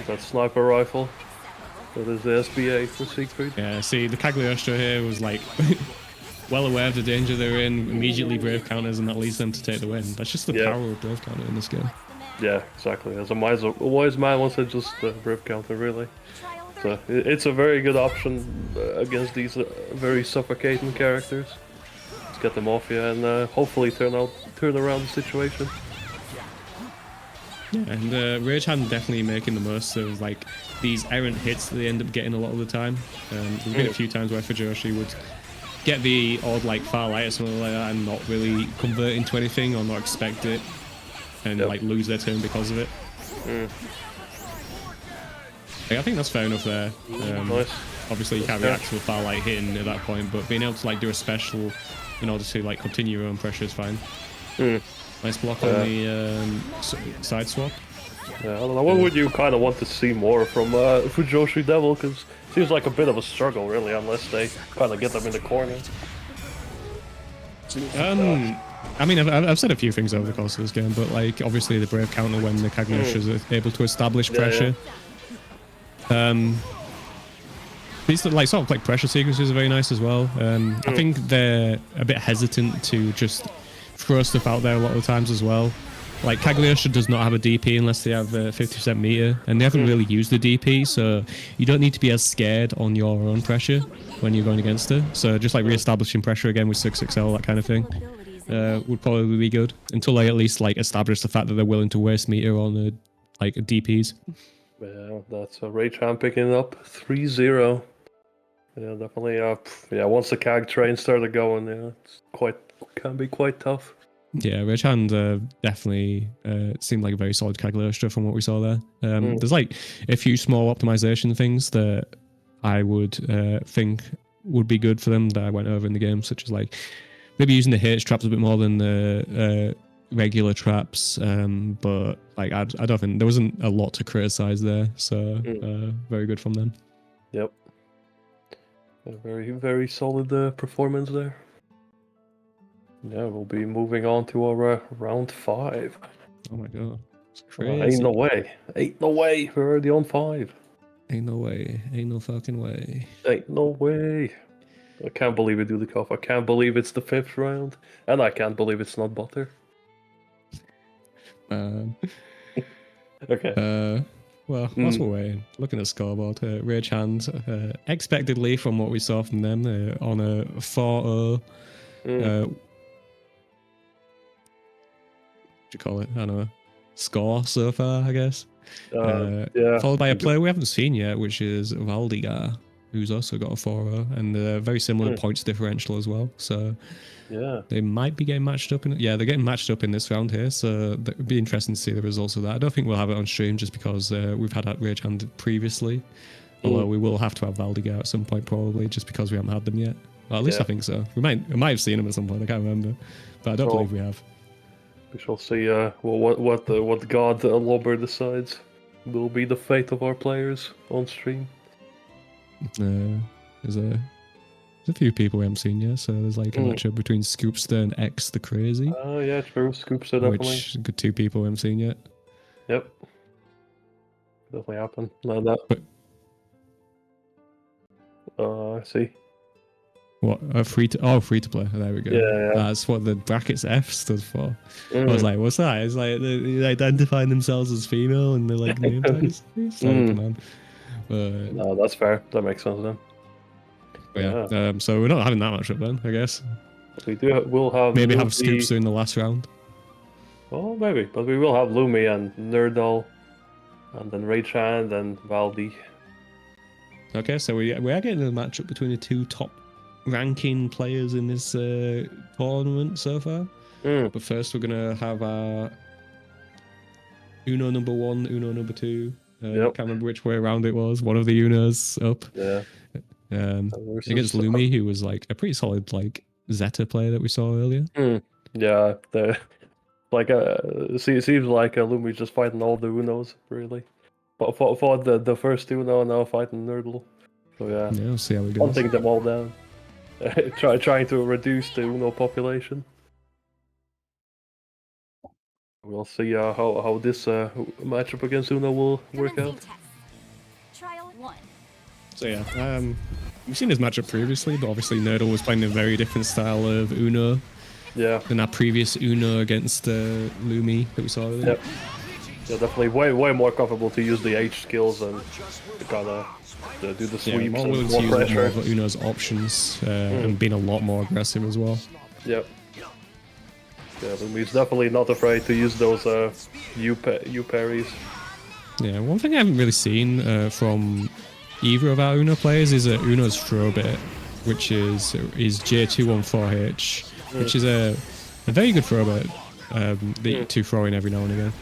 Speaker 2: That sniper rifle. That is the SBA for Siegfried.
Speaker 1: Yeah, see, the Cagliostro here was like well aware of the danger they're in, immediately brave counters, and that leads them to take the win. That's just the power of brave counter in this game.
Speaker 2: Yeah, exactly. As a wise man wants to just brave counter, really. So it's a very good option against these very suffocating characters. Let's get them off you and hopefully turn around the situation.
Speaker 1: Yeah, and Rage Hand definitely making the most of like these errant hits that they end up getting a lot of the time. There's been a few times where Fujoshi would get the odd like far light or something like that and not really convert into anything or not expect it and like lose their turn because of it. I think that's fair enough there.
Speaker 2: Nice.
Speaker 1: Obviously you can't react to a far light hitting at that point, but being able to like do a special in order to like continue your own pressure is fine. Nice block on the side swap.
Speaker 2: Yeah, I don't know. What would you kind of want to see more from Fujoshi Devil? Because it seems like a bit of a struggle, really, unless they kind of get them in the corner.
Speaker 1: I mean, I've said a few things over the course of this game, but like obviously the brave counter when the Cagliostro is able to establish pressure. These like sort of like pressure sequences are very nice as well. I think they're a bit hesitant to just throw stuff out there a lot of the times as well. Like Cagliostro does not have a DP unless they have a 50% meter, and they haven't really used the DP, so you don't need to be as scared on your own pressure when you're going against her. So just like re-establishing pressure again with 6XL, that kind of thing, would probably be good until they at least like establish the fact that they're willing to waste meter on like DPs.
Speaker 2: Yeah, that's a Rage Hand picking it up 3-0. Yeah, definitely. Yeah, once the CAG train started going, yeah, can be quite tough.
Speaker 1: Yeah, Rage Hand definitely seemed like a very solid Cagliostro from what we saw there. There's like a few small optimization things that I would think would be good for them that I went over in the game, such as like maybe using the H traps a bit more than the regular traps. But like I don't think there wasn't a lot to criticize there, so very good from them.
Speaker 2: Yep. A very, very solid performance there. Yeah, we'll be moving on to our round 5.
Speaker 1: Oh my god. It's crazy.
Speaker 2: Ain't no way. Ain't no way. We're already on 5.
Speaker 1: Ain't no way. Ain't no fucking way.
Speaker 2: Ain't no way. I can't believe we do the cuff. I can't believe it's the 5th round. And I can't believe it's not butter. Okay.
Speaker 1: Well, whilst we're waiting, looking at scoreboard, Rage Hand, expectedly from what we saw from them, on a 4-0. What do you call it? I don't know. Score so far, I guess.
Speaker 2: Yeah.
Speaker 1: Followed by a player we haven't seen yet, which is Valdigar, who's also got a 4-0, and very similar points differential as well. So
Speaker 2: Yeah.
Speaker 1: they might be getting matched up in. Yeah, they're getting matched up in this round here. So it would be interesting to see the results of that. I don't think we'll have it on stream just because we've had that Rage Hand previously. Although we will have to have Valdigar at some point probably, just because we haven't had them yet. Well, at least I think so. We might have seen them at some point. I can't remember, but I don't believe we have.
Speaker 2: We shall see what God Lobber decides will be the fate of our players on stream.
Speaker 1: There's a few people we haven't seen yet. So there's like a matchup between Scoopster and X the Crazy.
Speaker 2: Oh yeah, true. Scoopster definitely.
Speaker 1: Which good 2 people we haven't seen yet.
Speaker 2: Yep. Definitely happen. Like that. I see.
Speaker 1: What? Free to play. There we go.
Speaker 2: Yeah.
Speaker 1: That's what the brackets F stood for. I was like, what's that? It's like they're identifying themselves as female and they're like name tags. It's like, man.
Speaker 2: No, that's fair. That makes sense then.
Speaker 1: Yeah. So we're not having that much up then, I guess.
Speaker 2: We do. We'll have
Speaker 1: maybe have Scoopster in the last round.
Speaker 2: Oh, maybe, but we will have Lumi and Nerdal, and then Rage Hand and Valdi.
Speaker 1: Okay, so we are getting a matchup between the 2 top ranking players in this tournament so far. But first we're gonna have our Uno number 1, Uno number 2. I can't remember which way around it was. One of the Unos up.
Speaker 2: Yeah.
Speaker 1: Against Lumi, who was like a pretty solid like Zeta player that we saw earlier.
Speaker 2: Yeah, like seems like Lumi's just fighting all the Unos really. Fought the first Uno, now fighting Nerdle. So yeah,
Speaker 1: we'll see how we go.
Speaker 2: Hunting them all down. Trying to reduce the Uno population. We'll see how this matchup against Uno will work out.
Speaker 4: Trial 1.
Speaker 1: So yeah, we've seen this matchup previously, but obviously Nerdle was playing a very different style of Uno.
Speaker 2: Yeah.
Speaker 1: Than our previous Uno against Lumi that we saw earlier.
Speaker 2: Yep. Yeah, definitely way more comfortable to use the H skills and to kind of do the sweeps and
Speaker 1: more willing
Speaker 2: more
Speaker 1: to use
Speaker 2: pressure.
Speaker 1: more of Uno's options and being a lot more aggressive as well.
Speaker 2: Yep. Yeah, Lumi's definitely not afraid to use those U parries.
Speaker 1: Yeah, one thing I haven't really seen from either of our Uno players is Uno's throw bit, which is J214H, which is a very good throw bit to throw in every now and again.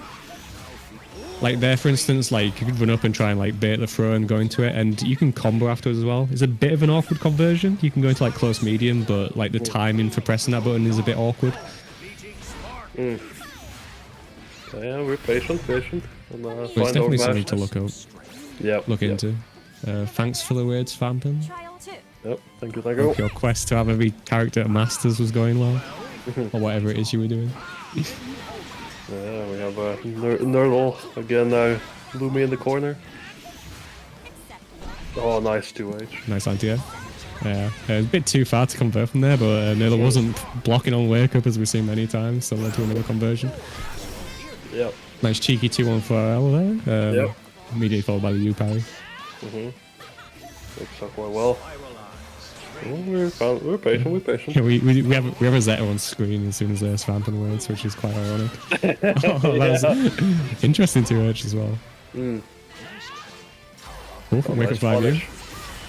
Speaker 1: Like there, for instance, like you could run up and try and like bait the throw and go into it, and you can combo afterwards as well. It's a bit of an awkward conversion. You can go into like close medium, but like the timing for pressing that button is a bit awkward.
Speaker 2: Yeah, we're patient. And,
Speaker 1: it's definitely something to look up.
Speaker 2: Look
Speaker 1: into. Thanks for the words, Phantom.
Speaker 4: Trial 2.
Speaker 2: Yep, thank you.
Speaker 1: Hope your quest to have every character at Masters was going well, or whatever it is you were doing.
Speaker 2: Yeah, we have Nerdle again now. Lumi in the corner. Oh, nice 2H.
Speaker 1: Nice idea. Yeah, it was a bit too far to convert from there, but Nerdle wasn't blocking on wake up as we've seen many times, so led to another conversion.
Speaker 2: Yep.
Speaker 1: Nice cheeky 2-1-4L there. Immediately followed by the U parry.
Speaker 2: Works out quite well. Oh, we're patient.
Speaker 1: Yeah, we have a Zeta on screen as soon as there's Phantom words, which is quite ironic. That was interesting 2H as well. Wake up 5U.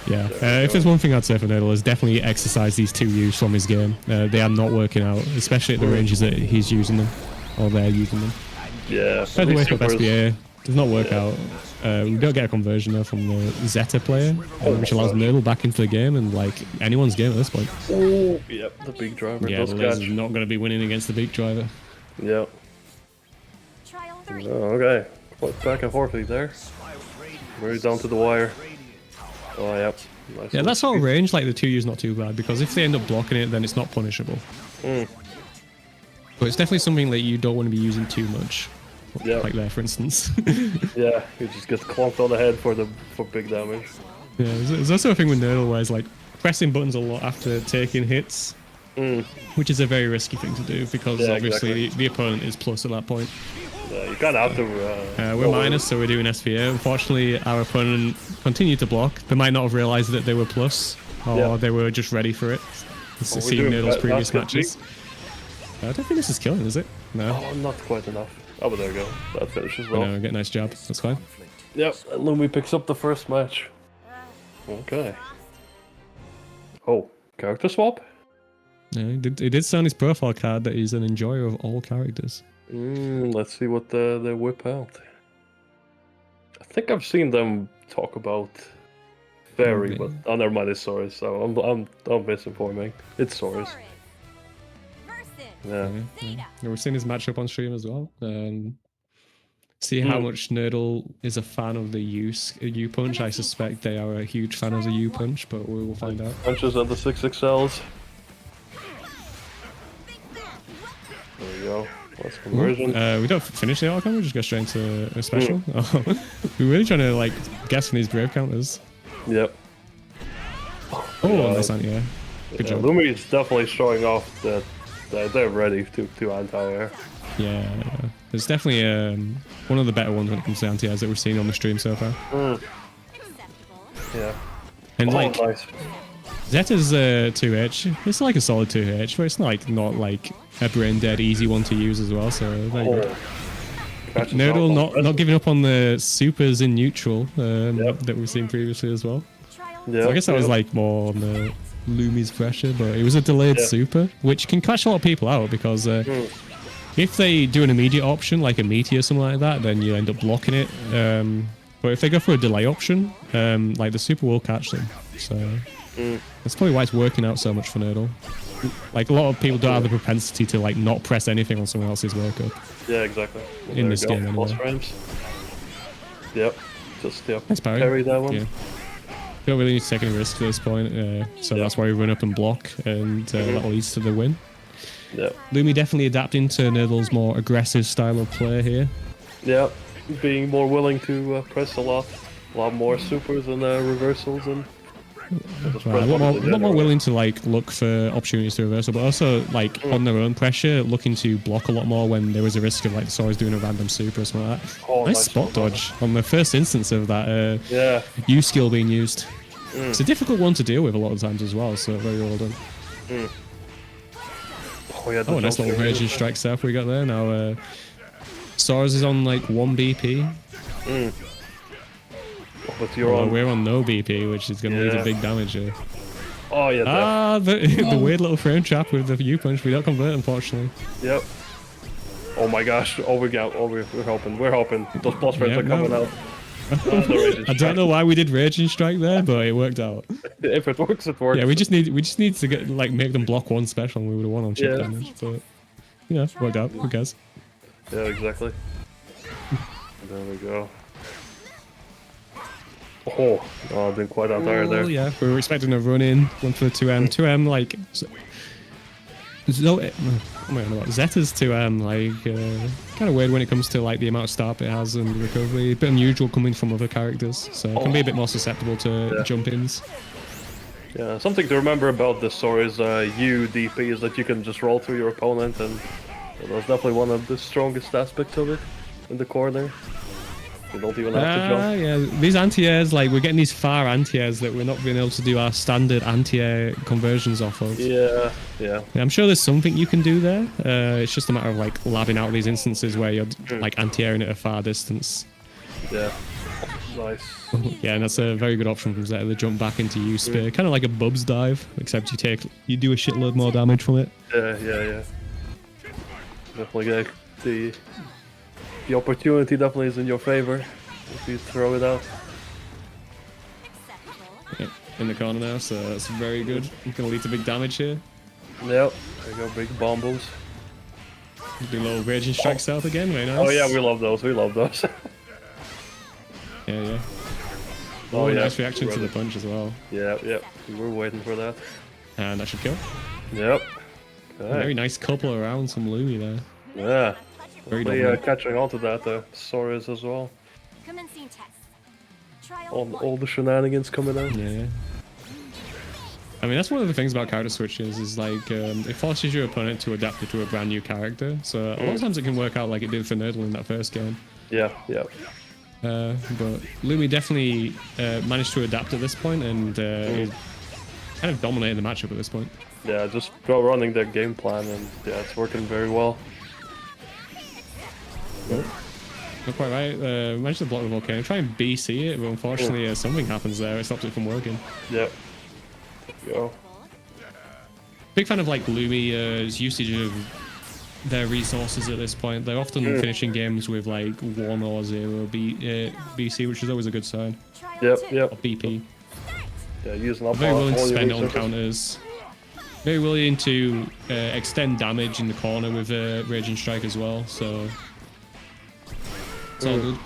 Speaker 1: Yeah, if there's one thing I'd say for Nerdle is definitely exercise these 2Us from his game. They are not working out, especially at the ranges that he's using them, or they're using them.
Speaker 2: Yeah.
Speaker 1: Try to wake up SBA, does not work out. We don't get a conversion there from the Zeta player, which allows Nerdle back into the game and like anyone's game at this point.
Speaker 2: Oh, yep, the big driver.
Speaker 1: Yeah, the Laser's not going to be winning against the big driver.
Speaker 2: Yep.
Speaker 4: Trial 3.
Speaker 2: Oh, okay. Quite back and forthy there. Very down to the wire. Oh, yep. Nice.
Speaker 1: Yeah, that's all range. Like the 2U's not too bad because if they end up blocking it, then it's not punishable. But it's definitely something that you don't want to be using too much.
Speaker 2: Yeah.
Speaker 1: Like there, for instance.
Speaker 2: Yeah, he just gets clonked on the head for big damage.
Speaker 1: Yeah, there's also a thing with Nerdle where it's like pressing buttons a lot after taking hits, which is a very risky thing to do because obviously the opponent is plus at that point.
Speaker 2: Yeah, you kind of have to.
Speaker 1: We're minus, so we're doing SVA. Unfortunately, our opponent continued to block. They might not have realized that they were plus, or they were just ready for it. Seeing Nerdle's previous matches. I don't think this is killing, is it? No.
Speaker 2: Oh, not quite enough. Oh, but there we go. That finishes well.
Speaker 1: Get a nice jab. That's fine.
Speaker 2: Yep, and Lumi picks up the first match. Okay. Oh, character swap?
Speaker 1: Yeah, it did say on his profile card that he's an enjoyer of all characters.
Speaker 2: Let's see what they whip out. I think I've seen them talk about Fairy, but oh, never mind, it's Soris. So I'm misinforming. It's Soris. Yeah.
Speaker 1: Yeah, we've seen his matchup on stream as well. See how much Nerdle is a fan of the U punch. I suspect they are a huge fan of the U punch, but we will find out.
Speaker 2: Punches and the 6XLs. There we go. Last conversion.
Speaker 1: We don't finish the outcome, we just go straight into a special. We're really trying to like guess from these brave counters.
Speaker 2: Yep.
Speaker 1: Oh, nice anti-air. Good job.
Speaker 2: Lumi is definitely showing off that they're ready to anti-air.
Speaker 1: Yeah, it's definitely one of the better ones when it comes to anti-airs that we've seen on the stream so far.
Speaker 2: Yeah.
Speaker 1: And like,
Speaker 2: nice.
Speaker 1: Zeta's 2H, it's like a solid 2H, but it's not like a brain dead easy one to use as well, so there you go. Nerdle not giving up on the supers in neutral that we've seen previously as well.
Speaker 2: Yeah,
Speaker 1: So I guess that was like more on the Lumi's pressure, but it was a delayed super, which can catch a lot of people out because if they do an immediate option like a meteor or something like that, then you end up blocking it. But if they go for a delay option, like the super will catch them. So that's probably why it's working out so much for Nerdle. Like a lot of people don't have the propensity to like not press anything on someone else's workup.
Speaker 2: Yeah, exactly.
Speaker 1: In this game anyway.
Speaker 2: Frames. Yep. Just
Speaker 1: parry.
Speaker 2: Parry that one.
Speaker 1: Yeah. Don't really need to take any risk at this point, so that's why we run up and block, and that leads to the win.
Speaker 2: Yep.
Speaker 1: Lumi definitely adapting to Nerdle's more aggressive style of play here.
Speaker 2: Yep. Being more willing to press a lot more supers and reversals and.
Speaker 1: A lot more willing to like look for opportunities to reversal, but also like on their own pressure, looking to block a lot more when there was a risk of like Sora's doing a random super or something like that.
Speaker 2: Oh,
Speaker 1: nice spot dodge on the first instance of that U skill being used. It's a difficult one to deal with a lot of times as well, so very well done. Oh, nice little raging strike stuff we got there. Now Sora's is on like 1 BP.
Speaker 2: But you're on.
Speaker 1: We're on no BP, which is going to lead to big damage here.
Speaker 2: Oh yeah.
Speaker 1: The weird little frame trap with the U punch. We don't convert, unfortunately.
Speaker 2: Yep. Oh my gosh. Oh, we're hoping. We're hoping. Those plus frames are coming out.
Speaker 1: I don't know why we did raging strike there, but it worked out.
Speaker 2: If it works, it works.
Speaker 1: Yeah, we just need to get like make them block one special, and we would have won on chip damage. But you know, worked out. Who cares?
Speaker 2: Yeah, exactly. There we go. Oh, didn't quite out there.
Speaker 1: Yeah, we were expecting a run in, went for the 2M. 2M, like. Zeta's 2M, like, kind of weird when it comes to like the amount of start it has and recovery. A bit unusual coming from other characters, so it can be a bit more susceptible to jump-ins.
Speaker 2: Yeah, something to remember about this Sora's UDP is that you can just roll through your opponent, and that's definitely one of the strongest aspects of it in the corner. You don't even have to jump.
Speaker 1: Yeah, these anti-airs, like we're getting these far anti-airs that we're not being able to do our standard anti-air conversions off of.
Speaker 2: Yeah.
Speaker 1: I'm sure there's something you can do there. It's just a matter of like labbing out these instances where you're like anti-airing at a far distance.
Speaker 2: Yeah. Nice.
Speaker 1: Yeah, and that's a very good option from Zeta. The jump back into U spear, kind of like a Bub's dive, except you do a shitload more damage from it.
Speaker 2: Yeah. Definitely the opportunity definitely is in your favor if you throw it out.
Speaker 1: Yep, in the corner now, so that's very good. It's going to lead to big damage here.
Speaker 2: Yep, there you go, big bombos.
Speaker 1: Do a little raging strike south again, very nice.
Speaker 2: Oh yeah, we love those,
Speaker 1: Yeah. Oh, nice reaction to the punch as well.
Speaker 2: Yeah, we were waiting for that.
Speaker 1: And that should kill.
Speaker 2: Yep. Okay.
Speaker 1: Very nice couple of rounds from Lumi there.
Speaker 2: Yeah.
Speaker 1: Very
Speaker 2: catching on to that, Sora's as well.
Speaker 4: Commencing test.
Speaker 2: All the shenanigans coming out.
Speaker 1: Yeah. I mean, that's one of the things about character switches is like it forces your opponent to adapt it to a brand new character. So a lot of times it can work out like it did for Nerdle in that first game.
Speaker 2: Yeah.
Speaker 1: But Lumi definitely managed to adapt at this point and is kind of dominating the matchup at this point.
Speaker 2: Yeah, just running their game plan, and yeah, it's working very well.
Speaker 1: Not quite right. Managed to block the volcano. Try and BC it, but unfortunately something happens there. It stops it from working.
Speaker 2: Yep. There we go.
Speaker 1: Big fan of like Lumia's usage of their resources at this point. They're often finishing games with like 1 or 0 BC, which is always a good sign.
Speaker 2: Yep.
Speaker 1: Or BP.
Speaker 2: Yeah, using up
Speaker 1: Very willing to
Speaker 2: all your
Speaker 1: spend it on
Speaker 2: resources.
Speaker 1: counters. Very willing to extend damage in the corner with Raging Strike as well. So it's all good.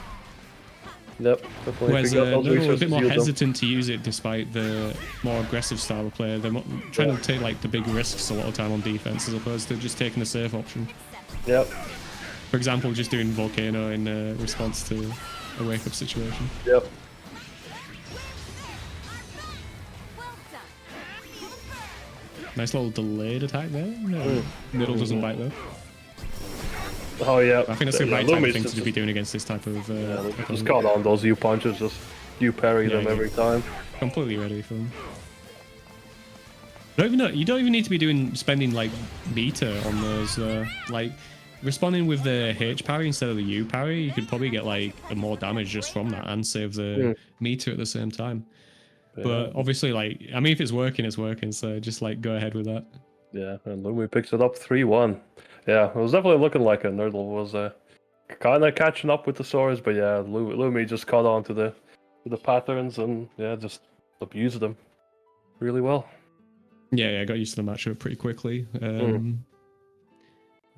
Speaker 2: Yep, definitely.
Speaker 1: Whereas
Speaker 2: If you got those
Speaker 1: Nurgle are a
Speaker 2: resources,
Speaker 1: bit more
Speaker 2: use them.
Speaker 1: hesitant to use it despite the more aggressive style of play. They're trying to take like the big risks a lot of time on defense as opposed to just taking the safe option.
Speaker 2: Yep.
Speaker 1: For example, just doing Volcano in response to a wake-up situation.
Speaker 2: Yep.
Speaker 1: Nice little delayed attack there. No, middle doesn't bite though.
Speaker 2: Oh yeah.
Speaker 1: I think that's a
Speaker 2: Yeah,
Speaker 1: right type of
Speaker 2: Lumi's
Speaker 1: thing
Speaker 2: just,
Speaker 1: to be doing against this type of.
Speaker 2: just caught on those U punches, just you parry them
Speaker 1: yeah.
Speaker 2: every time.
Speaker 1: Completely ready for them. You don't even need to be spending like meter on those. Like responding with the H parry instead of the U parry, you could probably get like more damage just from that and save the meter at the same time. But obviously, like, I mean, if it's working, it's working. So just like go ahead with that.
Speaker 2: Yeah, and Lumi picks it up 3-1. Yeah, it was definitely looking like a Nerdle was kind of catching up with the swords, but yeah, Lumi just caught on to the patterns and yeah, just abused them really well.
Speaker 1: Yeah, I got used to the matchup pretty quickly.
Speaker 2: Yeah,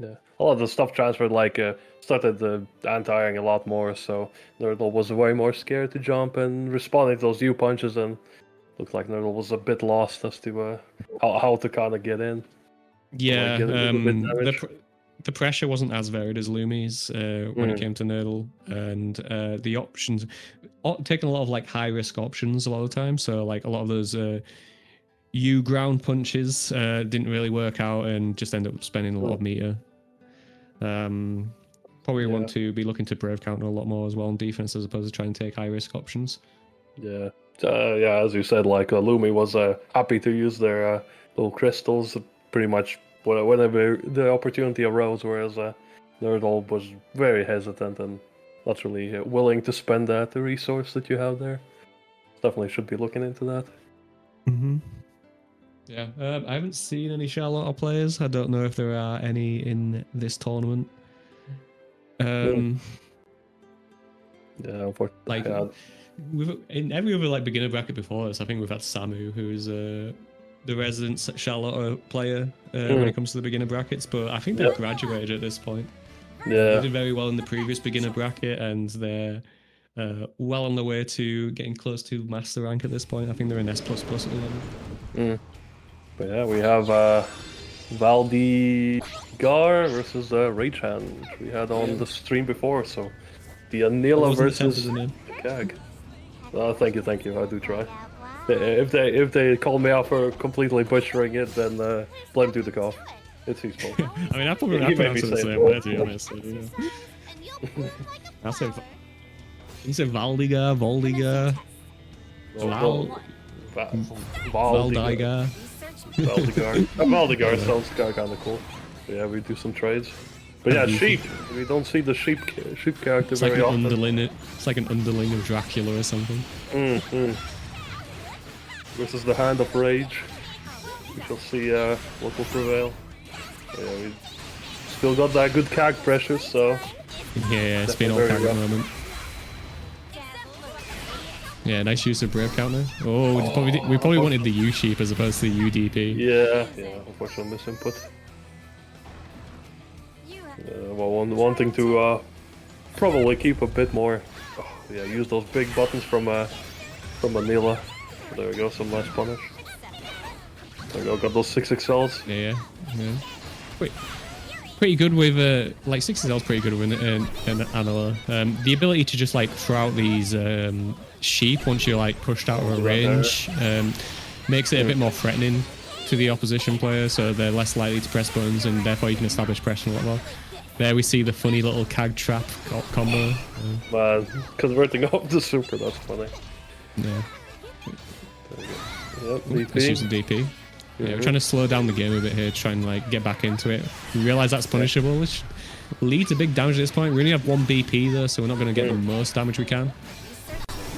Speaker 2: a lot of the stuff transferred, like started anti-airing a lot more, so Nerdle was way more scared to jump and responding to those U punches, and looked like Nerdle was a bit lost as to how to kind of get in.
Speaker 1: Yeah,
Speaker 2: Get a bit damage.
Speaker 1: the pressure wasn't as varied as Lumi's when it came to Nerdle, and the options, taking a lot of like high risk options a lot of the time. So like a lot of those U ground punches didn't really work out and just end up spending a lot of meter. Probably want to be looking to brave counter a lot more as well on defense as opposed to trying to take high risk options.
Speaker 2: Yeah, yeah. As you said, like Lumi was happy to use their little crystals pretty much whenever the opportunity arose, whereas Nerdle was very hesitant and not really willing to spend the resource that you have there. Definitely should be looking into that.
Speaker 1: Yeah, I haven't seen any Charlotte players. I don't know if there are any in this tournament.
Speaker 2: Yeah,
Speaker 1: like in every other like beginner bracket before us, I think we've had Samu, who's the resident Charlotte player when it comes to the beginner brackets. But I think they've graduated at this point.
Speaker 2: Yeah,
Speaker 1: they did very well in the previous beginner bracket, and they're well on the way to getting close to master rank at this point. I think they're in S++ at the moment.
Speaker 2: But yeah, we have Valdigar versus Raychan, which we had on the stream before. So the Anila versus Kag. Oh, thank you. I do try. If they call me out for completely butchering it, then blame Dudikov. It's his fault.
Speaker 1: I mean, I pronounce it the same way, to be honest. So, you know. I'll say, you say Valdigar, Valdigar.
Speaker 2: Valdigar sounds kind of cool. But yeah, we do some trades. But yeah, sheep. We don't see the sheep character
Speaker 1: it's like
Speaker 2: very often.
Speaker 1: It's like an underling of Dracula or something.
Speaker 2: Versus the Hand of Rage. We shall see what will prevail. But yeah, we still got that good CAG pressure, so...
Speaker 1: Yeah, it's been all CAG at the moment. Yeah, nice use of Brave counter. We probably wanted the U sheep as opposed to the UDP.
Speaker 2: Yeah, unfortunately misinput. Well, wanting to probably keep a bit more. Use those big buttons from Manila. There we go, some nice punish. There we go, got those 6XLs.
Speaker 1: Yeah. Wait. Pretty good with like 6XL's pretty good with an Anila. The ability to just like throw out these sheep once you're like pushed out of a range makes it a bit more threatening to the opposition player, so they're less likely to press buttons and therefore you can establish pressure a lot more. There we see the funny little CAG trap combo.
Speaker 2: Man, converting off the super, that's funny.
Speaker 1: Yeah.
Speaker 2: Yep, DP.
Speaker 1: Let's use the DP. Yeah, we're trying to slow down the game a bit here, try and like get back into it. We realize that's punishable, which leads to big damage at this point. We only have 1 BP though, so we're not going to get the most damage we can.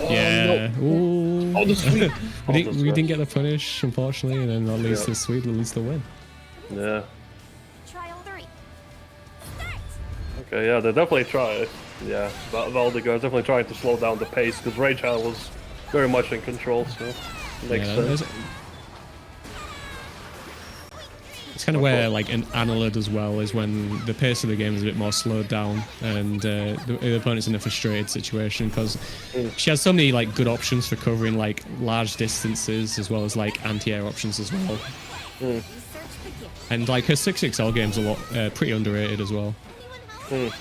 Speaker 1: Yeah.
Speaker 2: No.
Speaker 1: Ooh.
Speaker 2: Oh, the sweep.
Speaker 1: we didn't get the punish, unfortunately, and then that leads to the sweep, that leads to the win.
Speaker 2: Yeah.
Speaker 4: Trial 3. Start.
Speaker 2: Okay, yeah, they definitely try. Yeah, Valdigar's definitely trying to slow down the pace because Rage Hand was very much in control, so it makes sense.
Speaker 1: It's kind of where like an Analid as well is when the pace of the game is a bit more slowed down and the opponent's in a frustrated situation because she has so many like good options for covering like large distances as well as like anti-air options as well. And like her 6XL game's a lot pretty underrated as well. Kind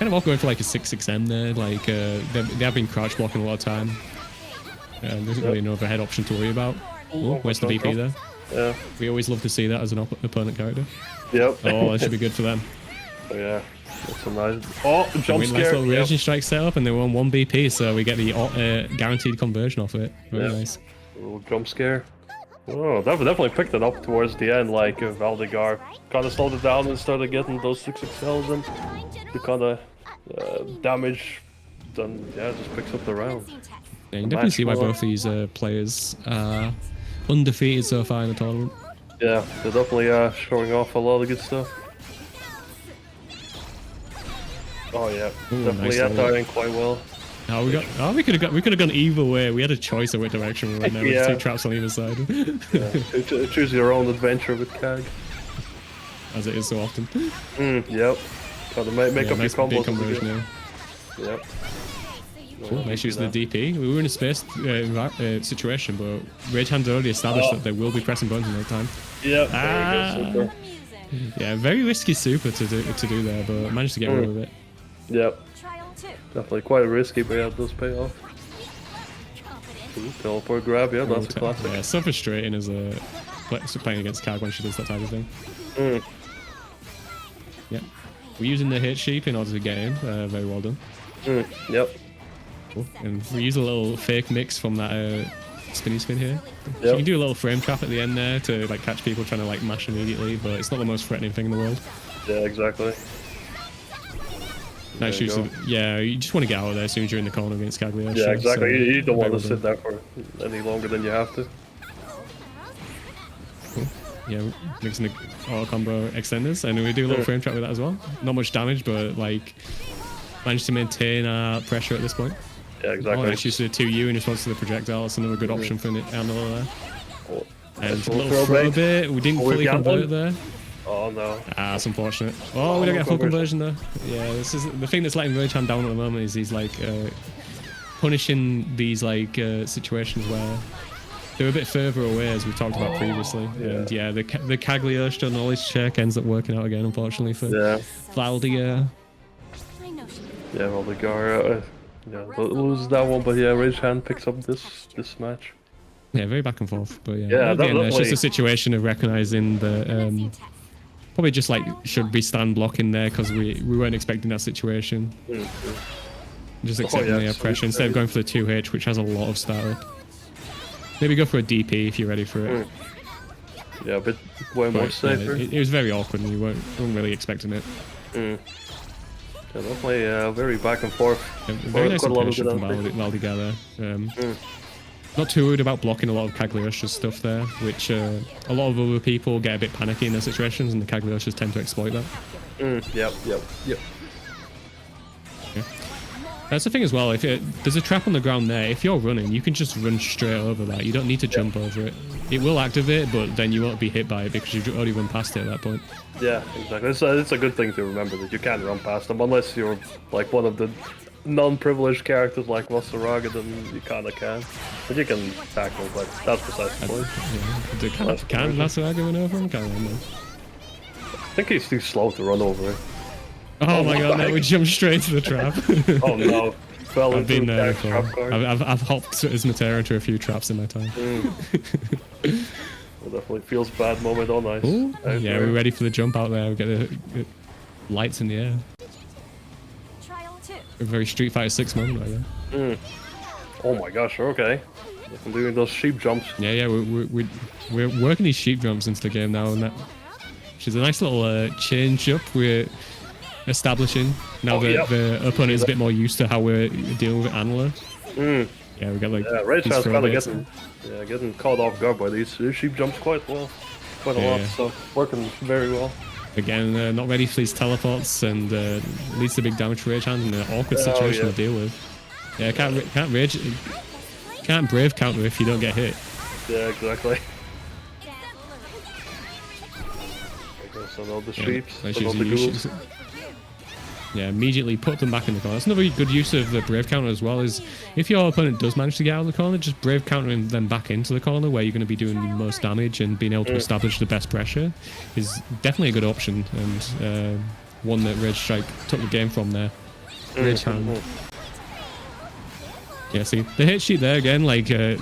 Speaker 1: of all going for like a 6XM there. Like they have been crouch blocking a lot of time. There's really no overhead option to worry about. Oh, where's the BP there?
Speaker 2: Yeah.
Speaker 1: We always love to see that as an opponent character.
Speaker 2: Yep.
Speaker 1: Oh, that should be good for them.
Speaker 2: Oh, yeah. That's a nice. Oh, jump
Speaker 1: Nice
Speaker 2: scare.
Speaker 1: little raging strike setup, and they were on 1 BP, so we get the guaranteed conversion off it. Very nice.
Speaker 2: A little jump scare. Oh, definitely picked it up towards the end. Like Valdigar kind of slowed it down and started getting those 6XLs and the kind of damage. Then yeah, just picks up the round.
Speaker 1: Yeah, you can definitely see why both these players are undefeated so far in the tournament.
Speaker 2: Yeah, they're definitely showing off a lot of good stuff. Oh yeah, definitely dying quite well.
Speaker 1: Oh, we could have gone either way. We had a choice of which direction we went there with 2 traps on either side.
Speaker 2: Yeah. Choose your own adventure with CAG.
Speaker 1: As it is so often.
Speaker 2: Yep. Gotta make up
Speaker 1: nice
Speaker 2: your combos.
Speaker 1: Conversion now.
Speaker 2: Yep.
Speaker 1: Cool. Nice use of the DP. We were in a space situation, but Rage Hand already established that they will be pressing buttons in that time.
Speaker 2: Yep.
Speaker 1: Ah. Yeah, very risky super to do there, but managed to get away with it.
Speaker 2: Yep. Definitely quite risky, but yeah, it does pay off. Ooh, teleport grab, yeah, that's a classic.
Speaker 1: Yeah, so frustrating as a playing against CAG when she does that type of thing. Yeah, we're using the hit sheep in order to get in. Very well done.
Speaker 2: Yep.
Speaker 1: Cool. And we use a little fake mix from that spinny spin here.
Speaker 2: Yep.
Speaker 1: So you can do a little frame trap at the end there to like catch people trying to like mash immediately, but it's not the most threatening thing in the world.
Speaker 2: Yeah, exactly.
Speaker 1: Nice use of, yeah, you just want to get out of there as soon as you're in the corner against Cagliostro.
Speaker 2: Yeah, exactly.
Speaker 1: So,
Speaker 2: you don't want to sit there for any longer than you have to.
Speaker 1: Cool. Yeah, mixing the auto combo extenders, and we do a little frame trap with that as well. Not much damage, but like managed to maintain our pressure at this point.
Speaker 2: Yeah, exactly.
Speaker 1: Oh, nice use of the 2U in response to the projectile. That's another good option for Amela there.
Speaker 2: Oh,
Speaker 1: and a little throw bit. We didn't fully convert there.
Speaker 2: Oh no.
Speaker 1: Ah, that's unfortunate. Oh, we don't get a full conversion though. Yeah, this is the thing that's letting Rage Hand down at the moment is he's like punishing these like situations where they're a bit further away, as we talked about previously.
Speaker 2: Yeah.
Speaker 1: And yeah, the Cagliostro knowledge check ends up working out again, unfortunately for Valdigar.
Speaker 2: Yeah, Valdigar. Yeah, loses that one, but yeah, Rage Hand picks up this match.
Speaker 1: Yeah, very back and forth, but yeah.
Speaker 2: Yeah,
Speaker 1: it's just a situation of recognizing the probably just like should we stand blocking there because we weren't expecting that situation. Just accepting the pressure instead of going for the 2H, which has a lot of startup. Maybe go for a DP if you're ready for it.
Speaker 2: Yeah, but way more safer.
Speaker 1: It was very awkward and you weren't really expecting it.
Speaker 2: Yeah, definitely very back and forth.
Speaker 1: Yeah, very nice impression from Valdigar there. Not too worried about blocking a lot of Cagliostro's stuff there, which a lot of other people get a bit panicky in those situations, and the Cagliostros tend to exploit that.
Speaker 2: Yep.
Speaker 1: Yeah. That's the thing as well, if there's a trap on the ground there, if you're running, you can just run straight over that. You don't need to jump over it. It will activate, but then you won't be hit by it because you've already run past it at that point.
Speaker 2: Yeah, exactly. It's a good thing to remember that you can't run past them unless you're like one of the non-privileged characters like Wasaraga, then you kind of can. But you can tackle, but that's besides the point.
Speaker 1: Yeah. Can Wasaraga run over him? Can't remember.
Speaker 2: I think he's too slow to run over it.
Speaker 1: Oh my god, no, we jumped straight into the trap.
Speaker 2: Oh no.
Speaker 1: I've been there before. I've hopped as Matera into a few traps in my time.
Speaker 2: Well, definitely feels bad moment on ice.
Speaker 1: Yeah, we're ready for the jump out there. We get the lights in the air. A very Street Fighter 6 moment right there.
Speaker 2: Oh my gosh, okay. I'm doing those sheep jumps.
Speaker 1: Yeah, we're working these sheep jumps into the game now, and that, which is a nice little change up we're establishing now that the opponent is a bit more used to how we're dealing with Anla. Yeah, we got like
Speaker 2: Rage Hand's kind of getting caught off guard by these sheep jumps quite well. quite a lot, so working very well.
Speaker 1: Again, not ready for these teleports and leads to big damage for Rage Hand in an awkward situation to deal with. Yeah, can't brave counter if you don't get hit.
Speaker 2: Yeah, exactly. So all the sweeps, all the ghouls.
Speaker 1: Yeah, immediately put them back in the corner. That's another good use of the Brave counter as well, is if your opponent does manage to get out of the corner, just Brave countering them back into the corner where you're going to be doing the most damage, and being able to establish the best pressure is definitely a good option, and one that Rage Strike took the game from there. Rage Hand. Yeah, see, the hit sheet there again, like a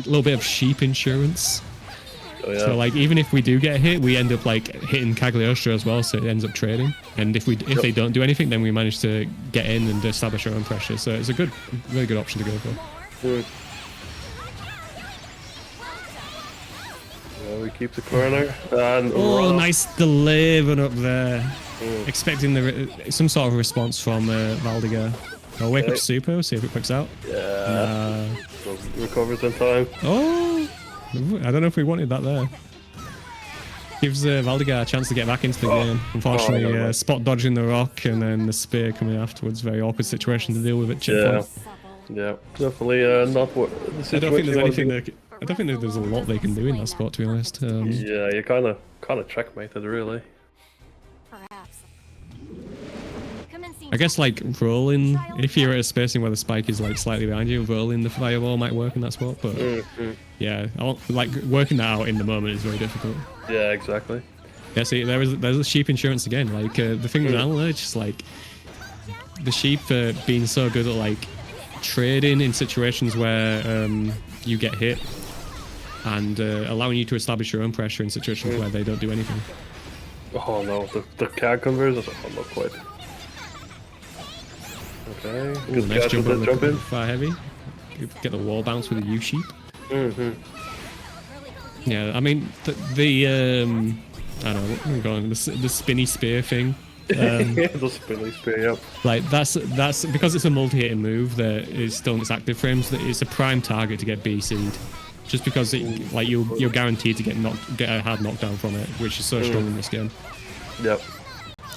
Speaker 1: little bit of sheep insurance.
Speaker 2: Oh, yeah.
Speaker 1: So like even if we do get hit, we end up like hitting Cagliostro as well, so it ends up trading. And if they don't do anything, then we manage to get in and establish our own pressure. So it's a really good option to go for.
Speaker 2: Yeah, we keep the corner and
Speaker 1: nice deliver up there. Expecting some sort of response from Valdigar. I'll wake up Super, see if it quiks out.
Speaker 2: Yeah. Recovers in time.
Speaker 1: Oh. I don't know if we wanted that there. Gives Valdigar a chance to get back into the game. Unfortunately, spot dodging the rock and then the spear coming afterwards. Very awkward situation to deal with at checkpoint.
Speaker 2: Yeah, definitely not what the situation.
Speaker 1: I don't think there's anything I don't think there's a lot they can do in that spot, to be honest.
Speaker 2: Yeah, you kind of checkmated, really.
Speaker 1: I guess like rolling, if you're at a spacing where the spike is like slightly behind you, rolling the fireball might work in that spot, but yeah, like working that out in the moment is very difficult.
Speaker 2: Yeah, exactly.
Speaker 1: Yeah, see, there's a sheep insurance again. Like the thing with Analyst, it's just like the sheep being so good at like trading in situations where you get hit, and allowing you to establish your own pressure in situations where they don't do anything.
Speaker 2: Oh no, the CAG conversions, not quite. Okay,
Speaker 1: ooh, nice jump in. Fire heavy. Get the wall bounce with a U-sheep. Yeah, I mean the I don't know what we're going, the spinny spear thing.
Speaker 2: The spinny spear, yep.
Speaker 1: Like that's because it's a multi-hitting move that is still in its active frames. That it's a prime target to get BC'd, just because like you're guaranteed to get a hard knockdown from it, which is so strong in this game.
Speaker 2: Yep.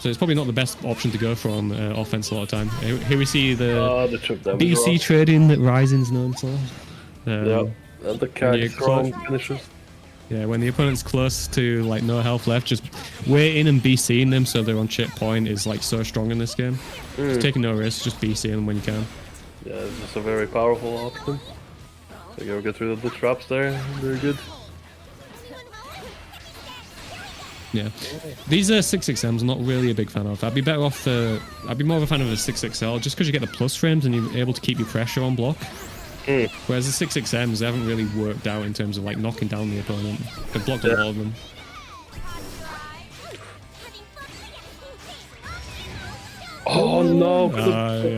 Speaker 1: So it's probably not the best option to go for on offense a lot of time. Here we see the BC trading that Ryzen's known for.
Speaker 2: Yep, and the CAG strong finishes.
Speaker 1: Yeah, when the opponent's close to like no health left, just waiting and BCing them so they're on chip point is like so strong in this game. Just taking no risks, just BCing them when you can.
Speaker 2: Yeah, it's just a very powerful option. So you get through the traps there, very good.
Speaker 1: Yeah, these 6XMs I'm not really a big fan of. I'd be better off I'd be more of a fan of a 6XL just because you get the plus frames and you're able to keep your pressure on block. Whereas the 6XMs, they haven't really worked out in terms of like knocking down the opponent. They've blocked a lot of them.
Speaker 2: Oh no!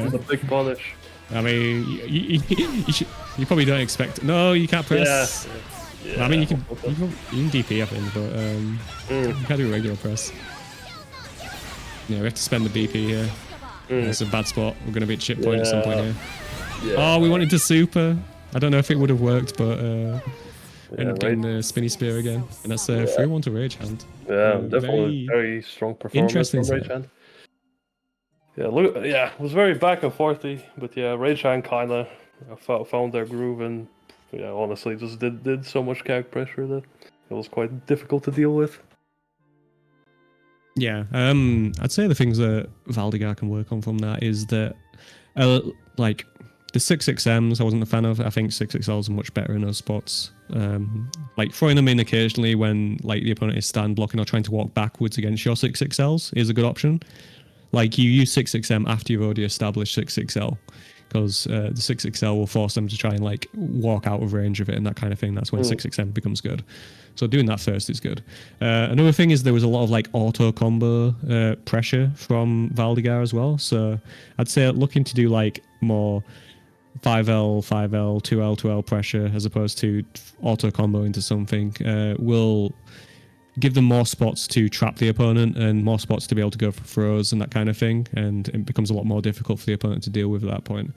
Speaker 2: The big punish.
Speaker 1: I mean, you probably don't expect. No, you can't press. Yeah. I mean, you can DP, I think, but you can't do a regular press. Yeah, we have to spend the BP here. That's a bad spot. We're going to be at chip point at some point here. Yeah. Oh, we wanted to super. I don't know if it would have worked, but ended up getting the spinny spear again, and that's a 3-1 to Rage Hand.
Speaker 2: Yeah, definitely very strong performance from Rage Hand. Yeah, look, it was very back and forthy, but yeah, Rage Hand kind of found their groove, and yeah, honestly, just did so much CAG pressure that it was quite difficult to deal with.
Speaker 1: Yeah, I'd say the things that Valdigar can work on from that is that, like, the 6XMs I wasn't a fan of. I think 6XLs are much better in those spots. Like, throwing them in occasionally when, like, the opponent is stand blocking or trying to walk backwards against your 6XLs is a good option. Like, you use 6XM after you've already established 6XL. Because the 6XL will force them to try and like walk out of range of it and that kind of thing. That's when 6XM becomes good. So doing that first is good. Another thing is there was a lot of like auto combo pressure from Valdigar as well. So I'd say looking to do like more 5L, 5L, 2L, 2L pressure as opposed to auto combo into something will give them more spots to trap the opponent and more spots to be able to go for throws and that kind of thing, and it becomes a lot more difficult for the opponent to deal with at that point.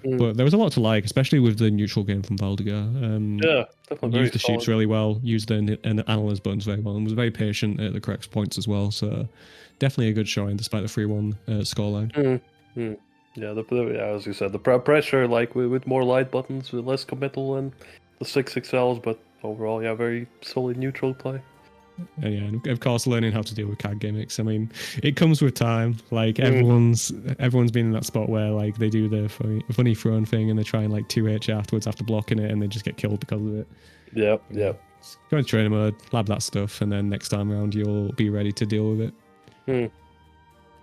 Speaker 1: But there was a lot to like, especially with the neutral game from Valdigar.
Speaker 2: Yeah, definitely very
Speaker 1: Used the shoots
Speaker 2: solid.
Speaker 1: really well, used the analyst buttons very well, and was very patient at the correct points as well. So definitely a good showing despite the 3-1 scoreline.
Speaker 2: Yeah, yeah, as you said, the pressure like with more light buttons, with less committal than the 6XLs, but overall, yeah, very solid neutral play.
Speaker 1: And yeah, and of course, learning how to deal with CAD gimmicks. I mean, it comes with time. Like everyone's been in that spot where like they do the funny thrown thing and they try and like 2H afterwards after blocking it, and they just get killed because of it.
Speaker 2: Yep, yep.
Speaker 1: Go into trainer mode, lab that stuff, and then next time around you'll be ready to deal with it.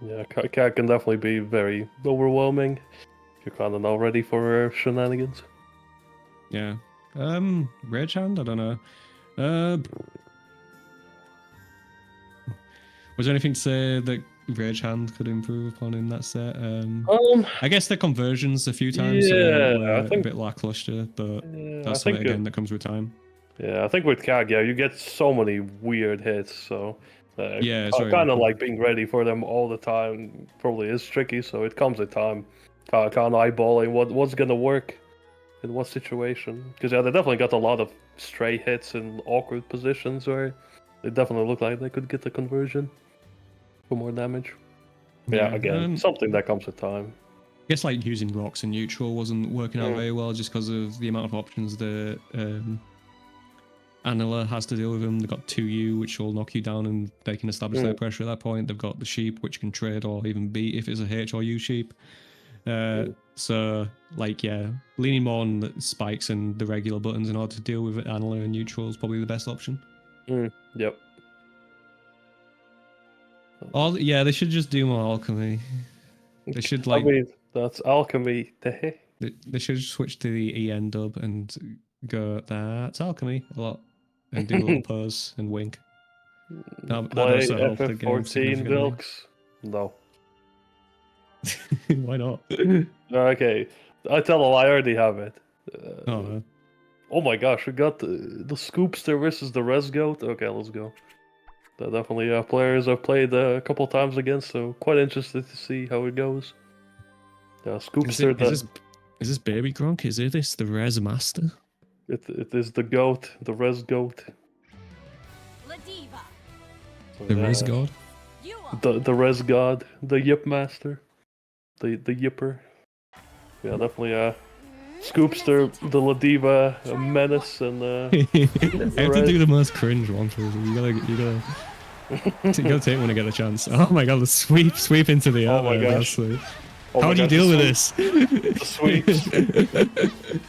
Speaker 2: Yeah, CAD can definitely be very overwhelming. You're kind of not ready for shenanigans.
Speaker 1: Yeah. Rage Hand? I don't know. Was there anything to say that Rage Hand could improve upon in that set? I guess the conversions a few times were a bit lackluster, but that's something again that comes with time.
Speaker 2: Yeah, I think with CAG, yeah, you get so many weird hits, so
Speaker 1: yeah, it's
Speaker 2: kind of like being ready for them all the time probably is tricky. So it comes with time, kind of eyeballing what's gonna work in what situation. Because yeah, they definitely got a lot of stray hits in awkward positions where they definitely look like they could get the conversion for more damage. Yeah, again, something that comes with time.
Speaker 1: I guess like using rocks and neutral wasn't working out very well just because of the amount of options that Anila has to deal with them. They've got 2U, which will knock you down and they can establish their pressure at that point. They've got the sheep, which can trade or even beat if it's a H or U sheep. So, like, yeah, leaning more on the spikes and the regular buttons in order to deal with Anila and neutral is probably the best option.
Speaker 2: Yep.
Speaker 1: Or, yeah, they should just do more alchemy. They should, like... I mean,
Speaker 2: that's alchemy.
Speaker 1: They should switch to the EN dub and go, that's alchemy a lot. And do a little pose and wink. That also help the game significantly.
Speaker 2: Vilks? No.
Speaker 1: Why not?
Speaker 2: Okay, I tell them I already have it.
Speaker 1: Oh
Speaker 2: my gosh, we got the Scoopster versus the Res Goat. Okay, let's go. They're definitely players I've played a couple times against, so quite interested to see how it goes. Yeah, Scoopster.
Speaker 1: Is this Baby Gronk? Is this the Res Master?
Speaker 2: It is the goat, the Res Goat. So,
Speaker 1: the Res God?
Speaker 2: The Res God, the Yip Master. The Yipper. Yeah, definitely Scoopster, the Ladiva, Menace, and
Speaker 1: I have to do the most cringe one for you. You gotta take when I get a chance. Oh my god, the sweep into the air.
Speaker 2: Oh my gosh.
Speaker 1: How do you deal with this?
Speaker 2: The sweeps.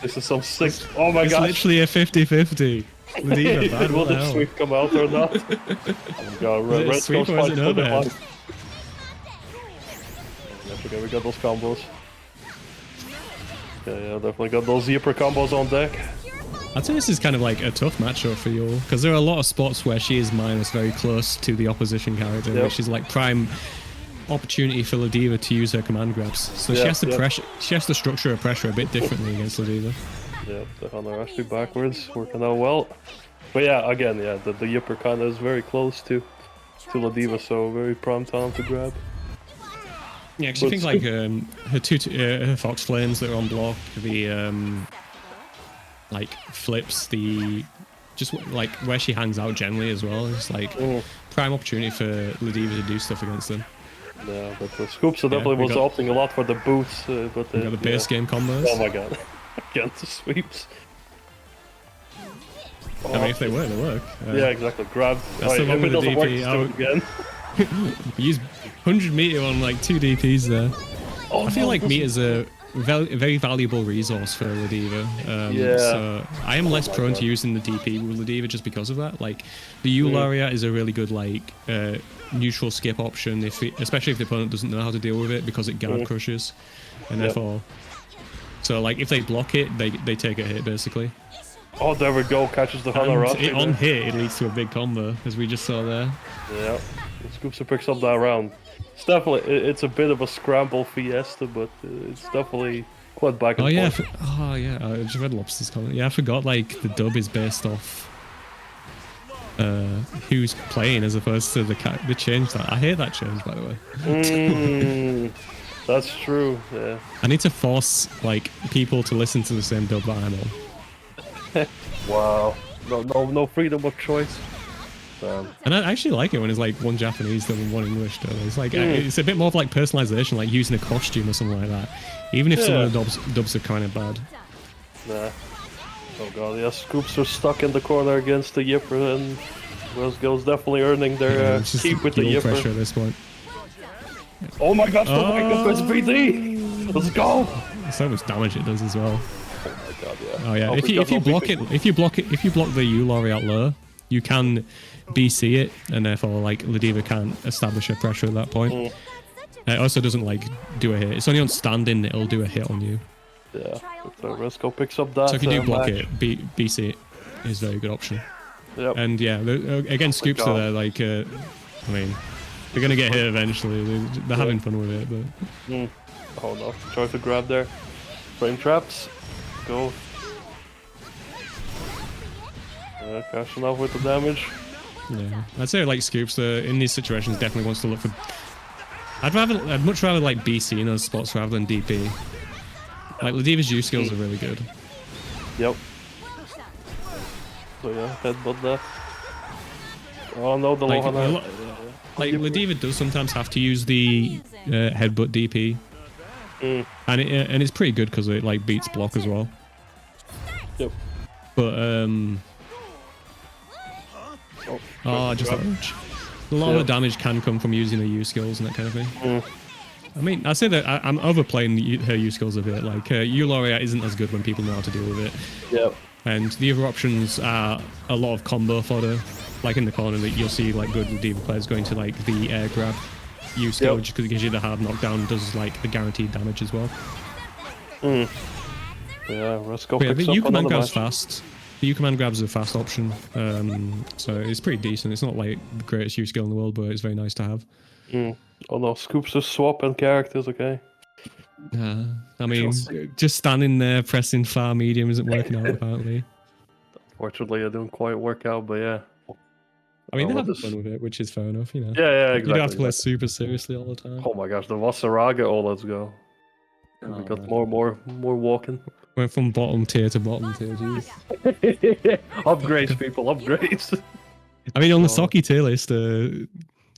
Speaker 2: This is some sick. Oh my gosh.
Speaker 1: It's literally a 50-50.
Speaker 2: Will the sweep come out or not? Oh my god, Red goes fight for the life. Okay, we got those combos. Yeah, definitely got those Yipper combos on deck.
Speaker 1: I'd say this is kind of like a tough matchup for you, because there are a lot of spots where she is minus very close to the opposition character, which is like prime opportunity for Ladiva to use her command grabs. So she has to pressure. She has to structure her pressure a bit differently against Ladiva.
Speaker 2: Yeah, the Hunter actually backwards, working out well. But yeah, again, the Yipper kind of is very close to Ladiva, so very prime time to grab.
Speaker 1: Yeah, because you think like her Fox Flames that are on block, the like flips, the just like where she hangs out generally as well. It's like prime opportunity for Ladiva to do stuff against them.
Speaker 2: Yeah, but the Scoops definitely was opting a lot for the boots, but
Speaker 1: got the base game combos.
Speaker 2: Oh my god, against the sweeps.
Speaker 1: I mean, if they work, they work.
Speaker 2: Yeah, exactly. Grab.
Speaker 1: That's the one with the DP out.
Speaker 2: Again.
Speaker 1: Use 100 meter on like 2 DPs there. I feel like meter's a very valuable resource for Ladiva. So I am less prone to using the DP with Ladiva just because of that. Like the Eularia is a really good like neutral skip option, especially if the opponent doesn't know how to deal with it, because it guard crushes, and therefore. So like if they block it, they take a hit basically.
Speaker 2: Oh, there we go. Catches the Hunter up.
Speaker 1: On hit, it leads to a big combo, as we just saw there.
Speaker 2: Yeah, Scoopster picks up that round. It's definitely it's a bit of a scramble fiesta, but it's definitely quite back and forth.
Speaker 1: I just read Lobster's comment. Yeah, I forgot like the dub is based off who's playing as opposed to the change. That I hate that change, by the way.
Speaker 2: That's true. Yeah.
Speaker 1: I need to force like people to listen to the same dub that I'm on.
Speaker 2: Wow. No freedom of choice. Damn.
Speaker 1: And I actually like it when it's like one Japanese dub and one English dub. It's like it's a bit more of like personalization, like using a costume or something like that. Even if some of the dubs are kind of bad.
Speaker 2: Nah. Oh god, yeah, Scoops are stuck in the corner against the Yipper, and Roscoe's definitely earning their
Speaker 1: It's just
Speaker 2: keep with the
Speaker 1: dual pressure
Speaker 2: Yipper.
Speaker 1: at this point.
Speaker 2: Oh my gosh, the wake-up is BD! Let's go!
Speaker 1: So much damage it does as well.
Speaker 2: Oh my god, yeah.
Speaker 1: Oh yeah, if you block it, if you block the U laureate low, you can BC it, and therefore like Ladiva can't establish a pressure at that point. It also doesn't like do a hit. It's only on standing it'll do a hit on you.
Speaker 2: Yeah, so Roscoe picks up that.
Speaker 1: So if you do block
Speaker 2: match.
Speaker 1: it, BC it is a very good option.
Speaker 2: Yep.
Speaker 1: And yeah, again, Scoops are there. Like, I mean, they're gonna get hit eventually. They're having fun with it, but.
Speaker 2: Oh no! Try to grab there. Frame traps. Go. Cashing off with the damage.
Speaker 1: Yeah, I'd say like Scoops in these situations definitely wants to look for. I'd much rather like BC in those spots rather than DP. Like Ladiva's U skills are really good.
Speaker 2: Yep. So yeah, headbutt that. Oh no, the
Speaker 1: Like,
Speaker 2: Lohana.
Speaker 1: like Ladiva does sometimes have to use the headbutt DP, and it's pretty good because it like beats block as well.
Speaker 2: Yep.
Speaker 1: But just that much. A lot of the damage can come from using the U skills and that kind of thing. I mean, I'd say that I'm overplaying her U skills a bit. Like, U Laureate isn't as good when people know how to deal with it.
Speaker 2: Yep.
Speaker 1: And the other options are a lot of combo fodder. Like in the corner, that you'll see like good Diva players going to like the air grab U skill, which gives you the hard knockdown, does like the guaranteed damage as well.
Speaker 2: Yeah, Roscoe
Speaker 1: But yeah,
Speaker 2: picks
Speaker 1: the
Speaker 2: up
Speaker 1: U command
Speaker 2: another
Speaker 1: grab's
Speaker 2: match.
Speaker 1: fast. The U command grab's a fast option, so it's pretty decent. It's not like the greatest U skill in the world, but it's very nice to have.
Speaker 2: Oh no, Scoops are swapping characters, okay?
Speaker 1: I mean, just standing there pressing far medium isn't working out apparently.
Speaker 2: Fortunately, it didn't quite work out, but yeah.
Speaker 1: I mean, they're
Speaker 2: what
Speaker 1: having
Speaker 2: is-
Speaker 1: fun with it, which is fair enough, you know.
Speaker 2: Yeah,
Speaker 1: You don't have to play
Speaker 2: exactly.
Speaker 1: super seriously all the time.
Speaker 2: Oh my gosh, the Wasaraga, oh let's go. We got more walking.
Speaker 1: Went from bottom tier to bottom tier, jeez.
Speaker 2: Upgrades, people, upgrades.
Speaker 1: I mean, on the Socky tier list,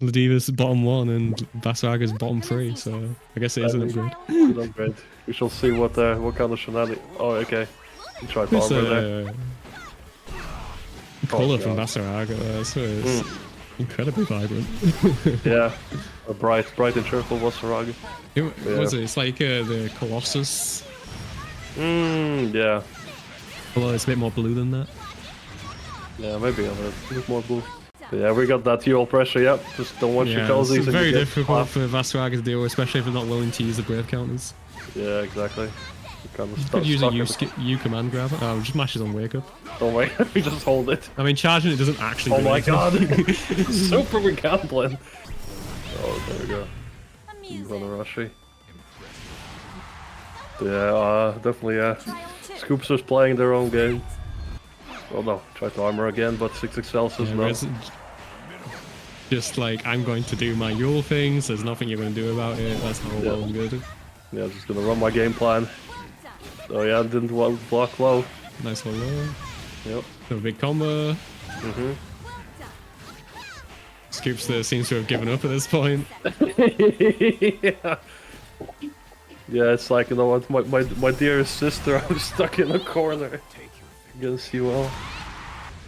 Speaker 1: Ladiva's bottom 1 and Basaraga's bottom 3, so I guess it is an upgrade.
Speaker 2: Good upgrade. We shall see what kind of shenanigans. Oh, okay. You tried to
Speaker 1: This
Speaker 2: armor there.
Speaker 1: colour
Speaker 2: God.
Speaker 1: from Basaraga there, so it's incredibly vibrant.
Speaker 2: Yeah, a bright and cheerful Wasaraga.
Speaker 1: What was it? It's like the Colossus,
Speaker 2: Yeah.
Speaker 1: although it's a bit more blue than that.
Speaker 2: Yeah, maybe a bit more blue. But yeah, we got that dual pressure, yep. Just don't want your
Speaker 1: Yeah,
Speaker 2: cozies.
Speaker 1: it's
Speaker 2: and
Speaker 1: very
Speaker 2: you get
Speaker 1: difficult
Speaker 2: slapped.
Speaker 1: for Basaraga to deal with, especially if they're not willing to use the brave counters.
Speaker 2: Yeah, exactly. Kind of
Speaker 1: Could use a U command grab. Oh, just mashes on wake up.
Speaker 2: Oh my god, we just hold it.
Speaker 1: I mean, charging it doesn't actually.
Speaker 2: Oh
Speaker 1: do
Speaker 2: my
Speaker 1: anything.
Speaker 2: god. Super gambling. Oh, there we go. He's on a rushy. Yeah, definitely, yeah. Scoops is playing their own game. Oh no, try to armor again, but 6XL says
Speaker 1: Yeah,
Speaker 2: no.
Speaker 1: whereas just like, I'm going to do my Yule things, there's nothing you're going to do about it, that's all well and good.
Speaker 2: Yeah, just gonna run my game plan. Oh yeah, didn't block low.
Speaker 1: Nice one low.
Speaker 2: Yep.
Speaker 1: A big combo. Scoops seems to have given up at this point.
Speaker 2: Yeah. Yeah, it's like, you know what, my dearest sister, I'm stuck in a corner against you all.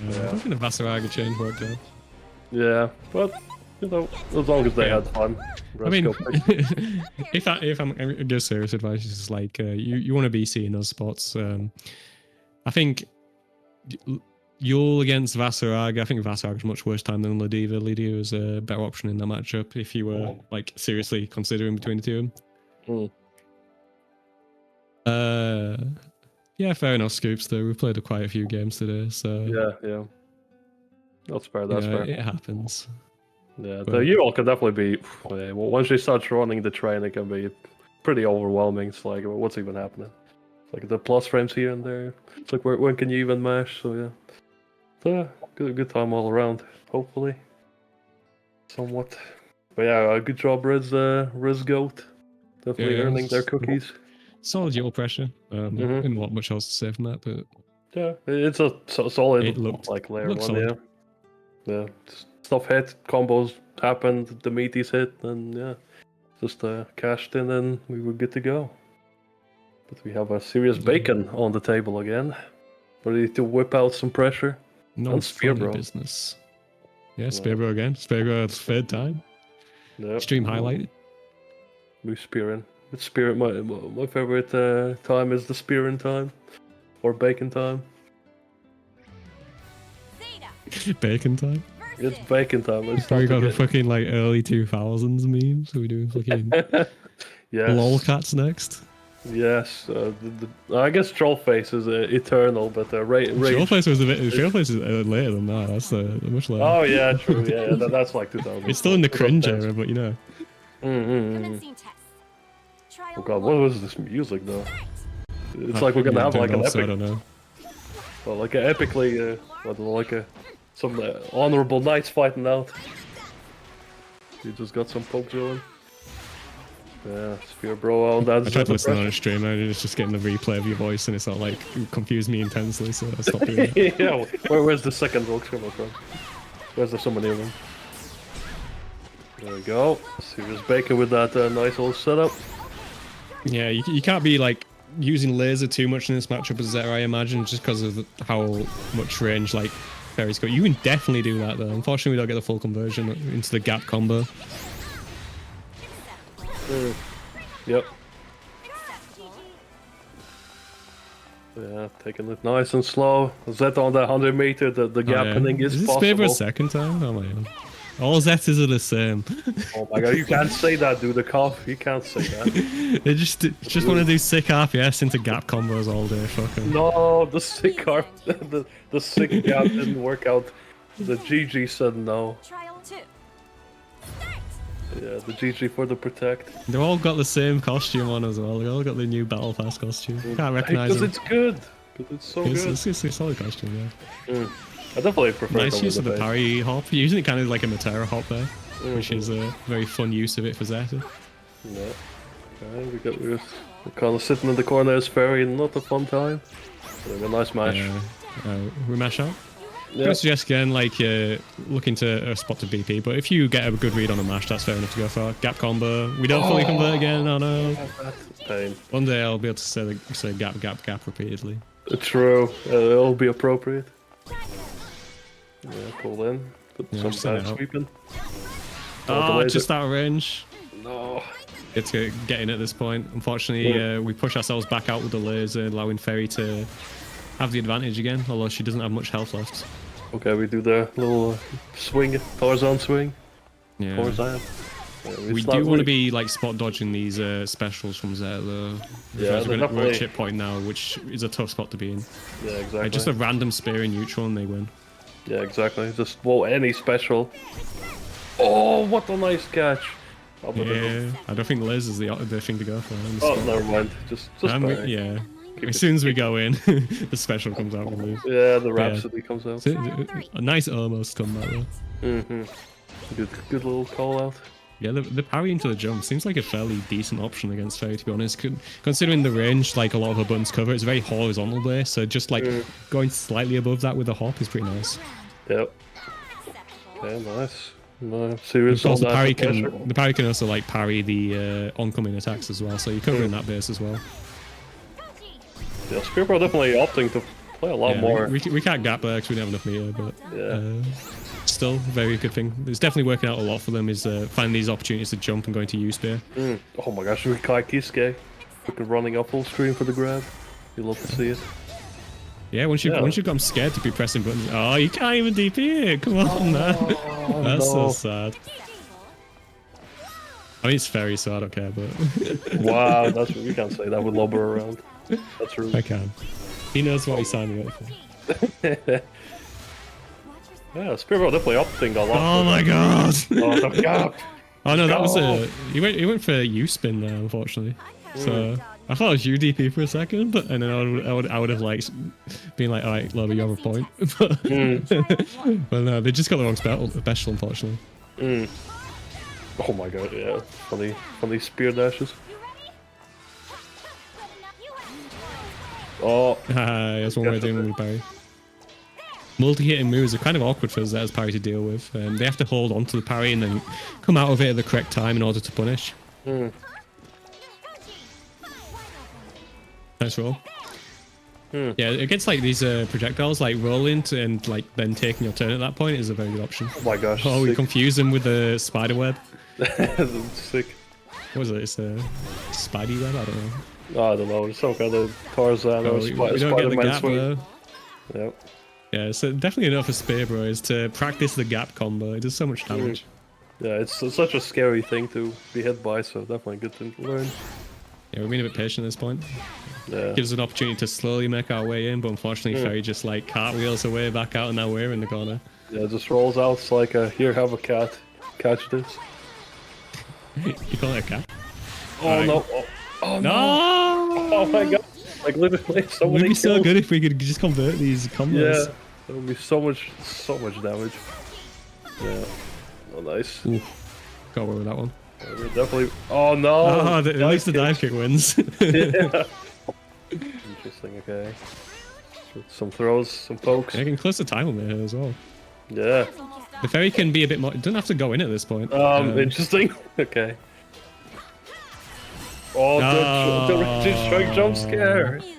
Speaker 1: I don't think the Vasaraga change worked out.
Speaker 2: Yeah, but, you know, as long as they had fun.
Speaker 1: I mean,
Speaker 2: Roscoe picked-
Speaker 1: if I'm I guess serious advice is like you want to be seeing those spots. I think Yule against Vasaraga. I think Vasaraga's much worse time than Ladiva. Ladiva is a better option in that matchup if you were like seriously considering between the two of them. Yeah, fair enough, Scoops. Though we've played quite a few games today, so
Speaker 2: yeah. That's fair, that's fair.
Speaker 1: it happens.
Speaker 2: Yeah,
Speaker 1: But-
Speaker 2: the U-All can definitely be, well, once she starts running the train, it can be pretty overwhelming. It's like, well, what's even happening? It's like the plus frames here and there. It's like, when can you even mash? So yeah. So yeah, good time all around, hopefully. Somewhat. But yeah, good job, Riz Goat. definitely
Speaker 1: Yeah,
Speaker 2: earning their
Speaker 1: it's-
Speaker 2: cookies.
Speaker 1: Solid yield pressure. Not much else to say from that, but
Speaker 2: Yeah, it's a solid
Speaker 1: it looked
Speaker 2: like layer
Speaker 1: looked
Speaker 2: one.
Speaker 1: solid.
Speaker 2: Yeah, stuff hit, combos happened, the meaties hit, and yeah, just cashed in, and we were good to go. But we have a serious bacon on the table again, ready to whip out some pressure.
Speaker 1: No
Speaker 2: And Spear
Speaker 1: funny
Speaker 2: Bro.
Speaker 1: business. Yeah, Spearbro again. Spearbro third time.
Speaker 2: Yep.
Speaker 1: Stream highlighted.
Speaker 2: We spearing. It's spirit. My favorite time is the spearing time, or bacon time.
Speaker 4: Zeta
Speaker 1: Bacon time.
Speaker 2: It's
Speaker 4: versus
Speaker 2: bacon time. It's
Speaker 1: We
Speaker 2: time
Speaker 1: got the
Speaker 2: to
Speaker 1: fucking like early 2000s memes. Are we doing fucking
Speaker 2: get... yes.
Speaker 1: lolcats next?
Speaker 2: Yes. I guess Trollface is eternal, but Rage.
Speaker 1: Showplace was a bit. Showplace is later than that. That's much later.
Speaker 2: Oh yeah, true. Yeah, that's like 2000.
Speaker 1: It's still in the cringe era, but you know.
Speaker 4: commencing test. Trial
Speaker 2: Oh god, what was this music though?
Speaker 4: Start.
Speaker 2: It's like we're gonna have like an
Speaker 1: also, I
Speaker 2: epic,
Speaker 1: don't know.
Speaker 2: well, like an epically, some honorable knights fighting out. You just got some poke drilling. Yeah, Spear Bro on that.
Speaker 1: I tried to listen on a stream and it's just getting the replay of your voice and it's not like confused me intensely, so I stopped doing it.
Speaker 2: Yeah, where's the second rogue coming from? Where's there somebody of them? There we go. Serious bacon with that nice old setup.
Speaker 1: Yeah, you can't be like using laser too much in this matchup as Zeta, I imagine, just because of how much range like Fairy's got. You can definitely do that though. Unfortunately, we don't get the full conversion into the gap combo.
Speaker 2: Yep. Yeah, taking it nice and slow. Zeta on that 100 meter, the gappening is
Speaker 1: this
Speaker 2: possible.
Speaker 1: favorite second time? Oh my god. All Zetas are the same.
Speaker 2: Oh my god, you can't say that, dude. The cough, you can't say that.
Speaker 1: They just want to do sick RPS into gap combos all day. Fucking.
Speaker 2: No, the sick the sick gap didn't work out. The GG said no.
Speaker 4: Trial 2. Start.
Speaker 2: Yeah, the GG for the protect.
Speaker 1: They've all got the same costume on as well. They all got the new Battle Pass costume. Can't recognize
Speaker 2: Because
Speaker 1: them.
Speaker 2: it's good. Because it's so good.
Speaker 1: It's a solid costume, yeah.
Speaker 2: I definitely prefer
Speaker 1: Nice
Speaker 2: it
Speaker 1: use of the
Speaker 2: base.
Speaker 1: parry hop. You're using it kind of like a Matera hop there, which is a very fun use of it for Zeta.
Speaker 2: Yeah. Okay, we're kind of sitting in the corner as Fairy, not a fun time. But a nice match.
Speaker 1: We mash out.
Speaker 2: Yeah.
Speaker 1: I suggest again, like, look into a spot to BP, but if you get a good read on a mash, that's fair enough to go for. Gap combo. We don't fully convert again, oh no.
Speaker 2: That's pain.
Speaker 1: One day I'll be able to say gap, gap, gap repeatedly.
Speaker 2: True. It'll be appropriate. Yeah, pull in. Put
Speaker 1: Yeah,
Speaker 2: some
Speaker 1: just set it
Speaker 2: bad
Speaker 1: up.
Speaker 2: sweeping.
Speaker 1: Oh,
Speaker 2: laser.
Speaker 1: just out of range.
Speaker 2: No.
Speaker 1: It's getting at this point. Unfortunately, we push ourselves back out with the laser, allowing Fairy to have the advantage again, although she doesn't have much health left.
Speaker 2: Okay, we do the little swing, Tarzan swing.
Speaker 1: Yeah.
Speaker 2: Tarzan.
Speaker 1: We do want to be like spot dodging these specials from Zeta though.
Speaker 2: Yeah,
Speaker 1: Because we're at
Speaker 2: definitely.
Speaker 1: chip point now, which is a tough spot to be in.
Speaker 2: Yeah, exactly.
Speaker 1: Like just a random spear in neutral and they win.
Speaker 2: Yeah, exactly. Just, well, any special. Oh, what a nice catch. Oh, but
Speaker 1: Yeah, I don't think Liz is the thing to go for.
Speaker 2: Oh, never mind. Just parry.
Speaker 1: Yeah.
Speaker 2: Keep
Speaker 1: As
Speaker 2: it-
Speaker 1: soon as we go in, the special comes out and lose.
Speaker 2: Yeah, the Rhapsody comes out.
Speaker 1: A nice almost comeback though.
Speaker 2: Good little call out.
Speaker 1: Yeah, the parry into the jump seems like a fairly decent option against Fairy, to be honest. Considering the range, like a lot of her buttons cover, it's very horizontal there, so just like going slightly above that with a hop is pretty nice.
Speaker 2: Yep. Okay, nice. No, serious
Speaker 1: Of course,
Speaker 2: on that pressure.
Speaker 1: the parry can also like parry the oncoming attacks as well, so you're covering that base as well.
Speaker 2: Yeah, Spear Pro definitely opting to play a lot
Speaker 1: Yeah,
Speaker 2: more.
Speaker 1: we can't gap there because we don't have enough meter, but
Speaker 2: Yeah.
Speaker 1: still, very good thing. It's definitely working out a lot for them is finding these opportunities to jump and going to U-Spear.
Speaker 2: Oh my gosh, we Kai Kisuke. Look at running up full screen for the grab. You love to see it.
Speaker 1: Yeah, once you've got them scared to be pressing buttons. Oh, you can't even DP it. Come on, man. That's so sad. I mean, it's Fairy, so I don't care, but
Speaker 2: Wow, that's what you can't say that with Lobber around. That's rude.
Speaker 1: I can. He knows what he's signing up for.
Speaker 2: Yeah, Spear Pro definitely opting a lot.
Speaker 1: Oh my god!
Speaker 2: Oh, the gap.
Speaker 1: Oh no, that was a... He went for a U-spin there, unfortunately. So... I thought it was UDP for a second, but and then I would have like been like, all right, Lover, you have a point. But no, they just got the wrong special, unfortunately.
Speaker 2: Oh my god, yeah, funny spear dashes. Oh,
Speaker 1: That's one way of doing it with parry. Multi-hitting moves are kind of awkward for Zeta's parry to deal with. They have to hold onto the parry and then come out of it at the correct time in order to punish. Nice roll. Yeah, against like these projectiles, like rolling and like then taking your turn at that point is a very good option.
Speaker 2: oh my gosh.
Speaker 1: Oh, we confuse them with the spider web.
Speaker 2: Sick.
Speaker 1: What was it? It's a Spidey web? I don't know.
Speaker 2: Oh, I don't know. Some kind of Tarzan or
Speaker 1: We don't get the
Speaker 2: Spider-Man
Speaker 1: gap
Speaker 2: swing.
Speaker 1: though.
Speaker 2: Yep.
Speaker 1: Yeah, so definitely enough for Spear Bro is to practice the gap combo. It does so much damage.
Speaker 2: Yeah, it's such a scary thing to be hit by, so definitely a good thing to learn.
Speaker 1: Yeah, we're being a bit patient at this point.
Speaker 2: Yeah.
Speaker 1: Gives us an opportunity to slowly make our way in, but unfortunately Ferry just like cartwheels away back out and now we're in the corner.
Speaker 2: Yeah, it just rolls out. It's like, here, have a cat. Catch this.
Speaker 1: You call it a cat?
Speaker 2: Oh, no. Oh, no.
Speaker 1: No!
Speaker 2: Oh, my God. Like, literally, so
Speaker 1: It would
Speaker 2: many
Speaker 1: be so
Speaker 2: kills.
Speaker 1: good if we could just convert these combos.
Speaker 2: Yeah. That would be so much damage. Yeah. Oh, nice.
Speaker 1: Ooh, got away with that one.
Speaker 2: Yeah, we're definitely... Oh, no.
Speaker 1: Oh, at least the dive kick wins.
Speaker 2: Yeah. Interesting, okay. Some throws, some pokes.
Speaker 1: I can close the time limit here as well.
Speaker 2: Yeah.
Speaker 1: The Ferry can be a bit more... It doesn't have to go in at this point.
Speaker 2: Interesting. Okay. Oh, the Raging Strike jump scare.
Speaker 4: Amusing.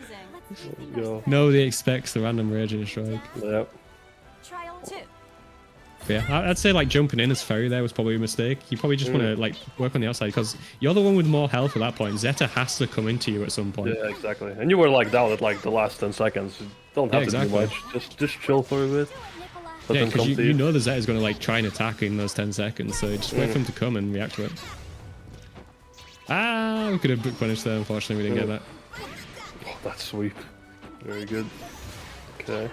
Speaker 2: There you go.
Speaker 1: Nobody expects the random Raging Strike.
Speaker 2: Yep.
Speaker 4: Trial 2.
Speaker 1: Yeah, I'd say like jumping in as Ferry there was probably a mistake. You probably just want to like work on the outside because you're the one with more health at that point. Zeta has to come into you at some point.
Speaker 2: Yeah, exactly. And you were like down at like the last 10 seconds. You don't have to
Speaker 1: exactly.
Speaker 2: do much. Just chill for a bit. Let
Speaker 1: Yeah,
Speaker 2: them
Speaker 1: because
Speaker 2: come to
Speaker 1: you know the Zeta's going to like try and attack in those 10 seconds, so just wait for him to come and react to it. Ah, we could have book punished there. Unfortunately, we didn't get that.
Speaker 2: Oh, that sweep. Very good. Okay.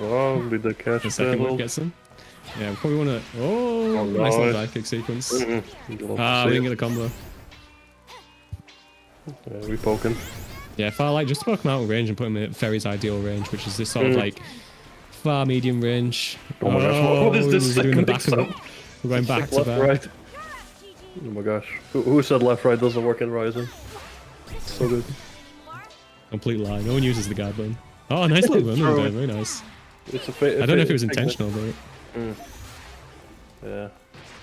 Speaker 2: Oh, we did catch
Speaker 1: The
Speaker 2: that
Speaker 1: second one
Speaker 2: little...
Speaker 1: gets them. Yeah, we probably want to. Oh, nice little dive kick sequence. Ah, we didn't get the combo.
Speaker 2: Yeah, we poking.
Speaker 1: Yeah, far light, just to poke him out of range and put him in Ferry's ideal range, which is this sort of like far medium range.
Speaker 2: Oh my gosh, what is this?
Speaker 1: We're doing the back of
Speaker 2: Sick
Speaker 1: it. We're going back to
Speaker 2: left,
Speaker 1: back.
Speaker 2: right. Oh my gosh. Who said left, right doesn't work in Rising? So good.
Speaker 1: Complete lie. No one uses the guard button. Oh, nice little run
Speaker 2: True.
Speaker 1: there. Very nice.
Speaker 2: It's a
Speaker 1: I don't know if it was intentional, but
Speaker 2: Yeah.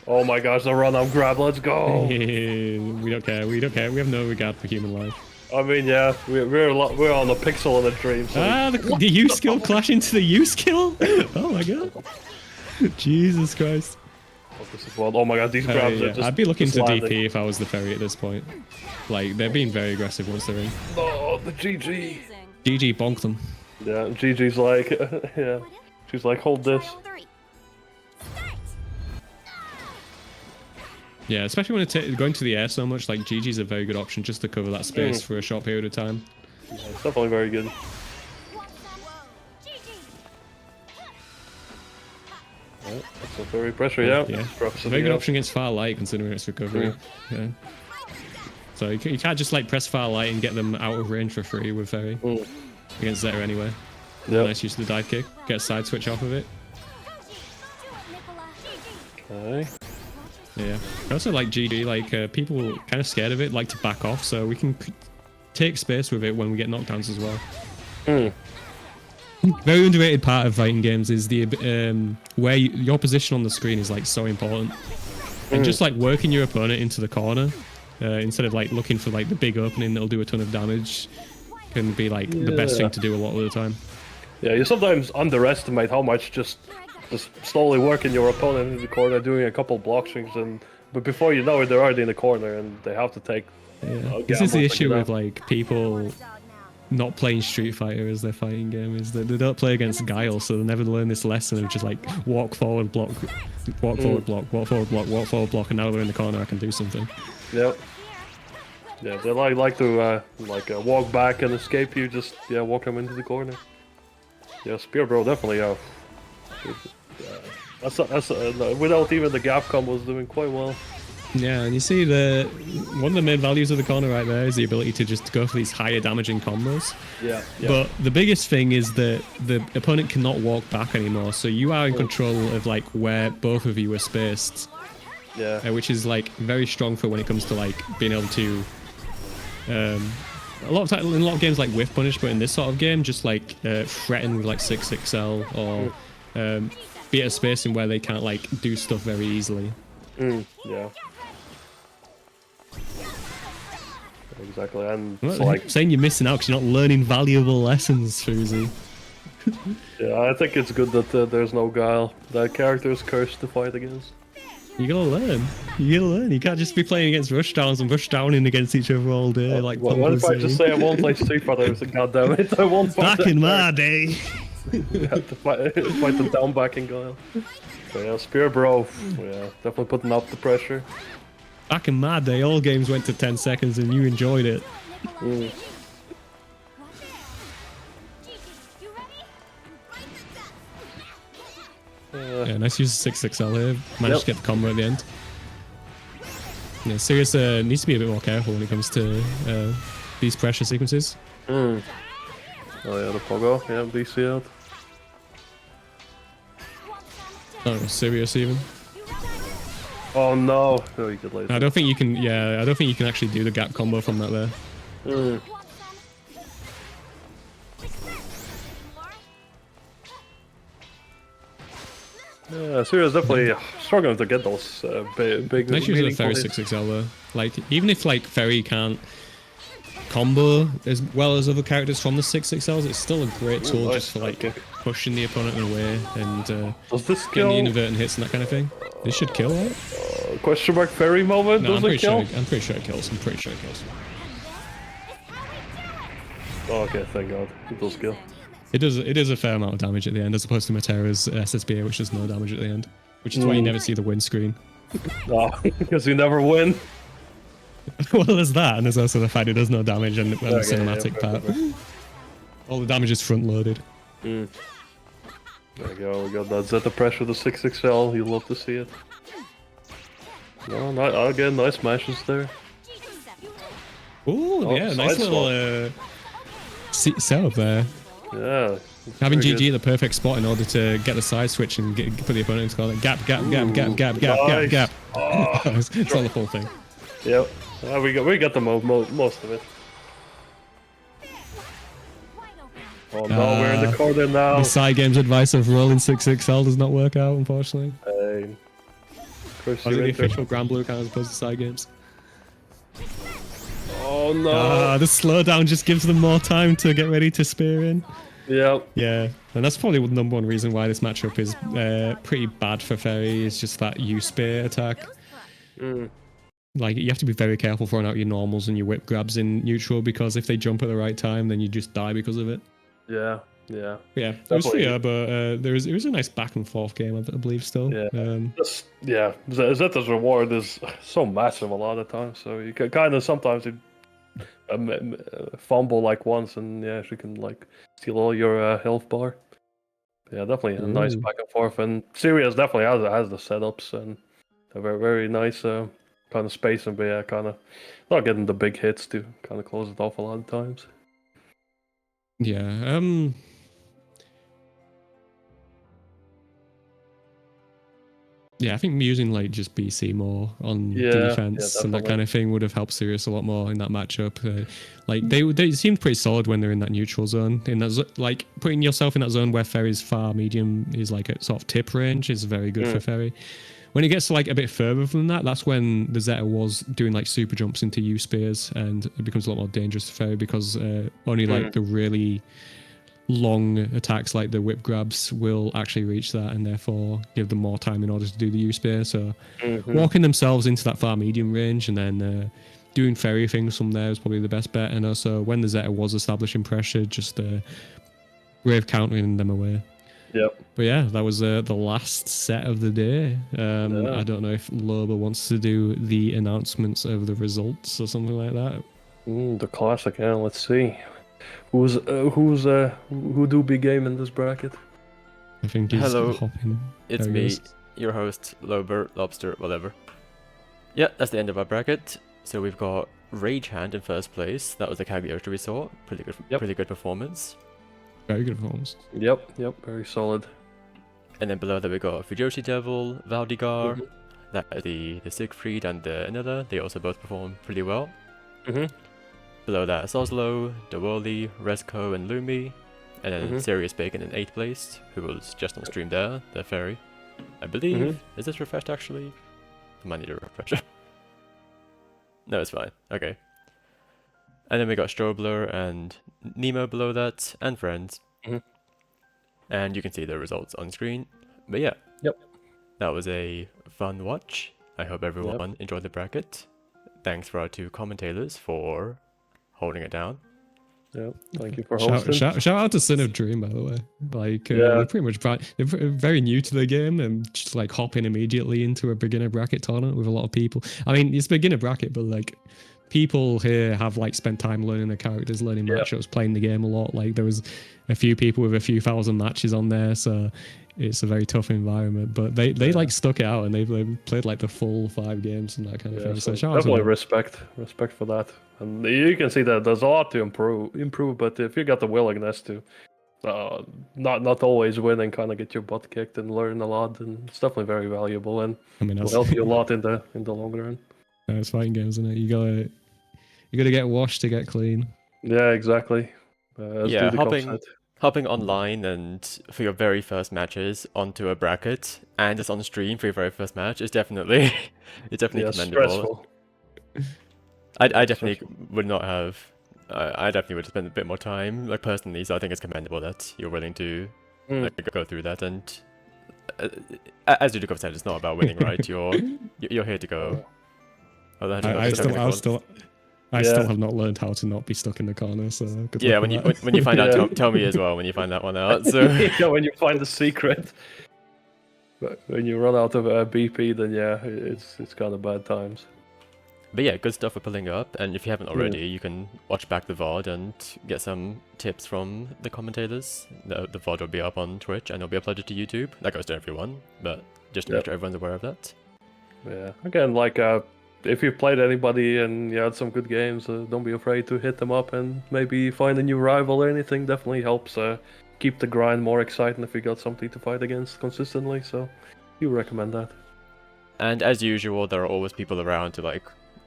Speaker 2: Oh my gosh, the run up grab, let's go!
Speaker 1: we don't care. We don't care. We have no regard for human life.
Speaker 2: I mean, yeah, we're on a pixel in a dream. So
Speaker 1: Ah, the U skill clash into the U skill. Oh my god. Jesus Christ.
Speaker 2: oh my god, these grabs are
Speaker 1: Yeah,
Speaker 2: just.
Speaker 1: I'd be looking
Speaker 2: just
Speaker 1: to
Speaker 2: landing.
Speaker 1: DP if I was the Ferry at this point. Like, they're being very aggressive once they're in.
Speaker 2: Oh, the GG.
Speaker 4: Amusing.
Speaker 1: GG bonked them.
Speaker 2: Yeah, GG's like, yeah. She's like, hold this.
Speaker 4: Trial 3. Start.
Speaker 1: Yeah, especially when it's going to the air so much, like GG's a very good option just to cover that space for a short period of time.
Speaker 2: Yeah, it's definitely very good. Yeah, that's a very pressure, yeah.
Speaker 1: Yeah,
Speaker 2: Drops
Speaker 1: very good
Speaker 2: it,
Speaker 1: option against far light considering its recovery. Yeah. So you can't just like press far light and get them out of range for free with Ferry. Against Zeta anyway.
Speaker 2: Yeah.
Speaker 1: Nice use of the dive kick. Get a side switch off of it.
Speaker 2: Okay.
Speaker 1: Yeah. I also like GD, like people kind of scared of it, like to back off, so we can take space with it when we get knockdowns as well. Very underrated part of fighting games is the where your position on the screen is like so important. And just like working your opponent into the corner instead of like looking for like the big opening that'll do a ton of damage can be like the best thing to do a lot of the time.
Speaker 2: Yeah, you sometimes underestimate how much just slowly working your opponent into the corner, doing a couple block swings, but before you know it, they're already in the corner and they have to take.
Speaker 1: Yeah. This is the issue with like people not playing Street Fighter as their fighting game, is that they don't play against Guile, so they never learn this lesson of just like walk forward, block, walk forward, block, walk forward, block, walk forward, block, and now they're in the corner, I can do something.
Speaker 2: Yep. Yeah, they like to walk back and escape you. Just walk them into the corner. Yeah, Spear Bro definitely. That's without even the gap combos doing quite well.
Speaker 1: Yeah, and you see one of the main values of the corner right there is the ability to just go for these higher damaging combos.
Speaker 2: Yeah.
Speaker 1: But the biggest thing is that the opponent cannot walk back anymore, so you are in control of like where both of you are spaced.
Speaker 2: Yeah.
Speaker 1: Which is like very strong for when it comes to like being able to a lot of time, in a lot of games like Whiff Punish, but in this sort of game, just like threaten with like 6XL or be at a space in where they can't like do stuff very easily.
Speaker 2: Yeah. Exactly, and
Speaker 1: Well,
Speaker 2: it's like
Speaker 1: saying you're missing out because you're not learning valuable lessons, Fuzi.
Speaker 2: yeah, I think it's good that there's no Guile. That character is cursed to fight against.
Speaker 1: You gotta learn. You gotta learn. You can't just be playing against rushdowns and rushdowning against each other all day. Like
Speaker 2: what if I just say I won't play Street Fighter? God damn it, I won't fight
Speaker 1: back in my day.
Speaker 2: You have to fight the down backing Guile. So yeah, Spear Bro, yeah, definitely putting up the pressure.
Speaker 1: Back in my day, all games went to 10 seconds and you enjoyed it. Yeah, nice use of 6XL here. Managed to get the combo at the end. Yeah, Sirius needs to be a bit more careful when it comes to these pressure sequences.
Speaker 2: Oh yeah, the Pogo, yeah, DC out.
Speaker 1: Oh, Sirius even.
Speaker 2: Oh no! Oh, you could later.
Speaker 1: I don't think you can. Yeah, I don't think you can actually do the gap combo from that there.
Speaker 2: Yeah, Sirius definitely struggling to get those big.
Speaker 1: Nice use of Ferry 6XL though. Like, even if like Ferry can't combo as well as other characters from the 6XLs, it's still a great tool just for like pushing the opponent away and
Speaker 2: does this
Speaker 1: getting
Speaker 2: kill?
Speaker 1: the inadvertent hits and that kind of thing. This should kill, right?
Speaker 2: Question mark Ferry moment?
Speaker 1: No,
Speaker 2: Does it kill?
Speaker 1: I'm pretty sure it kills. I'm pretty sure it kills.
Speaker 2: Oh, okay, thank God. It does kill.
Speaker 1: It does a fair amount of damage at the end, as opposed to Matera's SSBA, which does no damage at the end. Which is why you never see the win screen.
Speaker 2: Oh, because you never win.
Speaker 1: Well, there's that, and there's also the fact it does no damage and the cinematic part. All the damage is front loaded.
Speaker 2: There you go, we got that Zeta pressure, the 6XL, you love to see it. No, not, again, nice smashes there.
Speaker 1: Ooh, yeah, nice little setup there.
Speaker 2: Yeah.
Speaker 1: Having GG at the perfect spot in order to get the side switch and put the opponent into corner. Gap.
Speaker 2: Nice. Oh,
Speaker 1: it's all the full thing.
Speaker 2: Yep. We got the most of it. Oh no, we're in the corner now.
Speaker 1: The side game's advice of rolling 6XL does not work out, unfortunately. The official Grand Blue account as opposed to side games.
Speaker 2: Oh no!
Speaker 1: The slowdown just gives them more time to get ready to spear in.
Speaker 2: Yep.
Speaker 1: Yeah, and that's probably the number one reason why this matchup is pretty bad for Ferry, is just that U-spear attack. Like, you have to be very careful throwing out your normals and your whip grabs in neutral, because if they jump at the right time, then you just die because of it.
Speaker 2: Yeah.
Speaker 1: It was fair, but it was a nice back and forth game, I believe, still.
Speaker 2: Yeah. Zeta's reward is so massive a lot of times, so you can kind of sometimes fumble like once, and yeah, she can like steal all your health bar. Yeah, definitely a nice back and forth, and Sirius definitely has the setups and a very nice kind of spacing, but yeah, kind of not getting the big hits to kind of close it off a lot of times.
Speaker 1: Yeah. Yeah, I think using like just BC more on defense and that kind of thing would have helped Sirius a lot more in that matchup. Like they seemed pretty solid when they're in that neutral zone. In that like putting yourself in that zone where Ferry's far medium is like a sort of tip range is very good for Ferry. When it gets to like a bit further from that, that's when the Zeta was doing like super jumps into U spears, and it becomes a lot more dangerous to Ferry because only like the really long attacks like the whip grabs will actually reach that, and therefore give them more time in order to do the U-spear. So walking themselves into that far medium range and then doing Ferry things from there is probably the best bet. And also when the Zeta was establishing pressure, just brave countering them away.
Speaker 2: Yep.
Speaker 1: But yeah, that was the last set of the day. I don't know if Loba wants to do the announcements of the results or something like that.
Speaker 2: The classic, yeah, let's see. Who do big game in this bracket?
Speaker 1: I think he's hopping.
Speaker 5: It's me, your host, Lober, Lobster, whatever. Yeah, that's the end of our bracket. So we've got Rage Hand in first place. That was the Cagliostro we saw. Pretty good performance.
Speaker 1: Very good performance.
Speaker 2: Yep, very solid.
Speaker 5: And then below that we got Fujoshi Devil, Valdigar, that the Siegfried and the Another. They also both performed pretty well. Below that is Oslo, Dewoli, Resco, and Lumi. And then Serious Bacon in 8th place, who was just on stream there, the fairy. I believe. Is this refreshed actually? I might need a refresher. No, it's fine. Okay. And then we got Strobler and Nemo below that, and Friends. And you can see the results on screen. But yeah. That was a fun watch. I hope everyone enjoyed the bracket. Thanks for our 2 commentators for holding it down.
Speaker 2: Yeah, thank you for hosting.
Speaker 1: Shout out to Sin of Dream, by the way. Like, they're pretty much they're very new to the game and just like hopping immediately into a beginner bracket tournament with a lot of people. I mean, it's beginner bracket, but like people here have like spent time learning the characters, learning matchups, playing the game a lot. Like there was a few people with a few thousand matches on there, so it's a very tough environment. But they like stuck it out and they played like the full 5 games and that kind of thing. So shout out to
Speaker 2: definitely
Speaker 1: them.
Speaker 2: respect for that. And you can see that there's a lot to improve, but if you got the willingness to not always win and kind of get your butt kicked and learn a lot, then it's definitely very valuable and will help you a lot in the long run.
Speaker 1: It's fighting games, isn't it? You gotta get washed to get clean.
Speaker 2: Yeah, exactly.
Speaker 5: Hopping online and for your very first matches onto a bracket and just on stream for your very first match is definitely commendable.
Speaker 2: Stressful.
Speaker 5: I definitely would not have. I definitely would spend a bit more time, like personally. So I think it's commendable that you're willing to go through that. And as Dudikov said, it's not about winning, right? You're here to go.
Speaker 1: I still have not learned how to not be stuck in the corner. So
Speaker 5: when you find out, tell me as well when you find that one out. So
Speaker 2: when you find the secret. But when you run out of BP, then it's kind of bad times.
Speaker 5: But yeah, good stuff for pulling up, and if you haven't already, you can watch back the VOD and get some tips from the commentators. The VOD will be up on Twitch and it'll be uploaded to YouTube. That goes to everyone, but just to make sure everyone's aware of that. Yeah,
Speaker 2: again, like if you played anybody and you had some good games, don't be afraid to hit them up and maybe find a new rival or anything. Definitely helps keep the grind more exciting if you got something to fight against consistently, so you recommend that.
Speaker 5: And as usual, there are always people around to like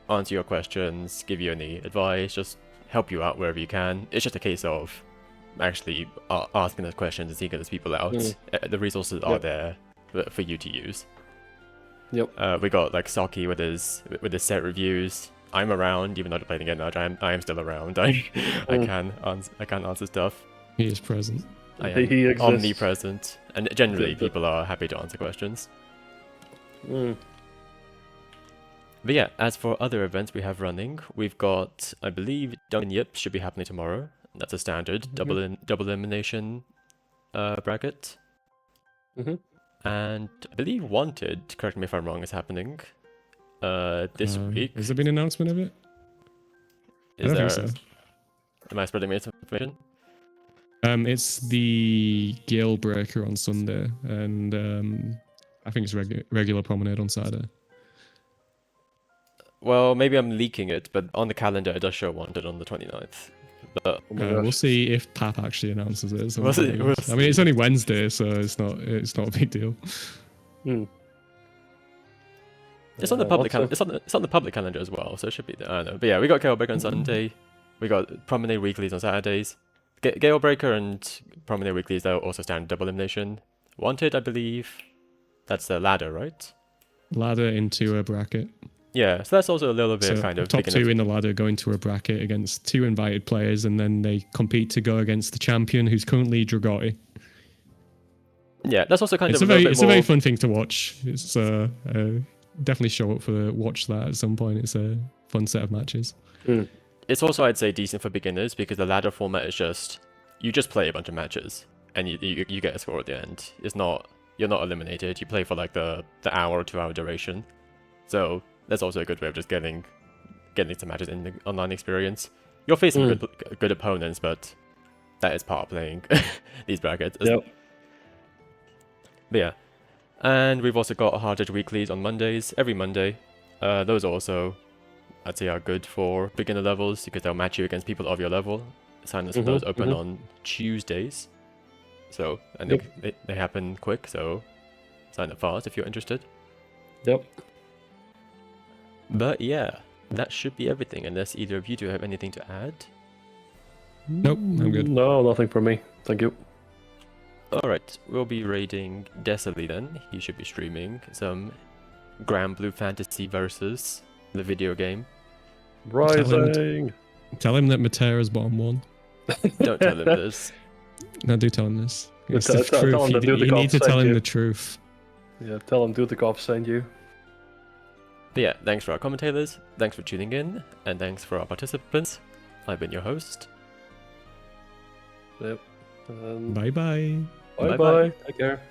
Speaker 5: answer your questions, give you any advice, just help you out wherever you can. It's just a case of actually asking those questions and seeking those people out. The resources are there for you to use. We got like Saki with his set reviews. I'm around, even though I don't play the game much. I am still around. I can answer stuff.
Speaker 1: He is present.
Speaker 5: I am omnipresent, and generally people are happy to answer questions. But yeah, as for other events we have running, we've got, I believe, Dungeon Yips should be happening tomorrow. That's a standard double elimination bracket. And I believe Wanted, correct me if I'm wrong, is happening this week.
Speaker 1: Has there been an announcement of it?
Speaker 5: I don't think so. Am I spreading misinformation?
Speaker 1: It's the Gale Breaker on Sunday, and I think it's regular Promenade on Saturday.
Speaker 5: Well, maybe I'm leaking it, but on the calendar it does show Wanted on the 29th. But
Speaker 1: we'll see if Pap actually announces it.
Speaker 5: We'll see.
Speaker 1: I mean, it's only Wednesday, so it's not a big deal.
Speaker 5: It's on the public calendar. It's on the public calendar as well, so it should be there. I don't know. But yeah, we got Galebreaker on Sunday. We got Promenade Weeklies on Saturdays. Galebreaker and Promenade Weeklies though also stand double elimination. Wanted, I believe, that's the ladder, right?
Speaker 1: Ladder into a bracket.
Speaker 5: Yeah, so that's also a little bit kind of
Speaker 1: top 2 in the ladder go into a bracket against 2 invited players, and then they compete to go against the champion, who's currently Dragotti.
Speaker 5: Yeah, that's also kind of
Speaker 1: it's a very fun thing to watch. It's definitely show up watch that at some point. It's a fun set of matches.
Speaker 5: It's also, I'd say, decent for beginners because the ladder format is you just play a bunch of matches and you get a score at the end. You're not eliminated. You play for like the hour or 2 hour duration. So that's also a good way of just getting some matches in the online experience. You're facing good opponents, but that is part of playing these brackets. But yeah. And we've also got Hard Edge Weeklies on Mondays, every Monday. Those also, I'd say, are good for beginner levels because they'll match you against people of your level. Sign-ups for those open on Tuesdays. So I think they happen quick, so sign up fast if you're interested. But yeah, that should be everything, unless either of you two have anything to add.
Speaker 1: Nope, I'm good.
Speaker 2: No, nothing for me. Thank you.
Speaker 5: Alright, we'll be raiding Desali then. He should be streaming some Grand Blue Fantasy versus the video game.
Speaker 2: Rising.
Speaker 1: Tell him that Matera's bottom one.
Speaker 5: Don't tell him this.
Speaker 1: No, do tell him this. It's
Speaker 2: Tell-
Speaker 1: the
Speaker 2: tell
Speaker 1: truth.
Speaker 2: him
Speaker 1: You,
Speaker 2: that Dudikoff
Speaker 1: you need to tell
Speaker 2: sent
Speaker 1: him
Speaker 2: you.
Speaker 1: the truth.
Speaker 2: Yeah, tell him Dudikoff sent you.
Speaker 5: But yeah, thanks for our commentators, thanks for tuning in, and thanks for our participants. I've been your host.
Speaker 2: Yep.
Speaker 1: Bye bye.
Speaker 2: Bye
Speaker 5: Bye-bye.
Speaker 2: bye. Take care.